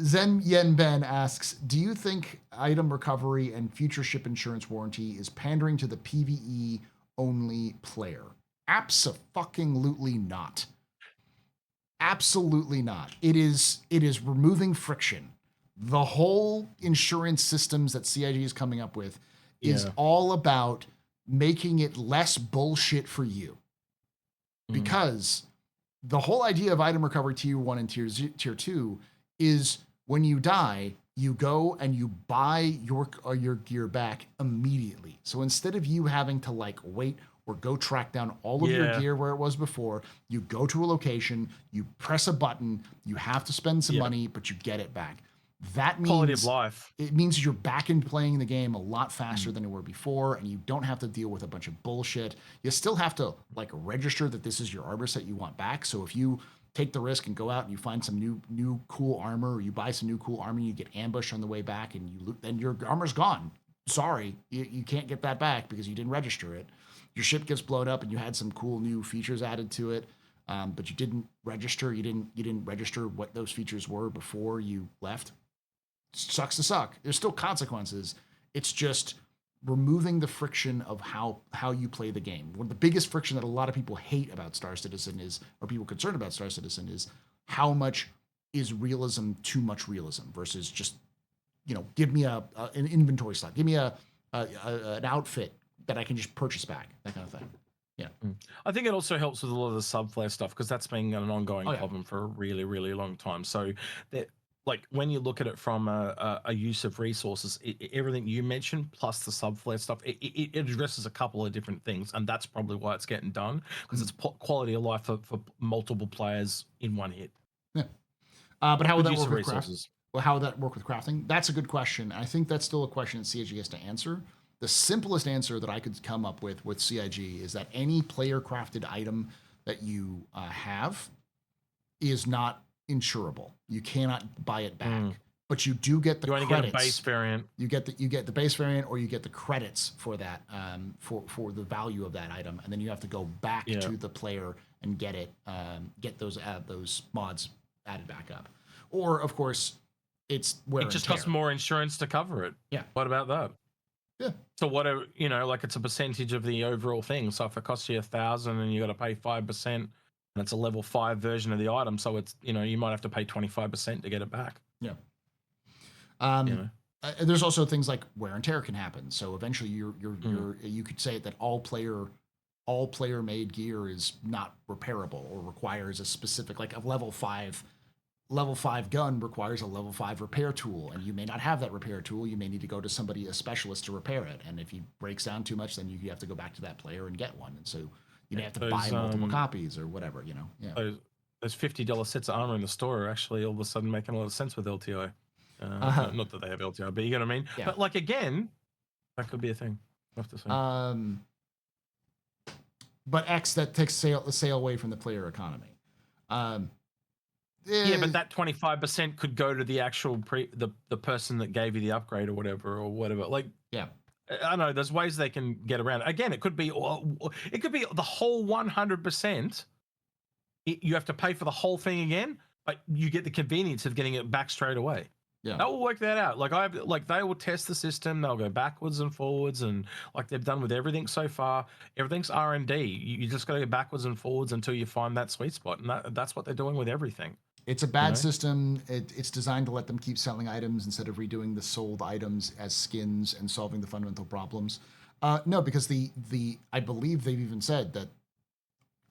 Zen Yen Ben asks, do you think item recovery and future ship insurance warranty is pandering to the PvE only player? Absolutely not. Absolutely not. It is removing friction. The whole insurance systems that CIG is coming up with is all about making it less bullshit for you. Because the whole idea of item recovery tier 1 and tier 2 is when you die, you go and you buy your gear back immediately. So instead of you having to like wait or go track down all of your gear where it was before, you go to a location, you press a button, you have to spend some money, but you get it back. That means quality of life. It means you're back in playing the game a lot faster than you were before, and you don't have to deal with a bunch of bullshit. You still have to like register that this is your armor set you want back. So if you take the risk and go out and you find some new cool armor, or you buy some new cool armor, and you get ambushed on the way back, and then your armor's gone. Sorry, you can't get that back because you didn't register it. Your ship gets blown up, and you had some cool new features added to it. But you didn't register. You didn't register what those features were before you left. Sucks to suck. There's still consequences. It's just removing the friction of how you play the game. One of the biggest friction that a lot of people hate about Star Citizen is, or people concerned about Star Citizen is, how much is realism too much realism versus just, give me an inventory slot, give me an outfit that I can just purchase back, that kind of thing. Yeah. I think it also helps with a lot of the subflare stuff because that's been an ongoing problem for a really, really long time. So that, like, when you look at it from a use of resources, everything you mentioned plus the subflare stuff, it addresses a couple of different things, and that's probably why it's getting done, because it's quality of life for multiple players in one hit. Yeah. But how would that use work of with resources. Well, how would that work with crafting? That's a good question. I think that's still a question that CIG has to answer. The simplest answer that I could come up with CIG is that any player crafted item that you have is not insurable. You cannot buy it back, but you do get the credits. You only get a base variant. You get the base variant, or you get the credits for that, for the value of that item, and then you have to go back to the player and get it, get those mods added back up. Or of course, it's wear and tear. It just costs more insurance to cover it. Yeah. What about that? Yeah. So whatever, like it's a percentage of the overall thing. So if it costs you 1,000 and you got to pay 5%, and it's a level 5 version of the item, so it's, you might have to pay 25% to get it back. Yeah. There's also things like wear and tear can happen. So eventually you could say that all player made gear is not repairable or requires a specific, like a level 5 gun requires a level 5 repair tool, and you may not have that repair tool. You may need to go to a specialist to repair it. And if he breaks down too much, then you have to go back to that player and get one. And so you may have to buy multiple copies or whatever, Yeah. Those $50 sets of armor in the store are actually all of a sudden making a lot of sense with LTI. Not that they have LTI, but you get what I mean? Yeah. But like, again, that could be a thing. I have to say. But X, that takes the sale away from the player economy. Yeah, but that 25% could go to the actual the person that gave you the upgrade or whatever. Like, yeah, I don't know. There's ways they can get around. Again, it could be the whole 100%. You have to pay for the whole thing again, but you get the convenience of getting it back straight away. Yeah, that will work that out. Like they will test the system. They'll go backwards and forwards, and like they've done with everything so far. Everything's R&D. You just got to go backwards and forwards until you find that sweet spot, and that's what they're doing with everything. It's a bad system. It's designed to let them keep selling items instead of redoing the sold items as skins and solving the fundamental problems. No, because I believe they've even said that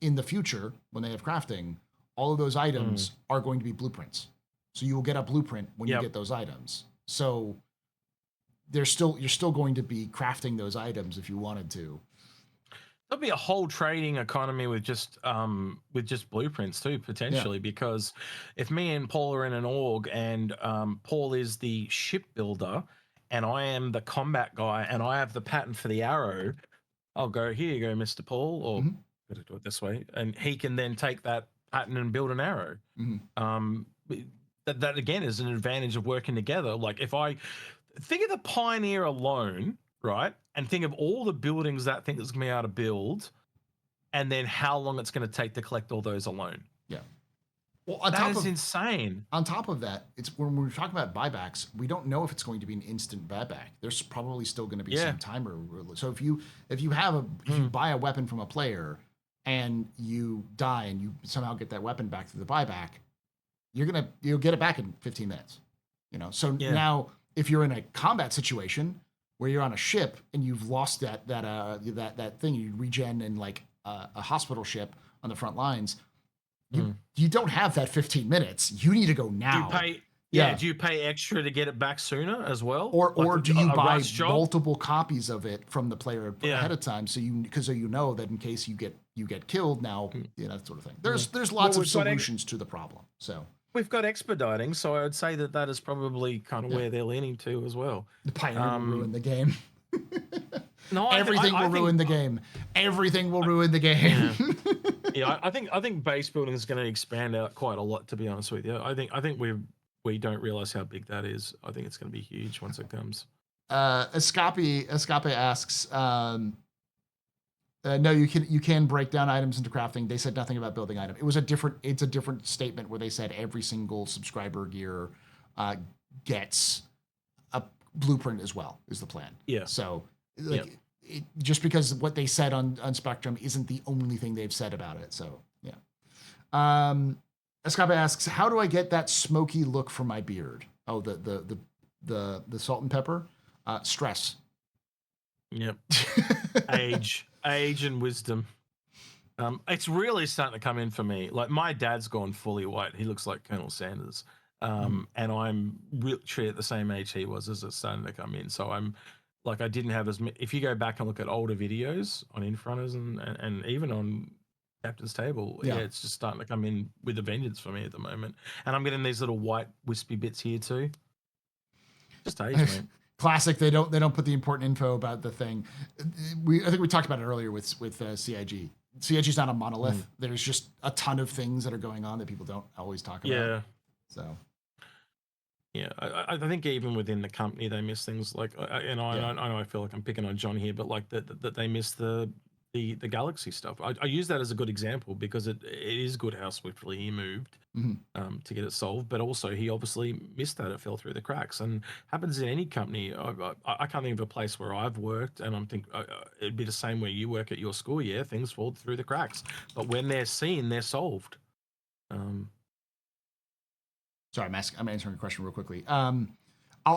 in the future, when they have crafting, all of those items are going to be blueprints. So you will get a blueprint when you get those items. So you're still going to be crafting those items if you wanted to. There'll be a whole trading economy with just blueprints too, potentially, because if me and Paul are in an org and Paul is the shipbuilder and I am the combat guy and I have the pattern for the arrow, I'll go, here you go, Mr. Paul, or better do it this way, and he can then take that pattern and build an arrow. That again is an advantage of working together. Like if I think of the Pioneer alone, right, and think of all the buildings that thing is going to be able to build, and then how long it's going to take to collect all those alone. Yeah. Well, that is insane. On top of that, it's when we're talking about buybacks, we don't know if it's going to be an instant buyback. There's probably still going to be some timer. So if you buy a weapon from a player and you die and you somehow get that weapon back through the buyback, you'll get it back in 15 minutes. So now if you're in a combat situation where you're on a ship and you've lost that thing, you regen in like a hospital ship on the front lines. You don't have that 15 minutes. You need to go now. Do you pay extra to get it back sooner as well? Or do you buy multiple copies of it from the player ahead of time so you know that in case you get killed now, that sort of thing. There's lots of solutions to the problem. So we've got expediting, so I would say that is probably kind of where they're leaning to as well. The Pioneer will ruin the game. No, everything will ruin the game. Everything will ruin the game. I think base building is going to expand out quite a lot. To be honest with you, I think we don't realize how big that is. I think it's going to be huge once it comes. Escape asks, no, you can break down items into crafting. They said nothing about building item. It's a different statement where they said every single subscriber gear gets a blueprint as well is the plan. Yeah. So just because what they said on Spectrum isn't the only thing they've said about it. So yeah. Escape asks, how do I get that smoky look for my beard? Oh, the salt and pepper, stress. Yep. Age and wisdom. It's really starting to come in for me. Like my dad's gone fully white. He looks like Colonel Sanders. And I'm literally at the same age he was as it's starting to come in. So I'm like, I didn't have as many. If you go back and look at older videos on Infrunners and even on Captain's Table, it's just starting to come in with a vengeance for me at the moment. And I'm getting these little white wispy bits here too. Just age, man. Classic. They don't put the important info about the thing. I think we talked about it earlier with CIG. CIG is not a monolith. There's just a ton of things that are going on that people don't always talk about. Yeah. So. Yeah, I think even within the company they miss things like, I know I feel like I'm picking on John here, but like that they miss the Galaxy stuff. I use that as a good example because it is good how swiftly he moved to get it solved, but also he obviously missed that. It fell through the cracks, and happens in any company. I can't think of a place where I've worked, and I'm think it'd be the same where you work at your school. Yeah, things fall through the cracks, but when they're seen, they're solved. Sorry, I'm answering a question real quickly. I'll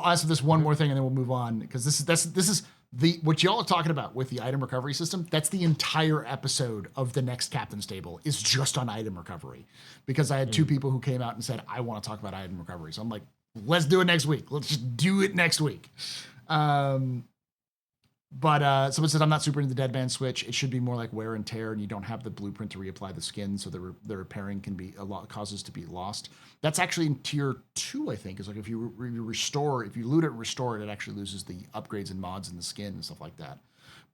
answer this one more thing and then we'll move on because this is what y'all are talking about with the item recovery system. That's the entire episode of the next Captain's Table is just on item recovery because I had two people who came out and said, I want to talk about item recovery. So I'm like, let's do it next week. Let's just do it next week. But someone says, I'm not super into the dead man switch. It should be more like wear and tear, and you don't have the blueprint to reapply the skin, so the repairing can be a lot causes to be lost. That's actually in tier 2, I think. Is like if you restore, if you loot it and restore it, it actually loses the upgrades and mods in the skin and stuff like that.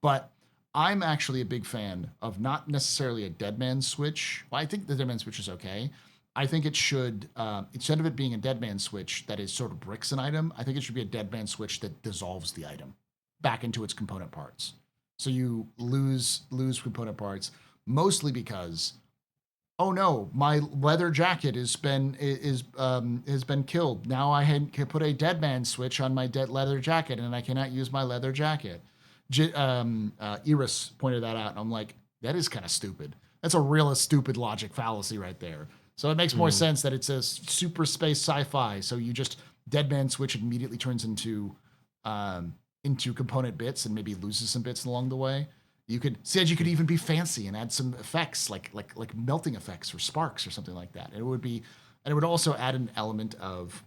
But I'm actually a big fan of not necessarily a dead man switch. Well, I think the dead man switch is okay. I think it should, instead of it being a dead man switch that is sort of bricks an item, I think it should be a dead man switch that dissolves the item back into its component parts. So you lose component parts, mostly because, oh no, my leather jacket has been killed. Now I can put a dead man switch on my dead leather jacket, and I cannot use my leather jacket. Iris pointed that out, and I'm like, that is kind of stupid. That's a real stupid logic fallacy right there. So it makes more sense that it's a super space sci-fi. So you just dead man switch immediately turns into component bits and maybe loses some bits along the way. You could even be fancy and add some effects like melting effects or sparks or something like that. And it would also add an element of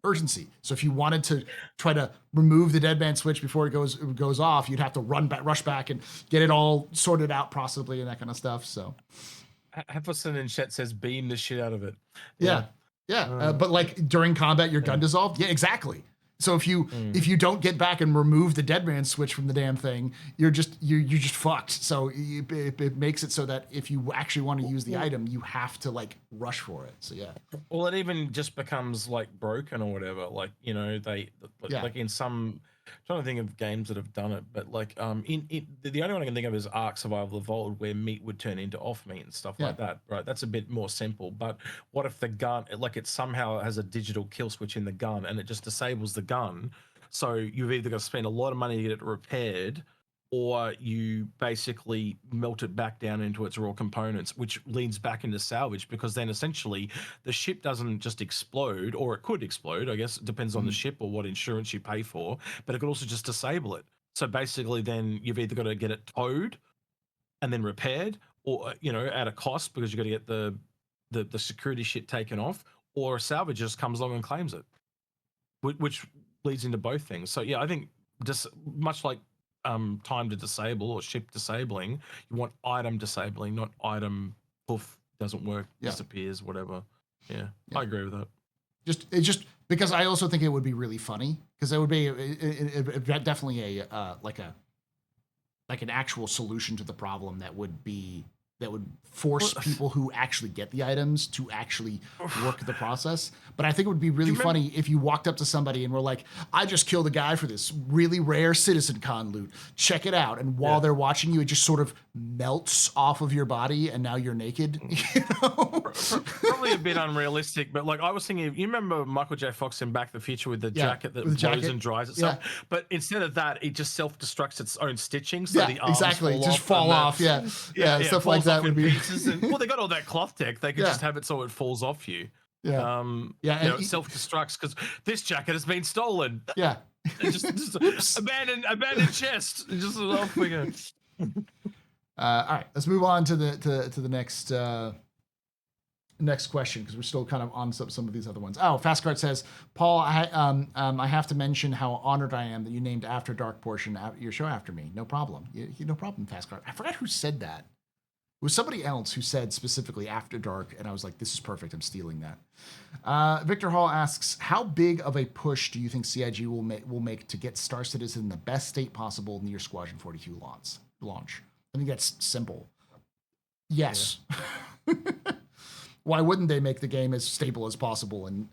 urgency. So if you wanted to try to remove the dead man switch before it goes off, you'd have to rush back and get it all sorted out possibly and that kind of stuff. So Hefferson in chat says beam the shit out of it. yeah. But like during combat, your gun dissolved. Yeah, exactly. So if you don't get back and remove the dead man switch from the damn thing, you're just fucked. So it makes it so that if you actually want to use the item, you have to like rush for it. So yeah. Well, it even just becomes like broken or whatever. Like, you know, like in some, I'm trying to think of games that have done it, but like the only one I can think of is Ark Survival Evolved, where meat would turn into off meat and stuff like that. Right, that's a bit more simple. But what if the gun, like it somehow has a digital kill switch in the gun and it just disables the gun? So you've either got to spend a lot of money to get it repaired, or you basically melt it back down into its raw components, which leads back into salvage, because then essentially the ship doesn't just explode, or it could explode, I guess it depends on the ship or what insurance you pay for, but it could also just disable it. So basically then you've either got to get it towed and then repaired, or, you know, at a cost because you've got to get the security shit taken off, or a salvage just comes along and claims it, which leads into both things. So yeah, I think just much like time to disable or ship disabling, you want item disabling, not item poof, doesn't work, disappears, whatever. Yeah, I agree with that. Just because I also think it would be really funny, because it would be definitely like an actual solution to the problem that would force people who actually get the items to actually work the process. But I think it would be really funny if you walked up to somebody and were like, I just killed a guy for this really rare Citizen Con loot. Check it out. And while they're watching you, it just sort of melts off of your body and now you're naked. You know? Probably a bit unrealistic, but like I was thinking, you remember Michael J. Fox in Back to the Future with the jacket that blows and dries itself? Yeah. But instead of that, it just self-destructs its own stitching. So the arms fall off. Stuff like that would be pieces. And, well, they got all that cloth tech. They could just have it so it falls off you. You know, it self-destructs because this jacket has been stolen. Yeah. just abandoned chest. Just off we go. All right, let's move on to the next question, because we're still kind of on some of these other ones. Oh, Fastcard says, Paul, I have to mention how honored I am that you named After Dark portion of your show after me. No problem. No problem, Fastcard. I forgot who said that. It was somebody else who said specifically After Dark, and I was like, this is perfect. I'm stealing that. Victor Hall asks, how big of a push do you think CIG will make to get Star Citizen in the best state possible near Squadron 42 launch? I think that's simple. Yes. Yeah. Why wouldn't they make the game as stable as possible and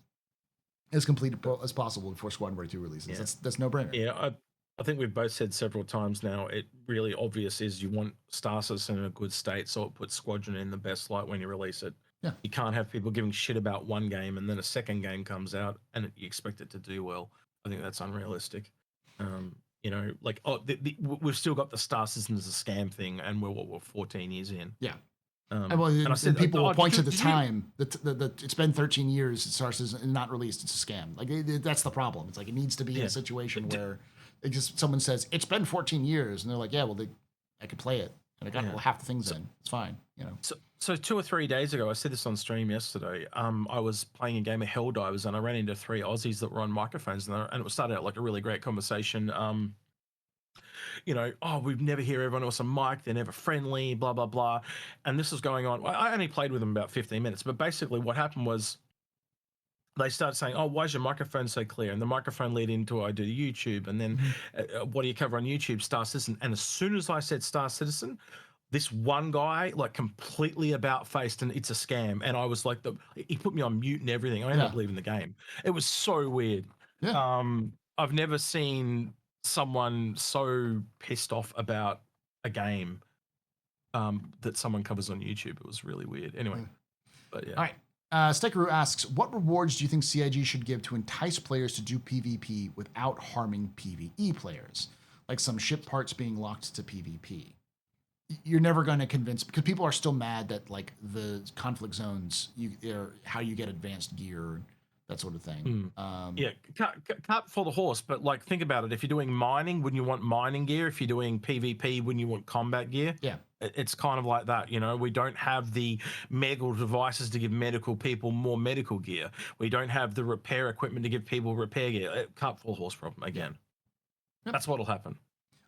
as complete as possible before Squadron 42 releases? Yeah. That's no brainer. Yeah, I think we've both said several times now, it really obvious is you want Star Citizen in a good state, so it puts Squadron in the best light when you release it. Yeah. You can't have people giving shit about one game and then a second game comes out and you expect it to do well. I think that's unrealistic. You know, like, we've still got the Star Citizen as a scam thing, and we're 14 years in. Yeah. And I said, people will point to the time that it's been 13 years. Star Citizen is not released. It's a scam. Like that's the problem. It's like it needs to be in a situation where someone says it's been 14 years, and they're like, yeah, well, I could play it, and I got half the things in. It's fine, you know. So 2 or 3 days ago, I said this on stream yesterday. I was playing a game of Helldivers, and I ran into 3 Aussies that were on microphones, and it started out like a really great conversation. You know, we've never hear everyone else on mic. They're never friendly, blah, blah, blah. And this was going on. I only played with them about 15 minutes, but basically what happened was they started saying, why is your microphone so clear? And the microphone led into, I do YouTube. And then what do you cover on YouTube? Star Citizen. And as soon as I said Star Citizen, this one guy like completely about-faced, and it's a scam. And I was like, he put me on mute and everything. I ended up leaving the game. It was so weird. Yeah. I've never seen someone so pissed off about a game that someone covers on YouTube. It was really weird. Anyway, but yeah. All right. Stickaroo asks, what rewards do you think CIG should give to entice players to do PvP without harming PvE players? Like some ship parts being locked to PvP. You're never going to convince, because people are still mad that like the conflict zones, how you get advanced gear, that sort of thing. Yeah, cut for the horse, but like think about it. If you're doing mining, wouldn't you want mining gear? If you're doing PvP, wouldn't you want combat gear? Yeah. It's kind of like that, you know. We don't have the medical devices to give medical people more medical gear. We don't have the repair equipment to give people repair gear. Cut for the horse problem again. Yep. That's what'll happen.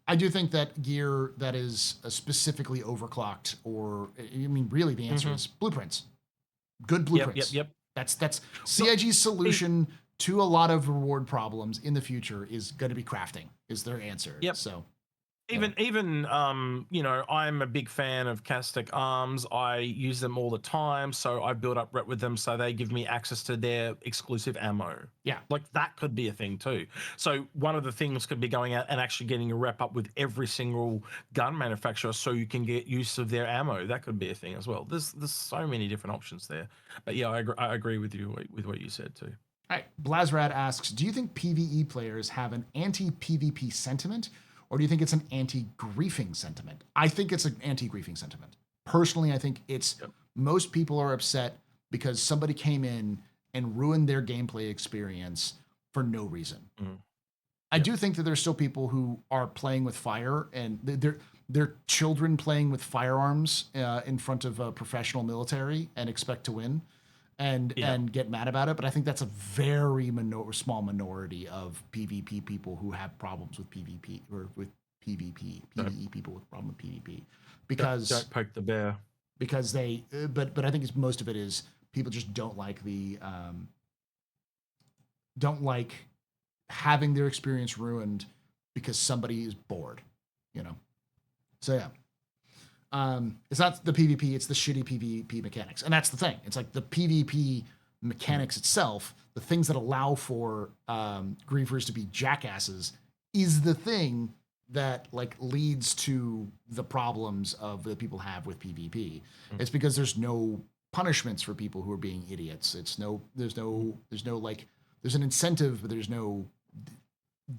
I do think that gear that is specifically overclocked, or I mean, really, the answer is blueprints. Good blueprints. Yep. That's CIG's solution to a lot of reward problems in the future is going to be crafting. Is their answer. Yep. So. Even you know, I'm a big fan of Castic Arms. I use them all the time, so I build up rep with them, so they give me access to their exclusive ammo. Yeah, like that could be a thing too. So one of the things could be going out and actually getting a rep up with every single gun manufacturer, so you can get use of their ammo. That could be a thing as well. There's so many different options there. But yeah, I agree with you with what you said too. All right, Blazrad asks, do you think PvE players have an anti-PvP sentiment? Or do you think it's an anti-griefing sentiment? I think it's an anti-griefing sentiment. Personally, I think it's most people are upset because somebody came in and ruined their gameplay experience for no reason. I do think that there's still people who are playing with fire, and they're children playing with firearms in front of a professional military and expect to win and get mad about it. But I think that's a very small minority of PvP people who have problems with PvP or with PvP. PvE people with problem with PvP because don't poke the bear. Because they, but I think most of it is people just don't like having their experience ruined because somebody is bored, you know. So yeah. It's not the PvP, it's the shitty PvP mechanics. And that's the thing. It's like the PvP mechanics itself, the things that allow for griefers to be jackasses, is the thing that like leads to the problems of that people have with PvP. It's because there's no punishments for people who are being idiots. There's an incentive, but there's no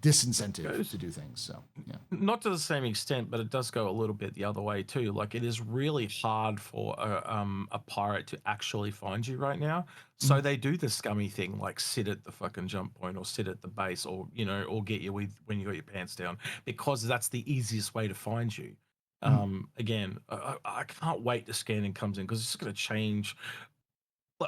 disincentive to do things. So yeah, not to the same extent, but it does go a little bit the other way too. Like it is really hard for a pirate to actually find you right now, so they do the scummy thing like sit at the fucking jump point or sit at the base, or you know, or get you with when you got your pants down, because that's the easiest way to find you. Again, I can't wait till scanning comes in, because it's just going to change.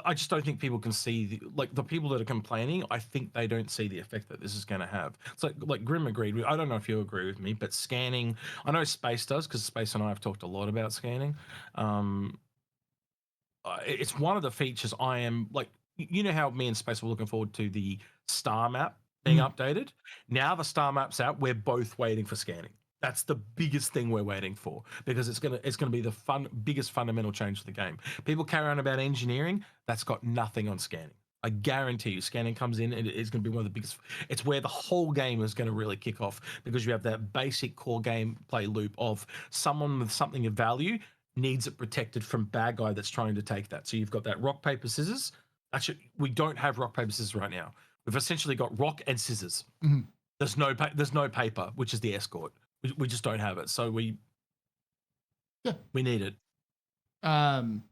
I just don't think people can see the people that are complaining. I think they don't see the effect that this is going to have. It's like Grim agreed. I don't know if you agree with me, but scanning. I know Space does, because Space and I have talked a lot about scanning. It's one of the features I am like. You know how me and Space were looking forward to the star map being updated. Now the star map's out. We're both waiting for scanning. That's the biggest thing we're waiting for, because it's gonna be the biggest fundamental change to the game. People carry on about engineering. That's got nothing on scanning. I guarantee you, scanning comes in and it's going to be one of the biggest. It's where the whole game is going to really kick off, because you have that basic core gameplay loop of someone with something of value needs it protected from bad guy that's trying to take that. So you've got that rock, paper, scissors. Actually, we don't have rock, paper, scissors right now. We've essentially got rock and scissors. There's no paper, which is the escort. We just don't have it, so we need it. I'm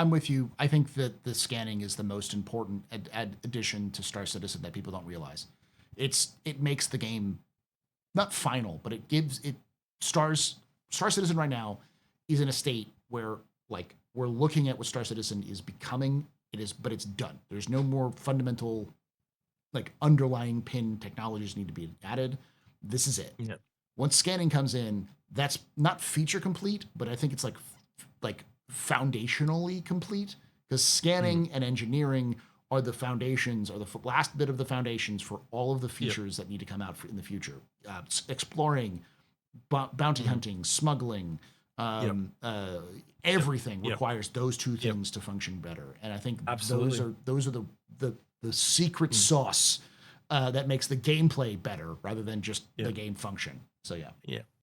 with you. I think that the scanning is the most important addition to Star Citizen that people don't realize. It makes the game not final, but it gives it Star Citizen right now is in a state where like we're looking at what Star Citizen is becoming. But it's done. There's no more fundamental like underlying pin technologies need to be added. This is it. Yep. Once scanning comes in, that's not feature complete, but I think it's like foundationally complete, because scanning and engineering are the foundations, or the last bit of the foundations for all of the features that need to come out in the future. Exploring, bounty hunting, smuggling, everything requires those two things to function better. And I think those are the secret sauce that makes the gameplay better rather than just the game function. So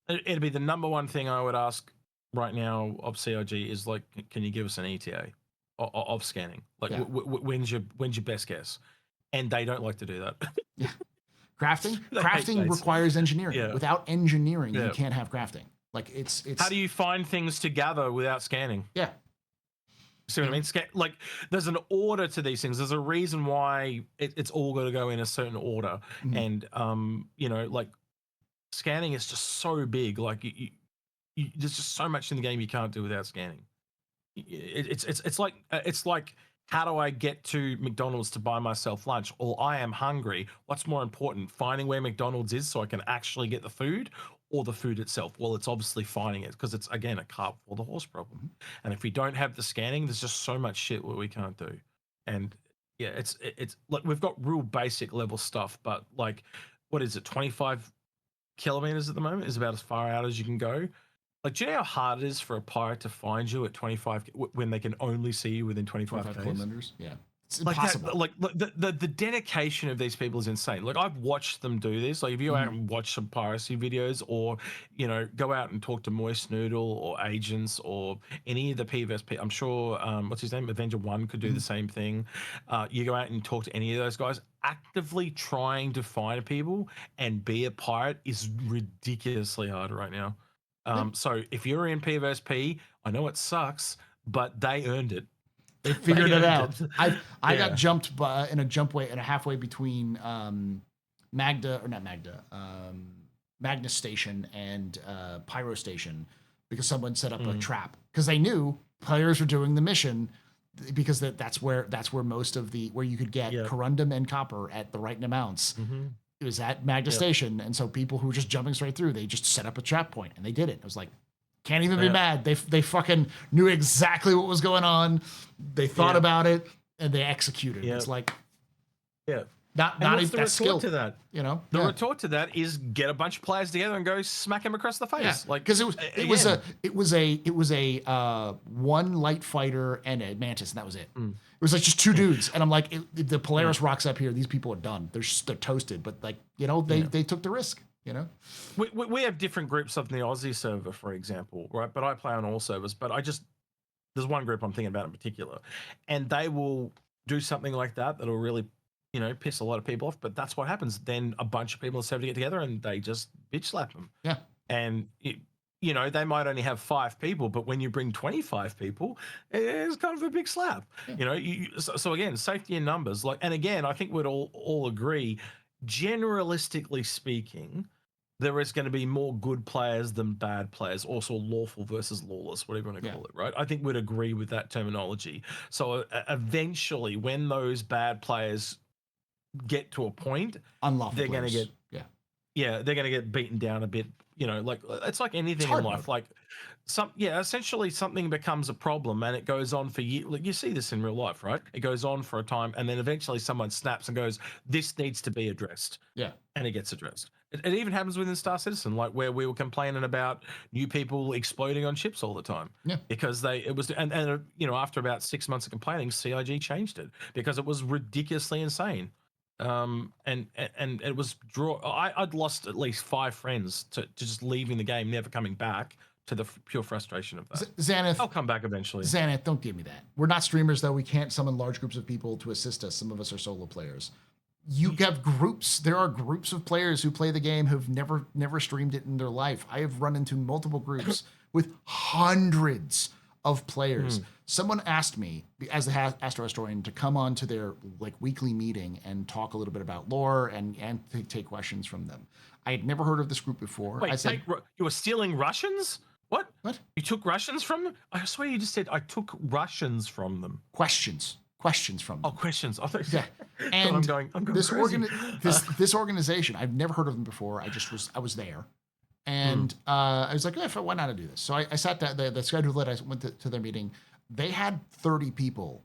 it'd be the number one thing I would ask right now of CIG is like, can you give us an ETA of scanning? Like, when's your best guess? And they don't like to do that. Crafting requires engineering. Without engineering, you can't have crafting. Like it's. How do you find things to gather without scanning? Yeah. See what I mean? Like, there's an order to these things. There's a reason why it's all got to go in a certain order. Mhm. And like scanning is just so big. Like, there's just so much in the game you can't do without scanning. It's like how do I get to McDonald's to buy myself lunch? Or I am hungry. What's more important, finding where McDonald's is so I can actually get the food, or the food itself? Well, it's obviously finding it, because it's, again, a cart before the horse problem. And if we don't have the scanning, there's just so much shit what we can't do. And yeah, it's like we've got real basic level stuff, but like, what is it? 25 kilometers at the moment is about as far out as you can go. Like, do you know how hard it is for a pirate to find you at 25 when they can only see you within 25 25 k's? kilometers. Yeah. It's Like impossible. that, like the dedication of these people is insane. Like, I've watched them do this. Like, if you go out and watch some piracy videos, or go out and talk to Moist Noodle or agents or any of the PvP, I'm sure what's his name, Avenger One, could do the same thing. You go out and talk to any of those guys. Actively trying to find people and be a pirate is ridiculously hard right now. So if you're in PvP, I know it sucks, but they earned it. They figured it earned out. it. I got Yeah. jumped in a halfway between Magnus Station and Pyro Station, because someone set up a trap, because they knew players were doing the mission, because that's where most of where you could get corundum and copper at the right amounts. It was at Magnus Station, and so people who were just jumping straight through, they just set up a trap point and they did it. I was like, can't even be mad. They fucking knew exactly what was going on. They thought about it and they executed. It's like, not even that skill to that. The retort to that is get a bunch of players together and go smack him across the face. Like, because it was a one light fighter and a mantis, and that was it. It was like just two dudes, and I'm like, the Polaris rocks up here. These people are done. They're toasted. But like, they took the risk. We have different groups on the Aussie server, for example, right? But I play on all servers. But there's one group I'm thinking about in particular, and they will do something like that'll really, piss a lot of people off. But that's what happens. Then a bunch of people in the server get together and they just bitch slap them. Yeah. And they might only have 5 people, but when you bring 25 people, it's kind of a big slap. So again, safety in numbers. Like, and again, I think we'd all agree, generalistically speaking, there is going to be more good players than bad players, also lawful versus lawless, whatever you want to call it, right? I think we'd agree with that terminology. So eventually, when those bad players get to a point, Unlawful they're going to players. they're going to get beaten down a bit. Like, it's like anything in life. Like, essentially something becomes a problem and it goes on for years. Like, you see this in real life, right? It goes on for a time and then eventually someone snaps and goes, this needs to be addressed. Yeah. And it gets addressed. It even happens within Star Citizen, like where we were complaining about new people exploding on ships all the time. Yeah. Because after about 6 months of complaining, CIG changed it because it was ridiculously insane. And it was I'd lost at least 5 friends to just leaving the game, never coming back, to the pure frustration of that. Xanath, I'll come back eventually. Xanath, don't give me that. We're not streamers, though. We can't summon large groups of people to assist us. Some of us are solo players. You have groups. There are groups of players who play the game who've never streamed it in their life. I have run into multiple groups with hundreds of players. Someone asked me, as the Astro historian, to come on to their weekly meeting and talk a little bit about lore and take questions from them. I had never heard of this group before. Wait, I said, you were stealing Russians? What? What? You took Russians from them? I swear you just said I took Russians from them. Questions from them. Oh, questions. I thought, yeah. And I'm going this crazy. this organization, I've never heard of them before. I was there. And I was like, why not do this? So I sat down, the schedule that I went to their meeting. They had 30 people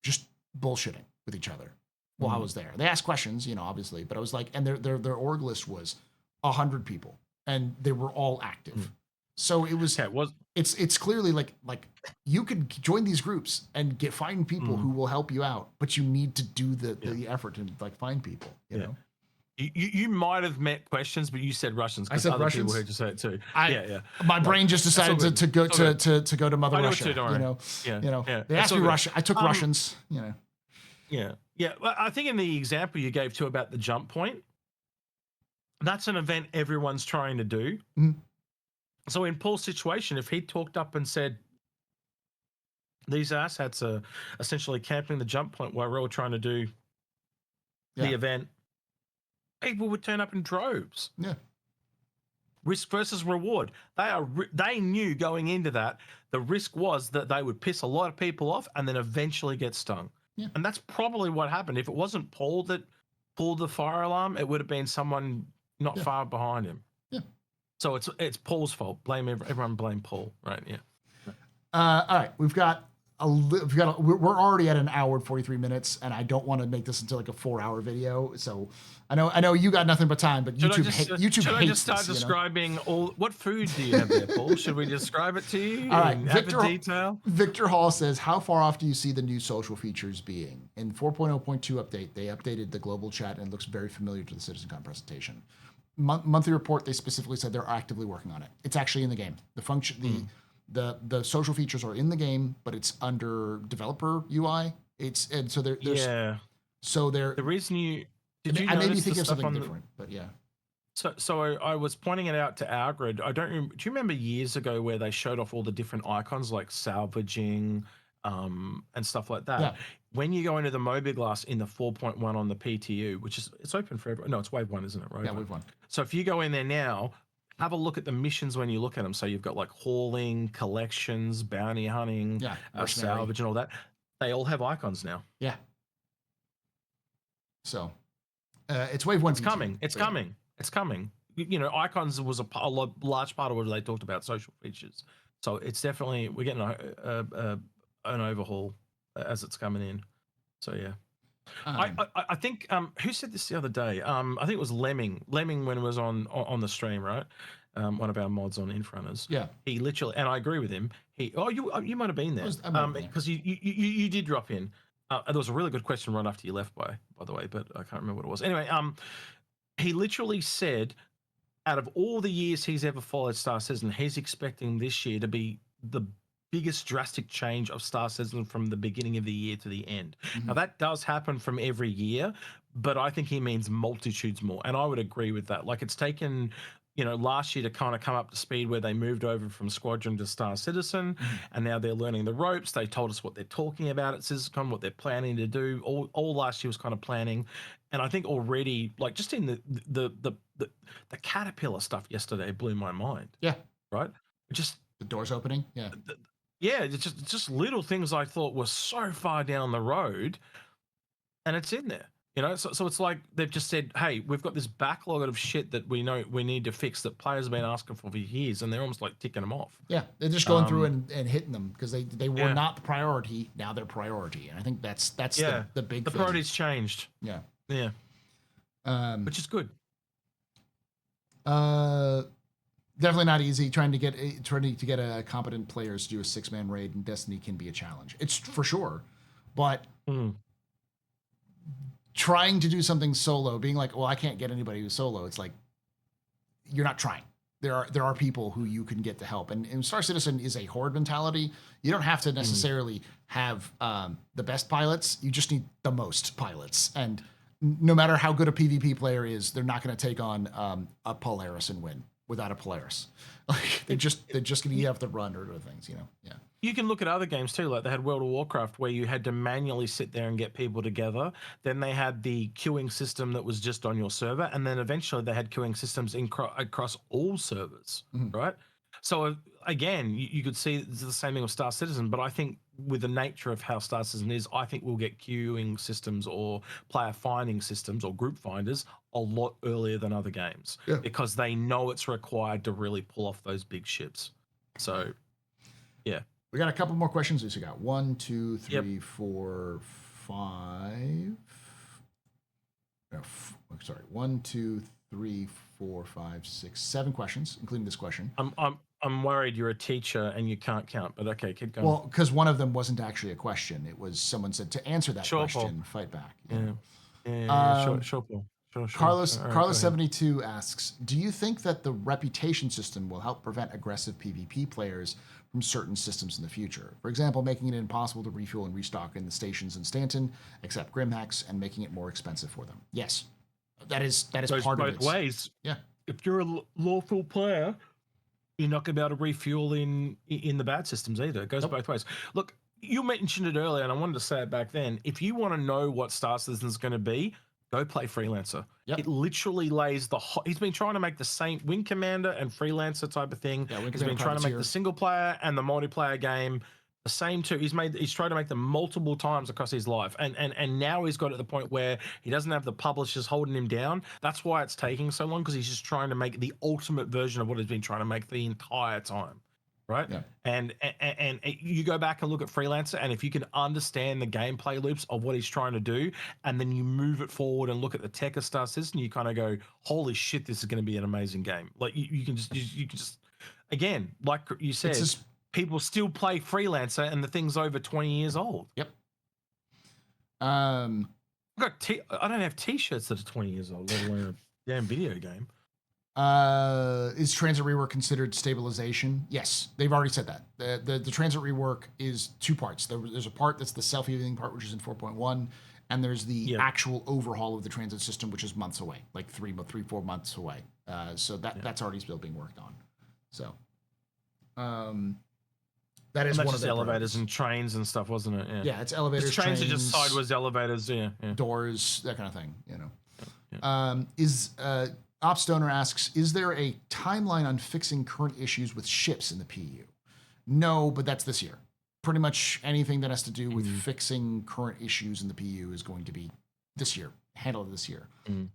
just bullshitting with each other while I was there. They asked questions, obviously, but I was like, and their org list was 100 people, and they were all active. So it was. It's clearly like you could join these groups and find people who will help you out, but you need to do the effort to find people. You know. You might have met questions, but you said Russians. I said other Russians. People heard you say it too. My brain just decided to go to Mother Russia. Too, don't worry. They asked me Russia. I took Russians. Yeah. Well, I think in the example you gave too about the jump point, that's an event everyone's trying to do. So in Paul's situation, if he talked up and said, these asshats are essentially camping the jump point while we're all trying to do the event. People would turn up in droves. Yeah. Risk versus reward. They knew going into that the risk was that they would piss a lot of people off and then eventually get stung. Yeah. And that's probably what happened. If it wasn't Paul that pulled the fire alarm, it would have been someone not far behind him. Yeah. So it's Paul's fault. Everyone blame Paul, right? Yeah. All right, we're already at an hour and 43 minutes, and I don't want to make this into like a 4-hour video. So I know you got nothing but time, but YouTube hates Should I just start this, describing what food do you have there, Paul? Should we describe it to you? All right, detail. Victor Hall says, how far off do you see the new social features being? In 4.0.2 update, they updated the global chat and it looks very familiar to the CitizenCon presentation. Monthly report, they specifically said they're actively working on it. It's actually in the game. The function, the social features are in the game, but it's under developer UI. So they're the reason you did you I maybe notice think the of stuff something on different, but yeah. So I was pointing it out to Algrid. Do you remember years ago where they showed off all the different icons like salvaging and stuff like that? Yeah. When you go into the Mobiglass in the 4.1 on the PTU, which is it's open for everyone. No, it's Wave 1, isn't it? Right? Yeah, Wave 1. So if you go in there now, have a look at the missions when you look at them. So you've got like hauling, collections, bounty hunting, salvage and all that. They all have icons now. Yeah. So it's Wave 1. It's coming. It's coming. It's coming. You know, icons was a large part of what they talked about, social features. So it's definitely, we're getting an overhaul as it's coming in. So yeah. I think who said this the other day? I think it was Lemming when it was on the stream, right? One of our mods on Infrunners. Yeah. He literally, and I agree with him. You might have been there because you did drop in. There was a really good question right after you left, by the way, but I can't remember what it was. Anyway, he literally said, out of all the years he's ever followed Star Citizen, he's expecting this year to be the biggest drastic change of Star Citizen from the beginning of the year to the end. Mm-hmm. Now that does happen from every year, but I think he means multitudes more, and I would agree with that. Like it's taken, last year to kind of come up to speed where they moved over from Squadron to Star Citizen, and now they're learning the ropes. They told us what they're talking about at CitizenCon, what they're planning to do. All last year was kind of planning, and I think already, like just in the Caterpillar stuff yesterday blew my mind. Yeah. Right. Just the doors opening. Yeah. Yeah, it's just little things I thought were so far down the road, and it's in there. So it's like they've just said, hey, we've got this backlog of shit that we know we need to fix that players have been asking for years, and they're almost like ticking them off. Yeah, they're just going through and hitting them because they were not the priority. Now they're priority, and I think that's the big thing. Priorities changed. Yeah. Which is good. Definitely not easy. Trying to get a competent players to do a 6-man raid in Destiny can be a challenge. It's for sure, but trying to do something solo, being like, well, I can't get anybody who's solo. It's like you're not trying. There are people who you can get to help, and Star Citizen is a horde mentality. You don't have to necessarily have the best pilots. You just need the most pilots, and no matter how good a PvP player is, they're not going to take on a Polaris and win without a Polaris. Like they're just going to have to run or other things, Yeah. You can look at other games too, like they had World of Warcraft where you had to manually sit there and get people together. Then they had the queuing system that was just on your server, and then eventually they had queuing systems across all servers, right? So again, you could see it's the same thing with Star Citizen, but I think with the nature of how Star Citizen is, I think we'll get queuing systems or player finding systems or group finders a lot earlier than other games because they know it's required to really pull off those big ships. So, yeah. We got a couple more questions. We got 1, 2, 3, 4, 5. No, sorry, 1, 2, 3, 4, 5, 6, 7 questions, including this question. I'm worried you're a teacher and you can't count, but okay, keep going. Well, because one of them wasn't actually a question. It was someone said to answer that question, Paul. Fight back. Sure, Paul. Sure. Carlos 72 asks, do you think that the reputation system will help prevent aggressive PvP players from certain systems in the future? For example, making it impossible to refuel and restock in the stations in Stanton, except Grimhacks, and making it more expensive for them. Yes, that is goes part of it. Both ways. Yeah. If you're a lawful player, you're not going to be able to refuel in the bad systems either. It goes both ways. Look, You mentioned it earlier, and I wanted to say it back then. If you want to know what Star Citizen is going to be, go play Freelancer. Yep. It literally lays he's been trying to make the same Wing Commander and Freelancer type of thing. Yeah, Wing He's been Commander trying to make Privateer. the single player and the multiplayer game the same too. He's tried to make them multiple times across his life, and now he's got to the point where he doesn't have the publishers holding him down. That's why it's taking so long, because he's just trying to make the ultimate version of what he's been trying to make the entire time. Right. Yeah. And you go back and look at Freelancer, and if you can understand the gameplay loops of what he's trying to do, and then you move it forward and look at the tech of Star Citizen, you kind of go, holy shit, this is going to be an amazing game. Like you can just again, like you said, people still play Freelancer and the thing's over 20 years old. Yep. I don't have t-shirts that are 20 years old, let alone a damn video game. Is transit rework considered stabilization? Yes, they've already said that. The transit rework is two parts. There's a part that's the self-healing part, which is in 4.1, and there's the actual overhaul of the transit system, which is months away, like 3-4 months away. So that's already still being worked on. So, that is one of the elevators and trains and stuff, wasn't it? Yeah, it's elevators, trains are just sideways elevators, doors, that kind of thing. Opstoner asks, is there a timeline on fixing current issues with ships in the PU? No, but that's this year. Pretty much anything that has to do with fixing current issues in the PU is going to be this year, handled this year.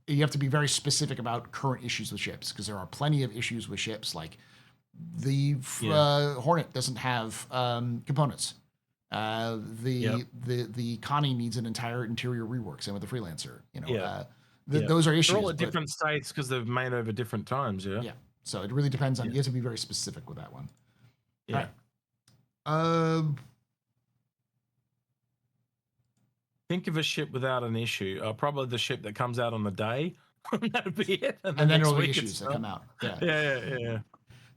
You have to be very specific about current issues with ships, because there are plenty of issues with ships, like the Hornet doesn't have components. The Connie needs an entire interior rework, same with the Freelancer. Those are issues. They're all at different states because they've made over different times. Yeah. So it really depends on. You have to be very specific with that one. Yeah. All right. Think of a ship without an issue. Probably the ship that comes out on the day. That'd be it. And then there'll be issues that come out. Yeah.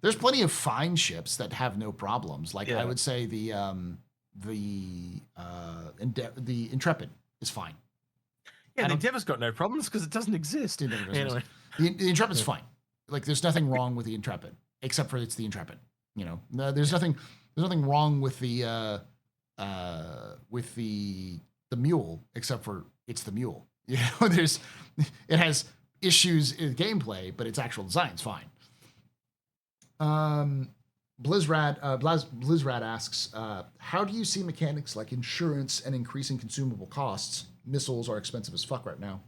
There's plenty of fine ships that have no problems. Like I would say the Intrepid is fine. Yeah, the Endeavor's got no problems because it doesn't exist. Anyway. The Intrepid's fine. Like there's nothing wrong with the Intrepid except for it's the Intrepid. There's nothing wrong with the Mule except for it's the Mule. It has issues in gameplay, but its actual design's fine. Blizzrad asks, how do you see mechanics like insurance and increasing consumable costs? Missiles are expensive as fuck right now.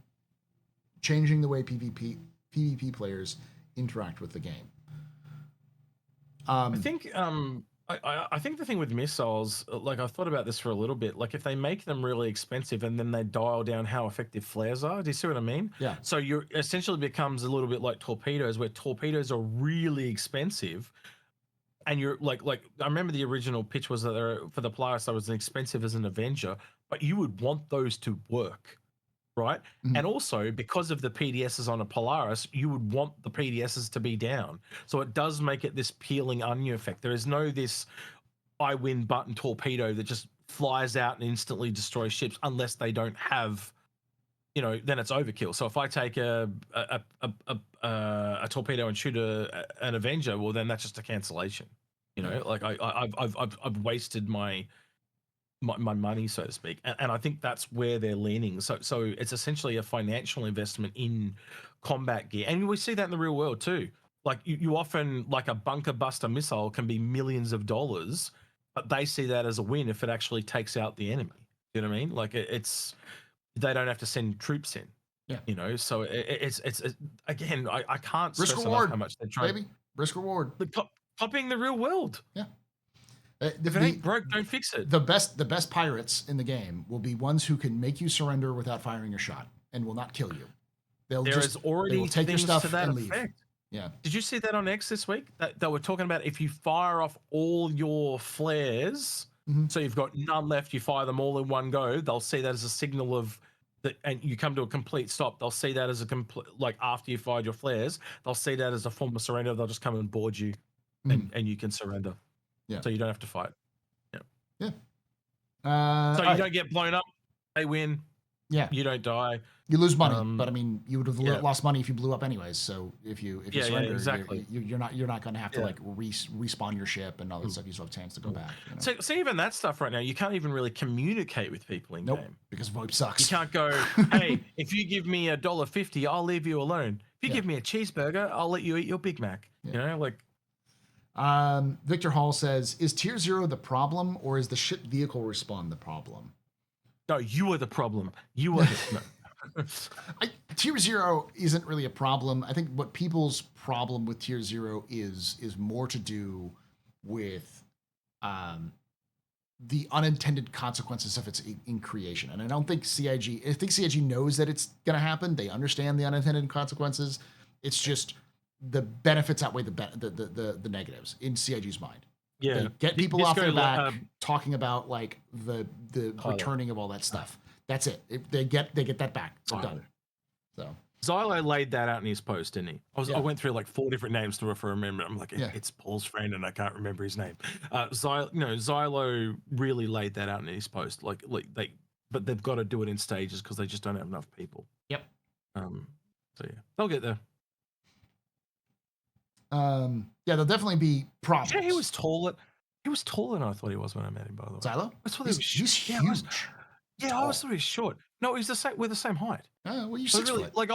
Changing the way PvP players interact with the game. I think I think the thing with missiles, like I've thought about this for a little bit, like if they make them really expensive and then they dial down how effective flares are, do you see what I mean? Yeah. So you're essentially becomes a little bit like torpedoes, where torpedoes are really expensive. And you're like I remember the original pitch was that for the Polaris, that was as expensive as an Avenger, but you would want those to work, right? Mm-hmm. And also because of the PDSs on a Polaris, you would want the PDSs to be down. So it does make it this peeling onion effect. There is no this I win button torpedo that just flies out and instantly destroys ships unless they don't have, then it's overkill. So if I take a torpedo and shoot an Avenger, well, then that's just a cancellation. Like I've wasted my money, so to speak, and I think that's where they're leaning. So it's essentially a financial investment in combat gear, and we see that in the real world too. Like you often, like a bunker buster missile can be millions of dollars, but they see that as a win if it actually takes out the enemy. You know what I mean? Like it's. They don't have to send troops in. Yeah. So it's again, I can't risk stress reward, enough how much they're trying. Baby. Risk reward. Copying the real world. Yeah. If it ain't broke, don't fix it. The best pirates in the game will be ones who can make you surrender without firing a shot and will not kill you. They will take your stuff and leave. Yeah. Did you see that on X this week? That they were talking about if you fire off all your flares. Mm-hmm. So you've got none left, you fire them all in one go, they'll see that as a signal of that, and you come to a complete stop. They'll see that as a complete, like after you fired your flares, they'll see that as a form of surrender. They'll just come and board you, and you can surrender. Yeah. So you don't have to fight. Yeah. So you don't get blown up. They win. Yeah. You don't die. You lose money, but I Um, mean, you would have yeah, lost money if you blew up anyways. So if you yeah, yeah, surrender, exactly. you're not going to have to Yeah. like respawn your ship and all that Mm, stuff. You still have a chance to go mm. back. You know. So even that stuff right now, you can't even really communicate with people in Nope, game. because VoIP You sucks. can't go, hey, if you give me $1.50, I'll leave you alone. If you Yeah, give me a cheeseburger, I'll let you eat your Big Mac. yeah. You know, like, Victor Hall says, "Is Tier 0 the problem, or is the ship vehicle respawn the problem?" no, you are the problem. You are the no. Tier 0 isn't really a problem. I think what people's problem with Tier 0 is more to do with um, the unintended consequences of its in creation. And I don't think CIG. I think CIG knows that it's going to happen. They understand the unintended consequences. It's just the benefits outweigh the negatives in CIG's mind. Yeah. They get people off Disco, their back talking about like the Kylo. returning of all that stuff. That's it. They get that back. They're done. So Xylo laid that out in his post, didn't he? I yeah, went through like 4 different names to remember. I'm like, yeah. it's Paul's friend, and I can't remember his name. Xylo really laid that out in his post. But they've got to do it in stages because they just don't have enough people. Yep. So yeah, they'll get there. Yeah, there'll definitely be problems. Yeah, he was taller. He was taller than I thought he was when I met him. By the way, Xylo? I thought He's yeah, huge. I always thought he was short. No, he's the same. We're the same height. Well, you're So 6 really, foot. like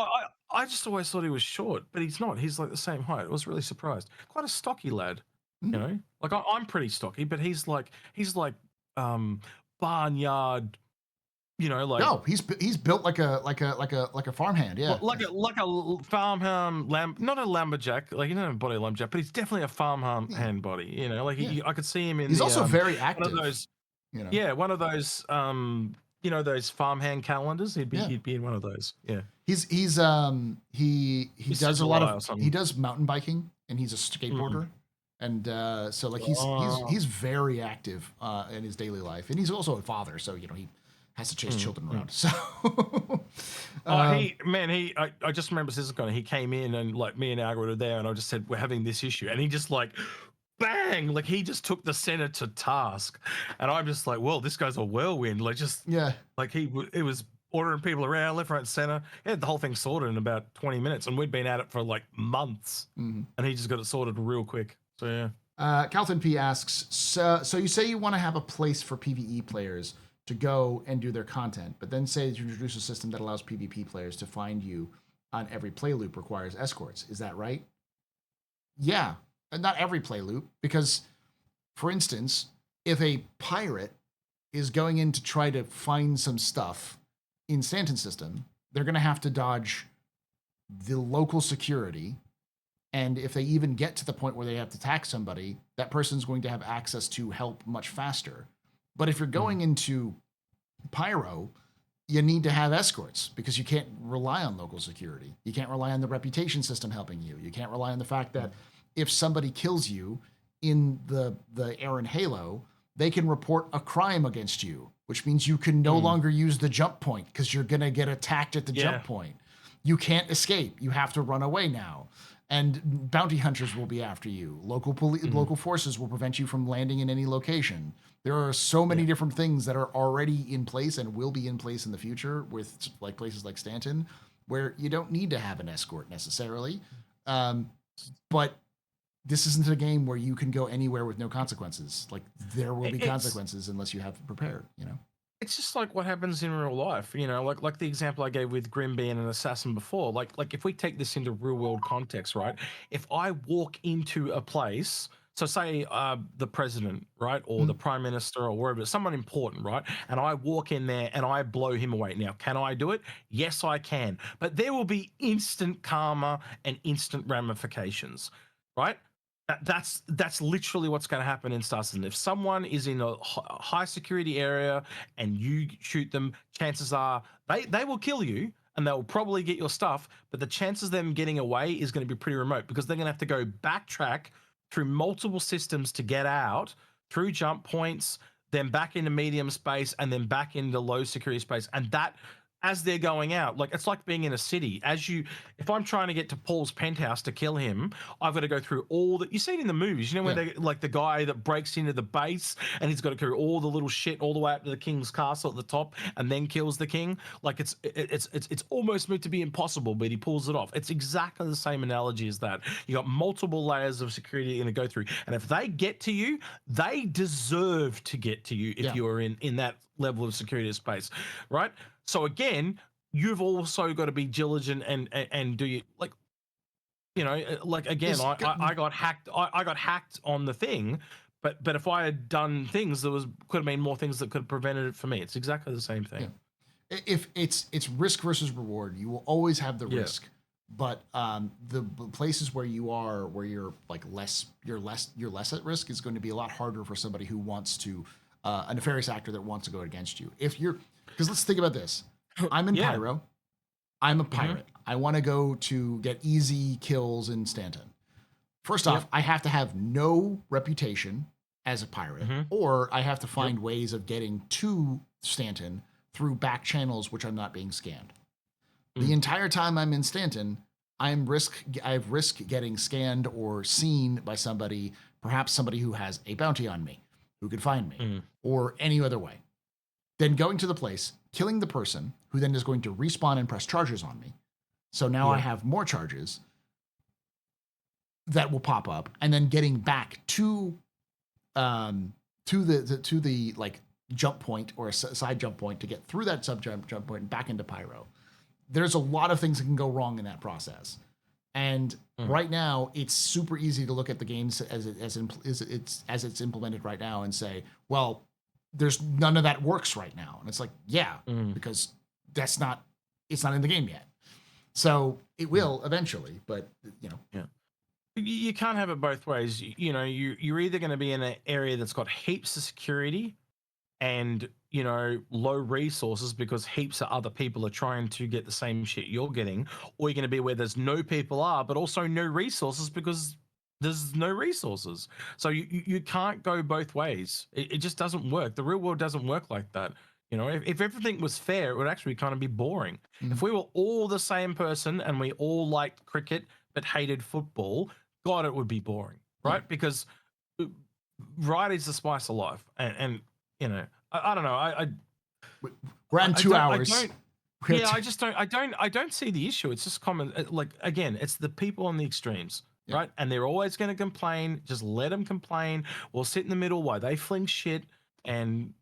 I just always thought he was short, but he's not. He's like the same height. I was really surprised. Quite a stocky lad, you know. Like I'm pretty stocky, but he's like barnyard, you know, like No, he's built like a farmhand. Yeah. like a farmhand not a lumberjack, like you know, body lumberjack, but he's definitely a farmhand Yeah. hand body. You know, like Yeah. I could see him in He's the also very one active. of those. You know. Yeah, one of those you know, those farmhand calendars. Yeah. He'd be in one of those. Yeah. He He's does a July lot or of something. he does mountain biking, and he's a skateboarder. And so like he's very active in his daily life, and he's also a father, so you know he has to chase children around. So I just remember this is going. He came in and like me and Agua were there, and I just said we're having this issue, and he just like bang, like he just took the center to task, and I'm just like, well, this guy's a whirlwind. Like just yeah, like it was ordering people around left, right, center. He had the whole thing sorted in about 20 minutes, and we'd been at it for like months, and he just got it sorted real quick. So yeah. Calton P asks, so you say you want to have a place for PvE players to go and do their content, but then say you introduce a system that allows PvP players to find you on every play loop requires escorts. Is that right? Yeah, not every play loop, because, for instance, if a pirate is going in to try to find some stuff in Stanton's system, they're going to have to dodge the local security. And if they even get to the point where they have to attack somebody, that person's going to have access to help much faster. But if you're going into Pyro, you need to have escorts because you can't rely on local security. You can't rely on the reputation system helping you. You can't rely on the fact that if somebody kills you in the Aaron Halo, they can report a crime against you, which means you can no longer use the jump point because you're going to get attacked at the jump point. You can't escape. You have to run away now. And bounty hunters will be after you. Local forces will prevent you from landing in any location. There are so many different things that are already in place and will be in place in the future with like places like Stanton, where you don't need to have an escort necessarily. But this isn't a game where you can go anywhere with no consequences. Like there will be consequences unless you have prepared, you know? It's just like what happens in real life, you know, like the example I gave with Grim being an assassin before. Like if we take this into real world context, right? If I walk into a place, so say the president, right, or the prime minister, or wherever, someone important, right, and I walk in there and I blow him away. Now, can I do it? Yes, I can. But there will be instant karma and instant ramifications, right? That's literally what's going to happen in Star Citizen. If someone is in a high security area and you shoot them, chances are they will kill you and they'll probably get your stuff. But the chances of them getting away is going to be pretty remote because they're going to have to go backtrack through multiple systems to get out, through jump points, then back into medium space, and then back into low security space. And that as they're going out. Like it's like being in a city. If I'm trying to get to Paul's penthouse to kill him, I've got to go through all that. You see it in the movies, you know, when Yeah. they like the guy that breaks into the base and he's got to carry all the little shit all the way up to the king's castle at the top and then kills the king. Like it's almost meant to be impossible, but he pulls it off. It's exactly the same analogy as that. You got multiple layers of security you're going to go through, and if they get to you, they deserve to get to you if Yeah. you're in that level of security space, right? So again, you've also got to be diligent and do you like, you know, like again, I got hacked. I got hacked on the thing, but if I had done things, could have been more things that could have prevented it for me. It's exactly the same thing. If it's risk versus reward, you will always have the Yeah. risk. But the places where you're like you're less at risk is going to be a lot harder for somebody who wants to a nefarious actor that wants to go against you. Because let's think about this. I'm in Yeah. Pyro. I'm a pirate. I want to go to get easy kills in Stanton. First off, I have to have no reputation as a pirate, or I have to find ways of getting to Stanton through back channels which I'm not being scanned. The entire time I'm in Stanton, I've risk getting scanned or seen by somebody, perhaps somebody who has a bounty on me, who could find me, or any other way. Then going to the place, killing the person, who then is going to respawn and press charges on me. So now I have more charges that will pop up, and then getting back to the like jump point or a side jump point to get through that jump point and back into Pyro. There's a lot of things that can go wrong in that process. And right now, it's super easy to look at the games as it's implemented right now and say, well, there's none of that works right now. And it's like, because it's not in the game yet. So it will eventually, but you know. Yeah. You can't have it both ways. You know, you're either going to be in an area that's got heaps of security and, you know, low resources because heaps of other people are trying to get the same shit you're getting, or you're going to be where there's no people are, but also no resources because there's no resources. So you can't go both ways. It just doesn't work. The real world doesn't work like that. You know, if everything was fair, it would actually kind of be boring. If we were all the same person and we all liked cricket but hated football, God, it would be boring, right? Because right is the spice of life, and you know, I don't know. We're on 2 hours. I don't see the issue. It's just common. Like again, it's the people on the extremes, right? And they're always going to complain. Just let them complain. We'll sit in the middle while they fling shit, and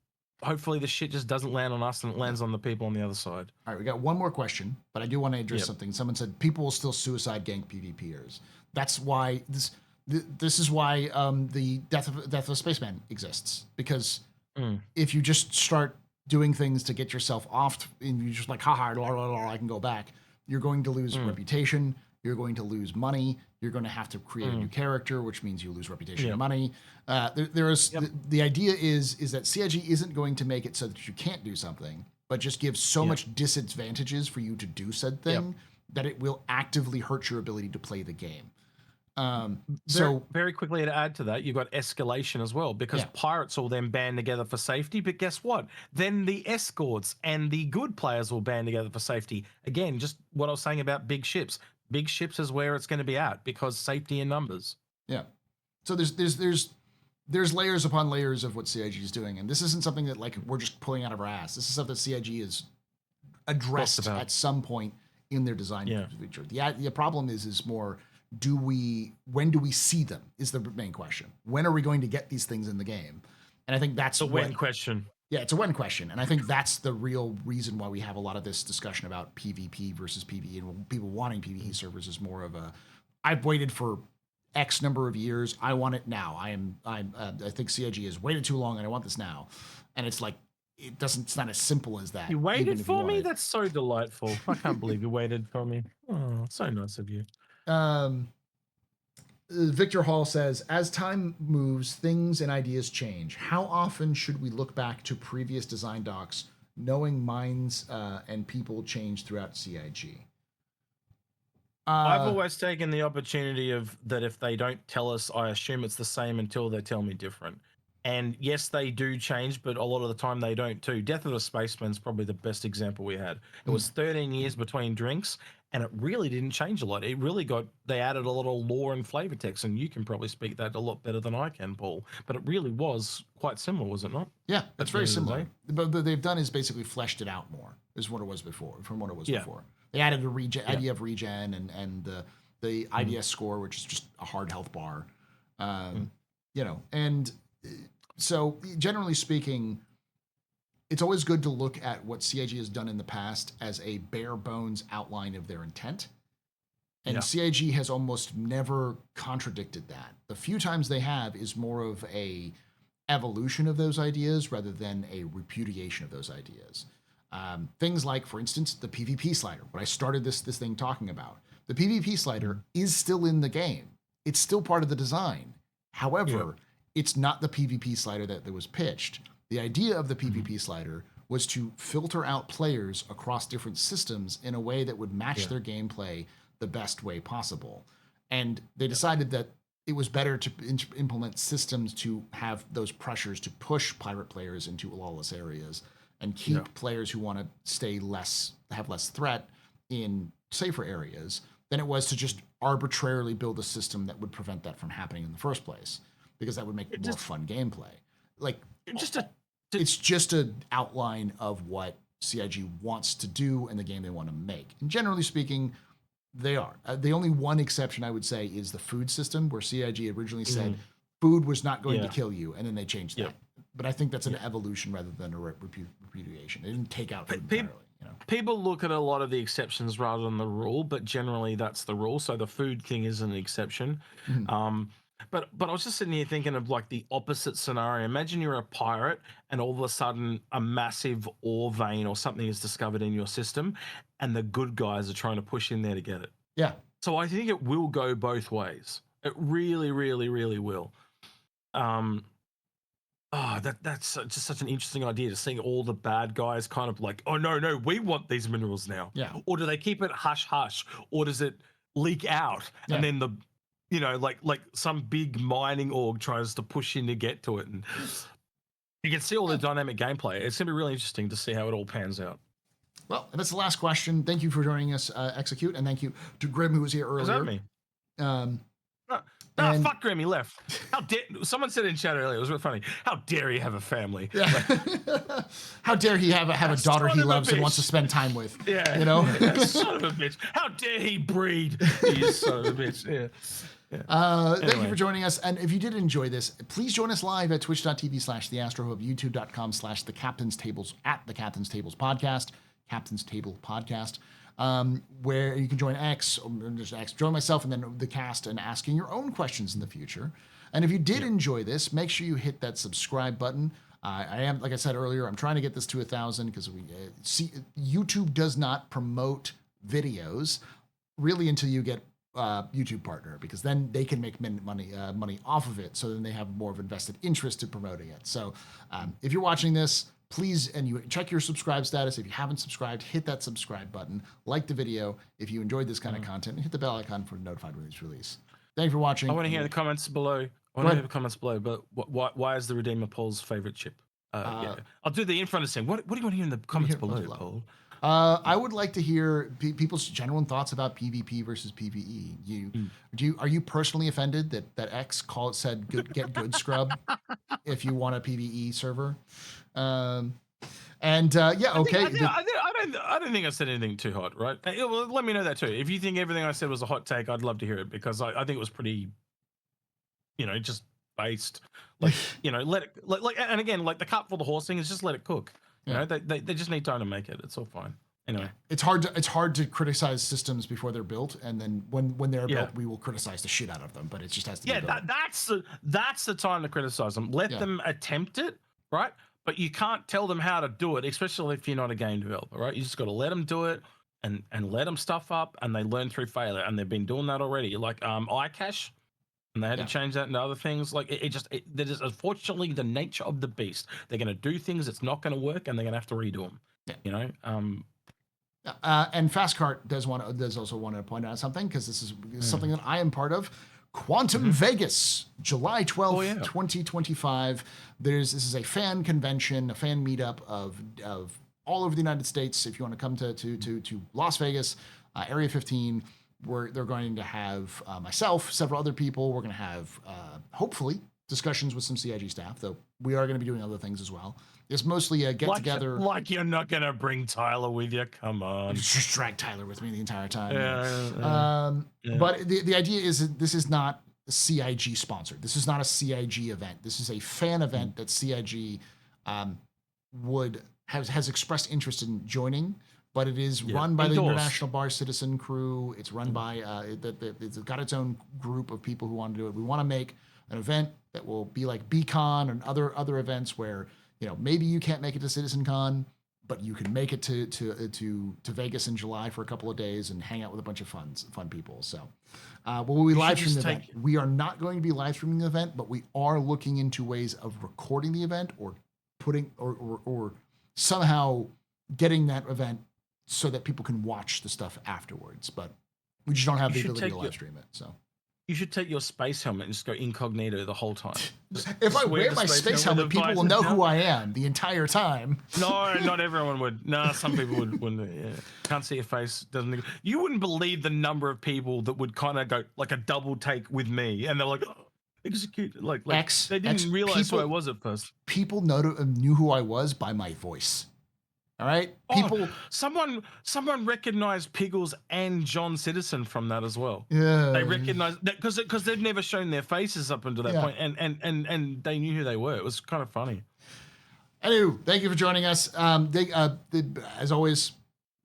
hopefully the shit just doesn't land on us and it lands on the people on the other side. All right, we got one more question, but I do want to address something. Someone said people will still suicide gank PvPers. That's why this is why the death of a spaceman exists, because if you just start doing things to get yourself off and you just like I can go back, you're going to lose reputation, you're going to lose money, you're going to have to create a new character, which means you lose reputation and money. The idea is that CIG isn't going to make it so that you can't do something, but just gives so much disadvantages for you to do said thing that it will actively hurt your ability to play the game. So very quickly to add to that, you've got escalation as well, because pirates will then band together for safety. But guess what? Then the escorts and the good players will band together for safety. Again, just what I was saying about big ships. Big ships is where it's going to be at because safety in numbers. Yeah. So there's layers upon layers of what CIG is doing, and this isn't something that like we're just pulling out of our ass. This is something that CIG is addressed at some point in their design feature. The problem is more, when do we see them is the main question. When are we going to get these things in the game? And I think that's the when question. Yeah, it's a when question. And I think that's the real reason why we have a lot of this discussion about PvP versus PvE, and people wanting PvE servers is more of a, I've waited for X number of years. I want it now. I think CIG has waited too long and I want this now. And it's like, it's not as simple as that. You waited for me? That's so delightful. I can't believe you waited for me. Oh, so nice of you. Victor Hall says, as time moves, things and ideas change. How often should we look back to previous design docs, knowing minds and people change throughout CIG? I've always taken the opportunity of that if they don't tell us, I assume it's the same until they tell me different. And yes, they do change, but a lot of the time they don't too. Death of a Spaceman's probably the best example we had. It was 13 years between drinks, and it really didn't change a lot. It really they added a lot of lore and flavor text, and you can probably speak that a lot better than I can, Paul. But it really was quite similar, was it not? Yeah, it's very the end of the similar. day? But what they've done is basically fleshed it out more, is what it was before, from what it was Yeah. before. They added a idea of regen and the IDS score, which is just a hard health bar. You know, and so generally speaking, it's always good to look at what CIG has done in the past as a bare bones outline of their intent. And Yeah. CIG has almost never contradicted that. The few times they have is more of a evolution of those ideas rather than a repudiation of those ideas. Things like, for instance, the PvP slider, what I started this thing talking about. The PvP slider is still in the game. It's still part of the design. However, it's not the PvP slider that was pitched. The idea of the PvP slider was to filter out players across different systems in a way that would match their gameplay the best way possible. And they decided that it was better to implement systems to have those pressures to push pirate players into lawless areas and keep players who want to have less threat in safer areas than it was to just arbitrarily build a system that would prevent that from happening in the first place, because that would make more fun gameplay. Like, it's just an outline of what CIG wants to do and the game they want to make. And generally speaking, they are. The only one exception I would say is the food system, where CIG originally said food was not going to kill you, and then they changed that. But I think that's an evolution rather than a repudiation. They didn't take out food entirely. You know? People look at a lot of the exceptions rather than the rule, but generally that's the rule. So the food thing is an exception. But I was just sitting here thinking of like the opposite scenario. Imagine you're a pirate and all of a sudden a massive ore vein or something is discovered in your system, and the good guys are trying to push in there to get it. Yeah. So I think it will go both ways. It really, really, really will. That's just such an interesting idea, to seeing all the bad guys kind of like, oh no, we want these minerals now. Yeah. Or do they keep it hush hush, or does it leak out and then like some big mining org tries to push in to get to it, and you can see all the dynamic gameplay. It's gonna be really interesting to see how it all pans out. Well, that's the last question. Thank you for joining us, Execute, and thank you to Grim, who was here earlier. Is that me? Fuck Grim, he left. How dare someone said in chat earlier? It was really funny. How dare he have a family? Yeah. How dare he have a daughter he loves and wants to spend time with? Yeah, you know. Son of a bitch. How dare he breed? You son of a bitch. Yeah. Thank you for joining us. And if you did enjoy this, please join us live at twitch.tv/theastrohub, youtube.com/thecaptainstables at the Captain's Tables Podcast, Captain's Table Podcast, where you can join X, or just X, join myself and then the cast, and asking your own questions in the future. And if you did enjoy this, make sure you hit that subscribe button. I am, like I said earlier, I'm trying to get this to 1,000 because YouTube does not promote videos really until you get YouTube partner, because then they can make money off of it. So then they have more of invested interest in promoting it. So if you're watching this, please, and you check your subscribe status. If you haven't subscribed, hit that subscribe button, like the video if you enjoyed this kind of content, and hit the bell icon for notified when it's released. Thank you for watching. I want to hear the comments below. But why is the Redeemer Paul's favorite chip? I'll do the in front of saying. What do you want to hear in the comments below, Paul? I would like to hear people's general thoughts about PvP versus PvE. Are you personally offended that X said get good scrub if you want a PvE server? Okay. I don't think I said anything too hot, right? Well, let me know that too. If you think everything I said was a hot take, I'd love to hear it, because I think it was pretty, just based. Like, let it and again, like the cart for the horse thing is just let it cook. You know, they just need time to make it. It's all fine. Anyway, it's hard to criticize systems before they're built, and then when they're built, we will criticize the shit out of them. But it just has to be built. That's the time to criticize them. Let them attempt it, right? But you can't tell them how to do it, especially if you're not a game developer, right? You just got to let them do it and let them stuff up, and they learn through failure, and they've been doing that already. Like iCache, and they had to change that into other things. Like that is unfortunately the nature of the beast. They're going to do things that's not going to work, and they're going to have to redo them. Yeah. And Fastcart does also want to point out something, because this is something that I am part of. Quantum Vegas, July 12th, Oh, yeah. 2025. This is a fan convention, a fan meetup of all over the United States. If you want to come to Las Vegas, Area 15, where they're going to have myself, several other people. We're going to have, hopefully, discussions with some CIG staff, though we are going to be doing other things as well. It's mostly a get-together. Like you're not going to bring Tyler with you. Come on. Just drag Tyler with me the entire time. Yeah. But the idea is that this is not CIG sponsored. This is not a CIG event. This is a fan event that CIG has expressed interest in joining, but it is run by the International Bar Citizen crew. It's run by it's got its own group of people who want to do it. We want to make an event that will be like BCon and other events where, you know, maybe you can't make it to CitizenCon, but you can make it to Vegas in July for a couple of days and hang out with a bunch of fun people. So, will we live stream the event? We are not going to be live streaming the event, but we are looking into ways of recording the event or putting or somehow getting that event so that people can watch the stuff afterwards. But we just don't have the ability to live stream it. So. You should take your space helmet and just go incognito the whole time. If I wear my space helmet, people will know who I am the entire time. No, not everyone would. No, some people wouldn't. Yeah. Can't see your face. Doesn't. You wouldn't believe the number of people that would kind of go like a double take with me, and they're like, oh, execute. Like they didn't realize who I was at first. People knew who I was by my voice. All right, people. Someone recognized Piggles and John Citizen from that as well. Yeah, they recognized that because they've never shown their faces up until that point, and they knew who they were. It was kind of funny. Anywho, thank you for joining us. As always,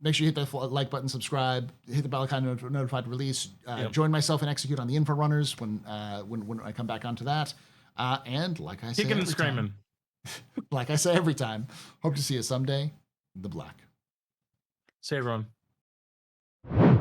make sure you hit that like button, subscribe, hit the bell icon, notified release. Join myself and Execute on the Info Runners when I come back onto that. And like I say, kicking and screaming. Like I say every time, hope to see you someday. The Black. See you, everyone.